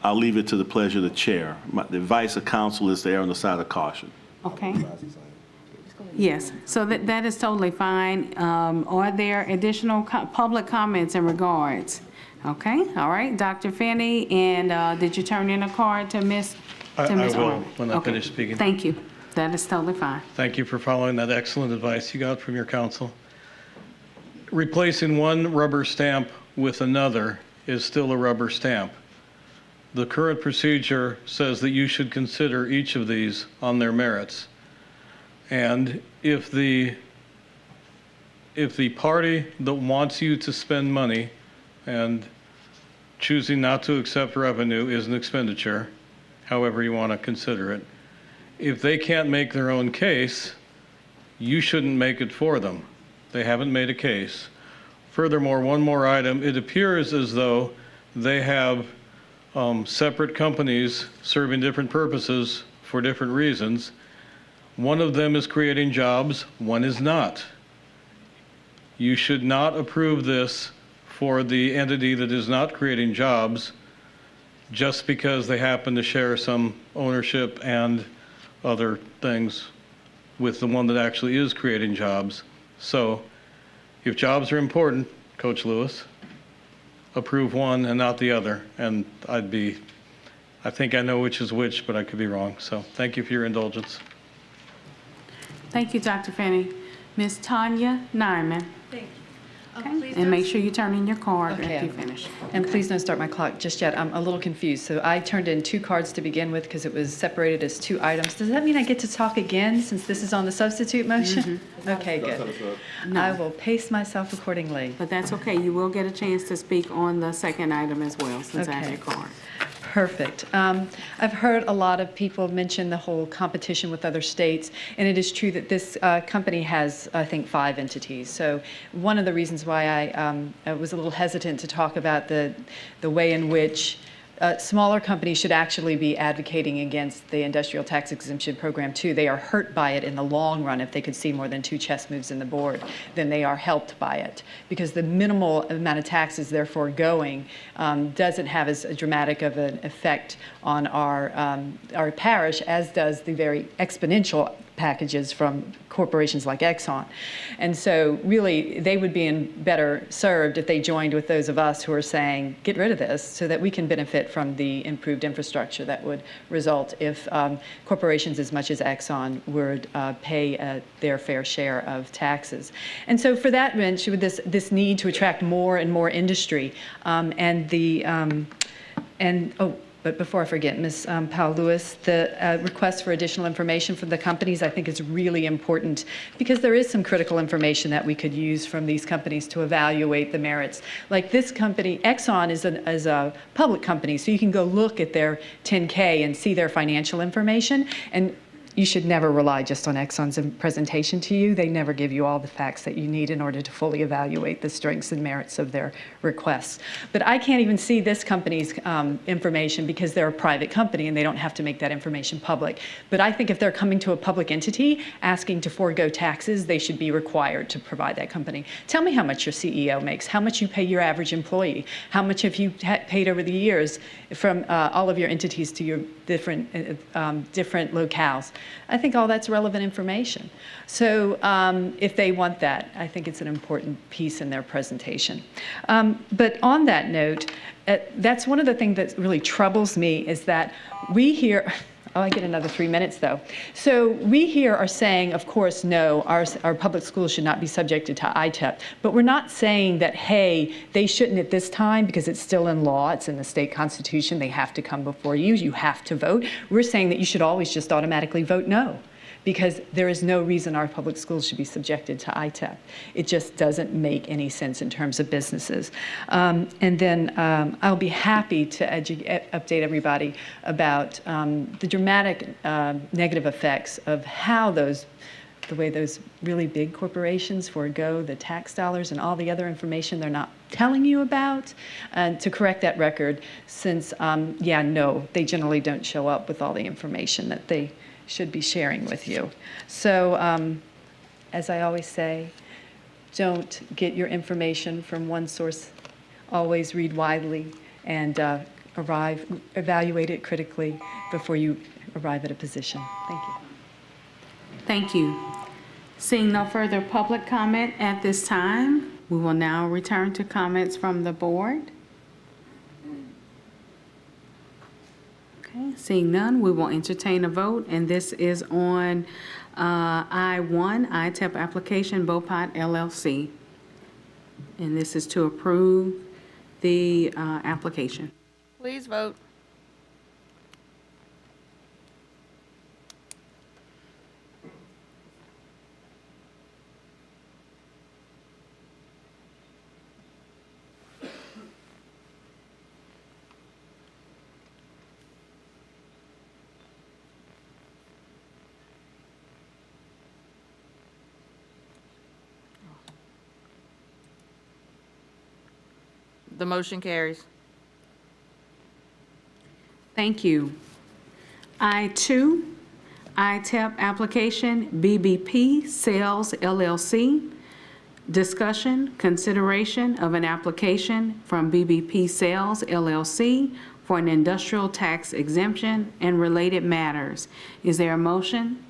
I'll leave it to the pleasure of the chair. The advice of counsel is to err on the side of caution. okay. Yes, so that is totally fine. Are there additional public comments in regards? Okay, all right, Dr. Finney, and did you turn in a card to Ms. I will Arnold? when I Okay, finish speaking. Thank you. That is totally fine. Thank you for following that excellent advice you got from your counsel. Replacing one rubber stamp with another is still a rubber stamp. The current procedure says that you should consider each of these on their merits. And if the party that wants you to spend money and choosing not to accept revenue is an expenditure, however you want to consider it, if they can't make their own case, you shouldn't make it for them. They haven't made a case. Furthermore, one more item, it appears as though they have separate companies serving different purposes for different reasons. One of them is creating jobs, one is not. You should not approve this for the entity that is not creating jobs just because they happen to share some ownership and other things with the one that actually is creating jobs. So if jobs are important, Coach Lewis, approve one and not the other. And I think I know which is which, but I could be wrong. So thank you for your indulgence. Thank you, Dr. Finney. Ms. Tanya Nyman. Thank you. Okay, and make sure you turn in your card Okay. after you finish. And please don't start my clock just yet. I'm a little confused. So I turned in 2 cards to begin with because it was separated as 2 items. Does that mean I get to talk again since this is on the substitute motion? Okay, good. I will pace myself accordingly. But that's okay. You will get a chance to speak on the second item as well, since I have Okay. your card. Perfect. I've heard a lot of people mention the whole competition with other states, and it is true that this company has, I think, 5 entities. So one of the reasons why I was a little hesitant to talk about the way in which smaller companies should actually be advocating against the industrial tax exemption program too. They are hurt by it in the long run. If they could see more than 2 chess moves in the board, then they are helped by it, because the minimal amount of taxes they're foregoing doesn't have as dramatic of an effect on our parish as does the very exponential packages from corporations like Exxon. And so really, they would be better served if they joined with those of us who are saying, get rid of this so that we can benefit from the improved infrastructure that would result if corporations as much as Exxon would pay their fair share of taxes. And so for that, Rich, with this need to attract more and more industry, but before I forget, Ms. Powell-Lewis, the request for additional information from the companies I think is really important because there is some critical information that we could use from these companies to evaluate the merits. Like this company, Exxon is a public company, so you can go look at their 10K and see their financial information. And you should never rely just on Exxon's presentation to you. They never give you all the facts that you need in order to fully evaluate the strengths and merits of their requests. But I can't even see this company's information because they're a private company and they don't have to make that information public. But I think if they're coming to a public entity asking to forego taxes, they should be required to provide that company. Tell me how much your CEO makes, how much you pay your average employee, how much have you paid over the years from all of your entities to your different locales. I think all that's relevant information. So if they want that, I think it's an important piece in their presentation. But on that note, that's one of the things that really troubles me is that we hear, oh, I get another 3 minutes though. So we here are saying, of course, no, our public schools should not be subjected to ITEP, but we're not saying that, hey, they shouldn't at this time because it's still in law, it's in the state constitution, they have to come before you, you have to vote. We're saying that you should always just automatically vote no, because there is no reason our public schools should be subjected to ITEP. It just doesn't make any sense in terms of businesses. And then I'll be happy to update everybody about the dramatic negative effects of how the way those really big corporations forego the tax dollars and all the other information they're not telling you about, and to correct that record since, no, they generally don't show up with all the information that they should be sharing with you. So as I always say, don't get your information from one source. Always read widely and evaluate it critically before you arrive at a position. Thank you. Thank you. Seeing no further public comment at this time, we will now return to comments from the board. Okay, seeing none, we will entertain a vote, and this is on I-1, ITEP application, Bopot LLC. And this is to approve the application. Please vote. The motion carries. Thank you. I-2, ITEP application, BBP Sales LLC. Discussion, consideration of an application from BBP Sales LLC for an industrial tax exemption and related matters. Is there a motion?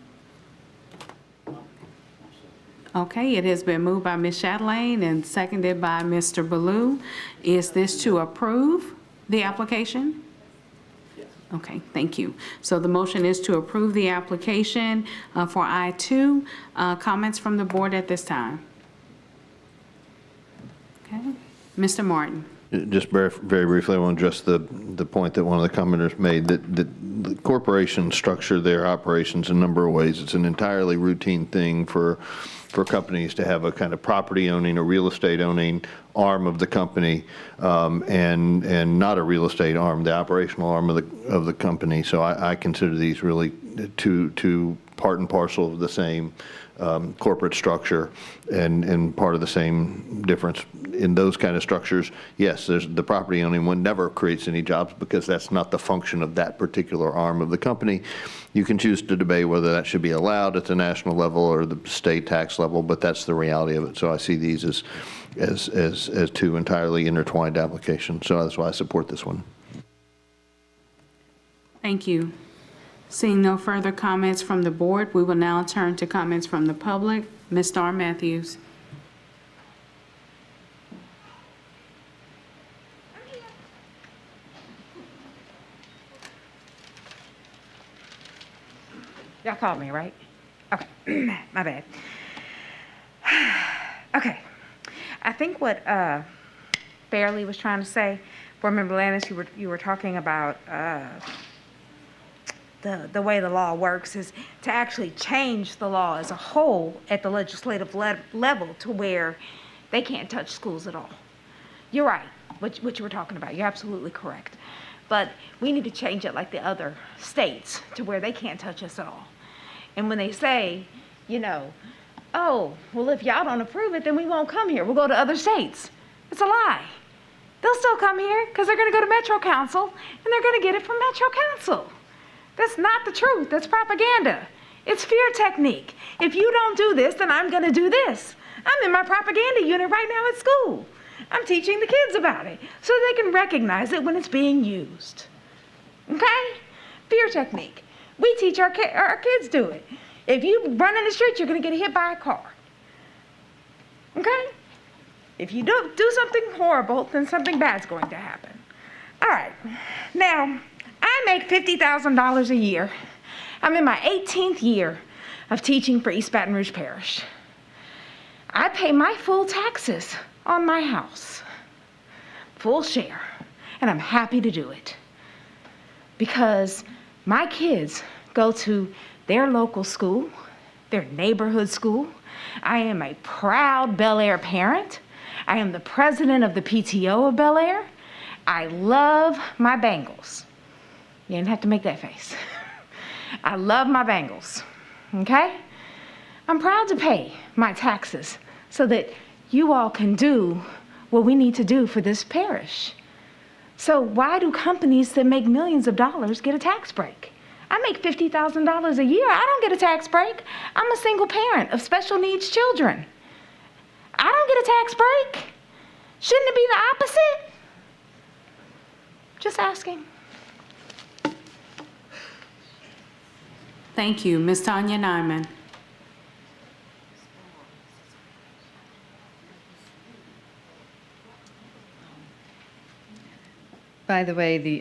Okay, it has been moved by Ms. Chatelain and seconded by Mr. Ballou. Is this to approve the application? Yes. Okay, thank you. So the motion is to approve the application for I-2. Comments from the board at this time? Okay, Mr. Martin. Just very briefly, I want to address the point that one of the commenters made, that the corporations structure their operations in a number of ways. It's an entirely routine thing for companies to have a kind of property owning or real estate owning arm of the company, and not a real estate arm, the operational arm of the company. So I consider these really two part and parcel of the same corporate structure, and part of the same difference in those kind of structures. Yes, there's the property owning one never creates any jobs because that's not the function of that particular arm of the company. You can choose to debate whether that should be allowed at the national level or the state tax level, but that's the reality of it. So I see these as two entirely intertwined applications. So that's why I support this one. Thank you. Seeing no further comments from the board, we will now turn to comments from the public. Ms. Star Matthews. Y'all called me, right? Okay, my bad. Okay, I think what Fairley was trying to say, Board Member Landis, you were talking about the way the law works is to actually change the law as a whole at the legislative level to where they can't touch schools at all. You're right, what you were talking about. You're absolutely correct. But we need to change it like the other states to where they can't touch us at all. And when they say, you know, oh, well, if y'all don't approve it, then we won't come here. We'll go to other states. It's a lie. They'll still come here because they're going to go to Metro Council and they're going to get it from Metro Council. That's not the truth. That's propaganda. It's fear technique. If you don't do this, then I'm going to do this. I'm in my propaganda unit right now at school. I'm teaching the kids about it so they can recognize it when it's being used. Okay? Fear technique. We teach our kids do it. If you run in the street, you're going to get hit by a car. Okay? If you do something horrible, then something bad's going to happen. All right. Now, I make $50,000 a year. I'm in my 18th year of teaching for East Baton Rouge Parish. I pay my full taxes on my house, full share, and I'm happy to do it because my kids go to their local school, their neighborhood school. I am a proud Bel Air parent. I am the president of the PTO of Bel Air. I love my Bengals. You didn't have to make that face. I love my Bengals, okay? I'm proud to pay my taxes so that you all can do what we need to do for this parish. So why do companies that make millions of dollars get a tax break? I make $50,000 a year. I don't get a tax break. I'm a single parent of special needs children. I don't get a tax break. Shouldn't it be the opposite? Just asking. Thank you. Ms. Tanya Nyman. By the way,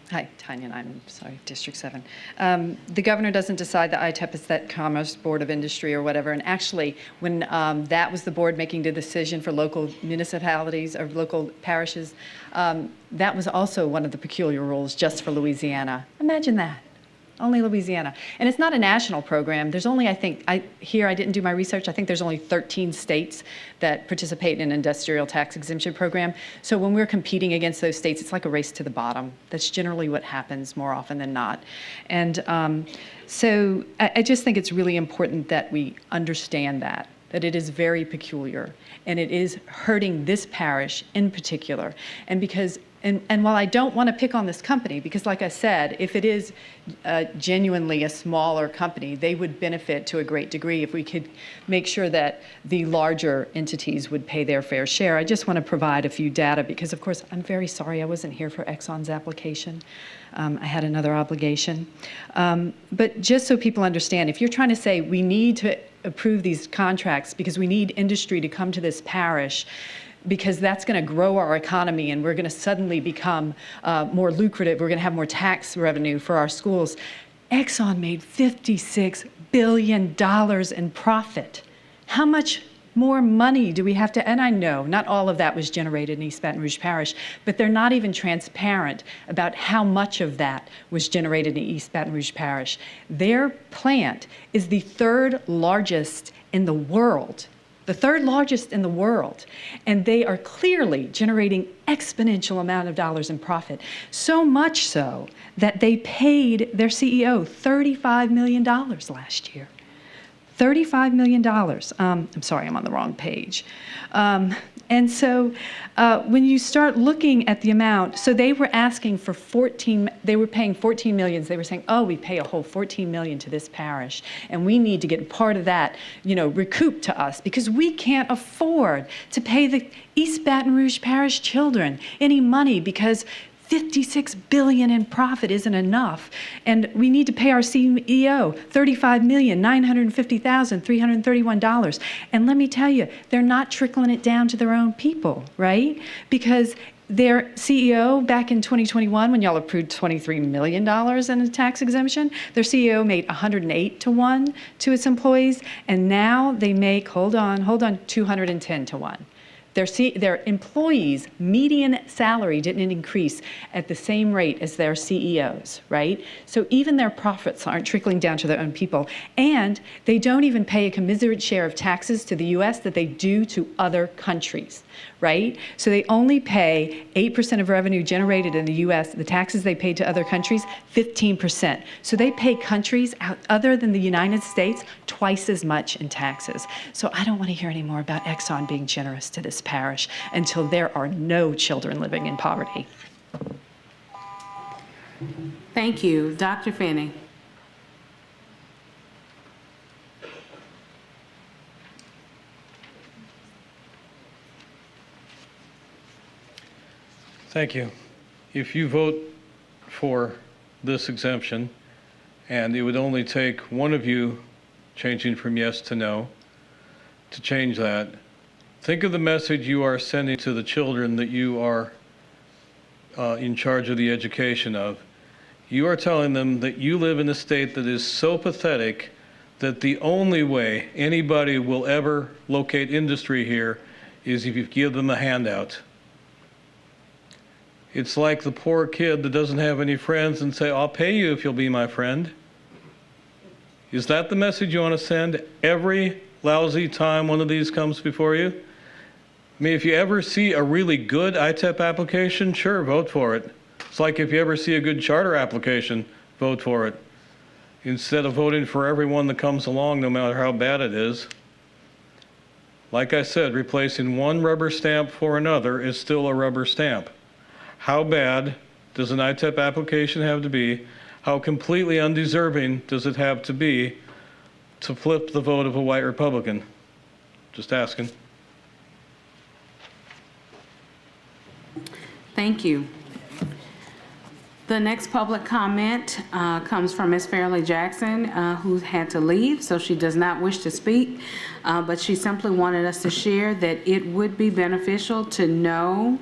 hi, Tanya, I'm sorry, District 7. The governor doesn't decide the ITEP, it's that Commerce Board of Industry or whatever. And actually, when that was the board making the decision for local municipalities or local parishes, that was also one of the peculiar rules just for Louisiana. Imagine that. Only Louisiana. And it's not a national program. There's only, I think, I didn't do my research, I think there's only 13 states that participate in an industrial tax exemption program. So when we're competing against those states, it's like a race to the bottom. That's generally what happens more often than not. And so I just think it's really important that we understand that it is very peculiar and it is hurting this parish in particular. And because And while I don't want to pick on this company, because like I said, if it is genuinely a smaller company, they would benefit to a great degree if we could make sure that the larger entities would pay their fair share. I just want to provide a few data because, of course, I'm very sorry I wasn't here for Exxon's application. I had another obligation. But just so people understand, if you're trying to say we need to approve these contracts because we need industry to come to this parish, because that's going to grow our economy and we're going to suddenly become more lucrative. We're going to have more tax revenue for our schools. Exxon made $56 billion in profit. How much more money do we have to, and I know not all of that was generated in East Baton Rouge Parish, but they're not even transparent about how much of that was generated in East Baton Rouge Parish. Their plant is the third largest in the world. The third largest in the world, and they are clearly generating exponential amount of dollars in profit, so much so that they paid their CEO $35 million last year. $35 million. I'm sorry, I'm on the wrong page. And so when you start looking at the amount, so they were asking for they were paying 14 million. They were saying, oh, we pay a whole 14 million to this parish, and we need to get part of that, recouped to us because we can't afford to pay the East Baton Rouge Parish children any money because $56 billion in profit isn't enough. And we need to pay our CEO $35,950,331. And let me tell you, they're not trickling it down to their own people, right? Because their CEO back in 2021, when y'all approved $23 million in a tax exemption, their CEO made 108 to 1 to its employees, and now they make, hold on, 210 to 1. Their employees' median salary didn't increase at the same rate as their CEOs, right? So even their profits aren't trickling down to their own people. And they don't even pay a commensurate share of taxes to the US that they do to other countries, right? So they only pay 8% of revenue generated in the US, the taxes they pay to other countries, 15%. So they pay countries other than the United States twice as much in taxes. So I don't want to hear any more about Exxon being generous to this parish until there are no children living in poverty. Thank you. Dr. Finney. Thank you. If you vote for this exemption, and it would only take one of you changing from yes to no to change that, think of the message you are sending to the children that you are in charge of the education of. You are telling them that you live in a state that is so pathetic that the only way anybody will ever locate industry here is if you give them a handout. It's like the poor kid that doesn't have any friends and say, I'll pay you if you'll be my friend. Is that the message you want to send every lousy time one of these comes before you? I mean, if you ever see a really good ITEP application, sure, vote for it. It's like if you ever see a good charter application, vote for it. Instead of voting for everyone that comes along, no matter how bad it is. Like I said, replacing one rubber stamp for another is still a rubber stamp. How bad does an ITEP application have to be? How completely undeserving does it have to be to flip the vote of a white Republican? Just asking. Thank you. The next public comment comes from Ms. Fairleigh Jackson, who had to leave, so she does not wish to speak, but she simply wanted us to share that it would be beneficial to know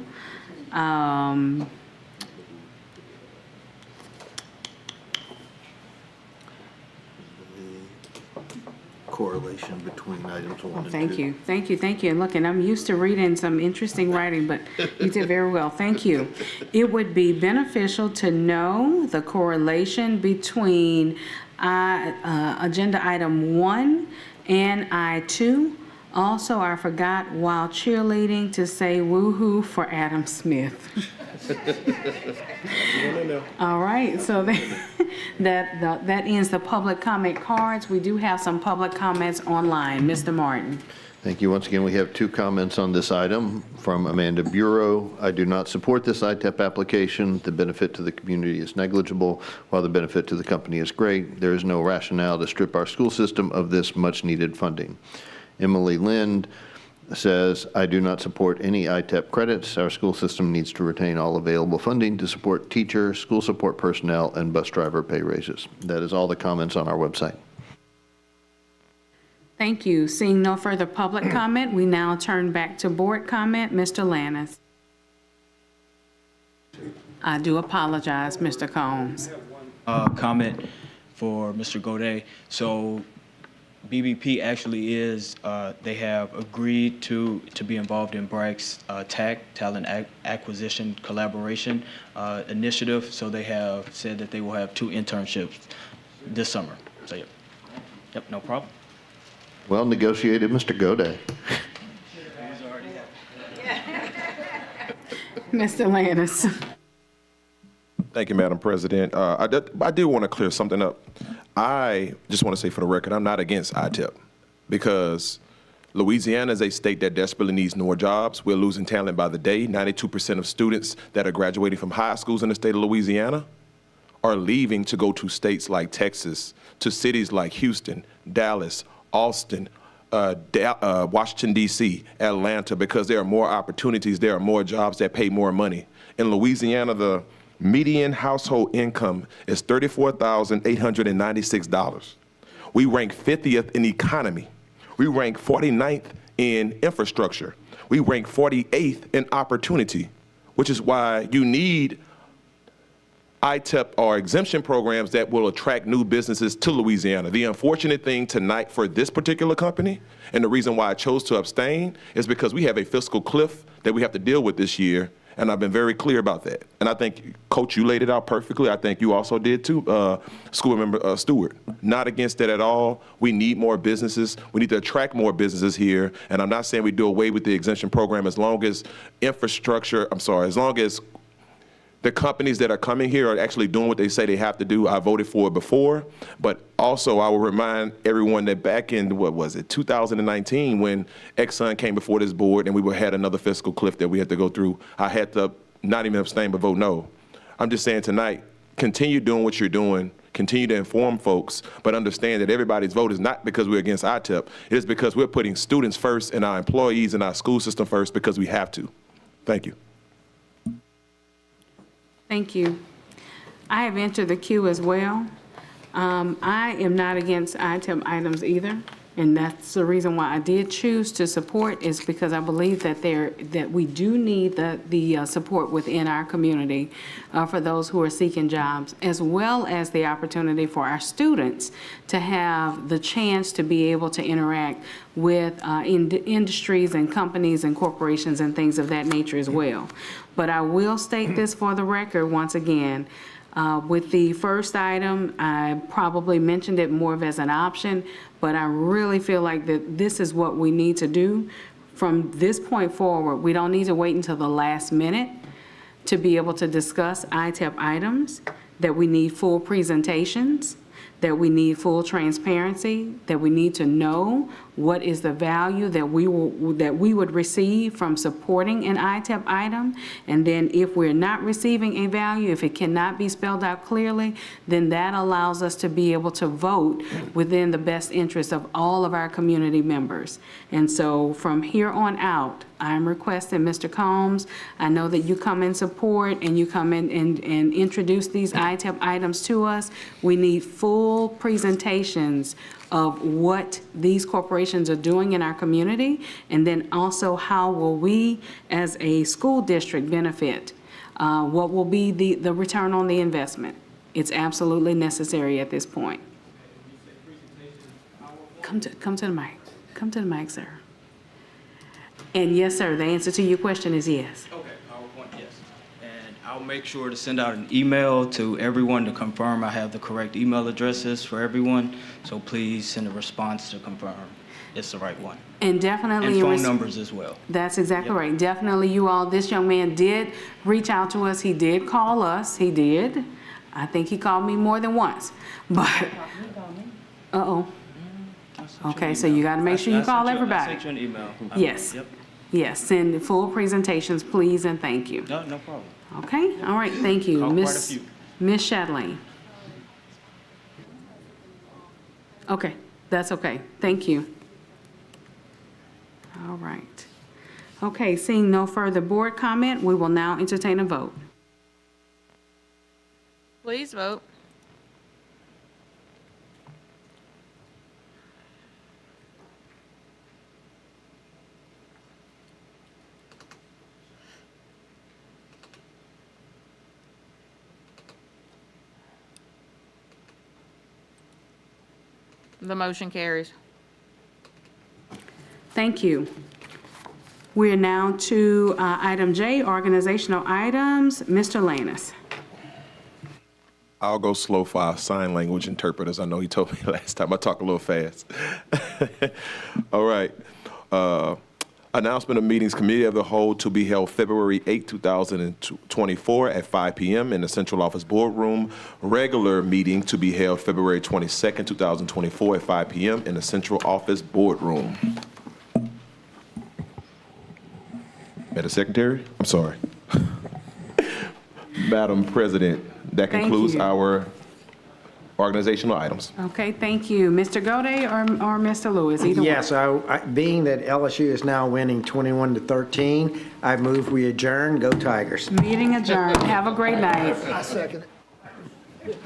correlation between items 1 and 2. Thank you, thank you, thank you. And look, and I'm used to reading some interesting writing, but you did very well. Thank you. It would be beneficial to know the correlation between agenda item 1 and I2. Also, I forgot while cheerleading to say woo-hoo for Adam Smith. All right, so that ends the public comment cards. We do have some public comments online. Mr. Martin. Thank you. Once again, we have 2 comments on this item from Amanda Bureau. I do not support this ITEP application. The benefit to the community is negligible, while the benefit to the company is great. There is no rationale to strip our school system of this much-needed funding. Emily Lind says, I do not support any ITEP credits. Our school system needs to retain all available funding to support teacher, school support personnel, and bus driver pay raises. That is all the comments on our website. Thank you. Seeing no further public comment, we now turn back to board comment. Mr. Lannis. I do apologize, Mr. Combs. Comment for Mr. Godet. So BBP actually is, they have agreed to be involved in Bragg's TAC, Talent Acquisition Collaboration Initiative. So they have said that they will have 2 internships this summer. So yep, no problem. Well negotiated, Mr. Godet. Mr. Lannis. Thank you, Madam President. I do want to clear something up. I just want to say for the record, I'm not against ITEP because Louisiana is a state that desperately needs more jobs. We're losing talent by the day. 92% of students that are graduating from high schools in the state of Louisiana are leaving to go to states like Texas, to cities like Houston, Dallas, Austin, Washington, D.C., Atlanta, because there are more opportunities, there are more jobs that pay more money. In Louisiana, the median household income is $34,896. We rank 50th in economy. We rank 49th in infrastructure. We rank 48th in opportunity, which is why you need ITEP or exemption programs that will attract new businesses to Louisiana. The unfortunate thing tonight for this particular company, and the reason why I chose to abstain, is because we have a fiscal cliff that we have to deal with this year, and I've been very clear about that. And I think, Coach, you laid it out perfectly. I think you also did too, school member Stewart. Not against that at all. We need more businesses. We need to attract more businesses here, and I'm not saying we do away with the exemption program as long as as long as the companies that are coming here are actually doing what they say they have to do. I voted for it before, but also I will remind everyone that back in, 2019, when Exxon came before this board and we had another fiscal cliff that we had to go through, I had to not even abstain but vote no. I'm just saying tonight, continue doing what you're doing, continue to inform folks, but understand that everybody's vote is not because we're against ITEP. It is because we're putting students first and our employees and our school system first because we have to. Thank you. Thank you. I have entered the queue as well. I am not against ITEP items either, and that's the reason why I did choose to support, is because I believe that we do need the support within our community for those who are seeking jobs, as well as the opportunity for our students to have the chance to be able to interact with industries and companies and corporations and things of that nature as well. But I will state this for the record once again. With the first item, I probably mentioned it more of as an option, but I really feel like that this is what we need to do. From this point forward, we don't need to wait until the last minute to be able to discuss ITEP items, that we need full presentations, that we need full transparency, that we need to know what is the value that we would receive from supporting an ITEP item. And then if we're not receiving a value, if it cannot be spelled out clearly, then that allows us to be able to vote within the best interest of all of our community members. And so from here on out, I'm requesting, Mr. Combs, I know that you come in support and you come in and introduce these ITEP items to us. We need full presentations of what these corporations are doing in our community, and then also how will we as a school district benefit? What will be the return on the investment? It's absolutely necessary at this point. Come to the mic. Come to the mic, sir. And yes, sir, the answer to your question is yes. Okay, PowerPoint, yes. And I'll make sure to send out an email to everyone to confirm I have the correct email addresses for everyone. So please send a response to confirm it's the right one. And definitely. And phone numbers as well. That's exactly right. Definitely you all, this young man did reach out to us. He did call us. He did. I think he called me more than once. But, uh-oh. Okay, so you got to make sure you call everybody. I sent you an email. Yes. Yep. Yes, send full presentations, please, and thank you. No problem. Okay, all right, thank you. Call quite a few. Miss Chatelain. Okay, that's okay. Thank you. All right. Okay, seeing no further board comment, we will now entertain a vote. Please vote. The motion carries. Thank you. We are now to item J, organizational items. Mr. Lannis. I'll go slow for our sign language interpreters. I know he told me last time I talk a little fast. All right. Announcement of meetings, Committee of the Whole to be held February 8, 2024 at 5 p.m. in the Central Office Boardroom. Regular meeting to be held February 22nd, 2024 at 5 p.m. in the Central Office Boardroom. Madam Secretary, I'm sorry. Madam President, that concludes our organizational items. Okay, thank you. Mr. Gode or Mr. Lewis, either one. Yes, being that LSU is now winning 21-13, I move we adjourn. Go Tigers. Meeting adjourned. Have a great night. I second it.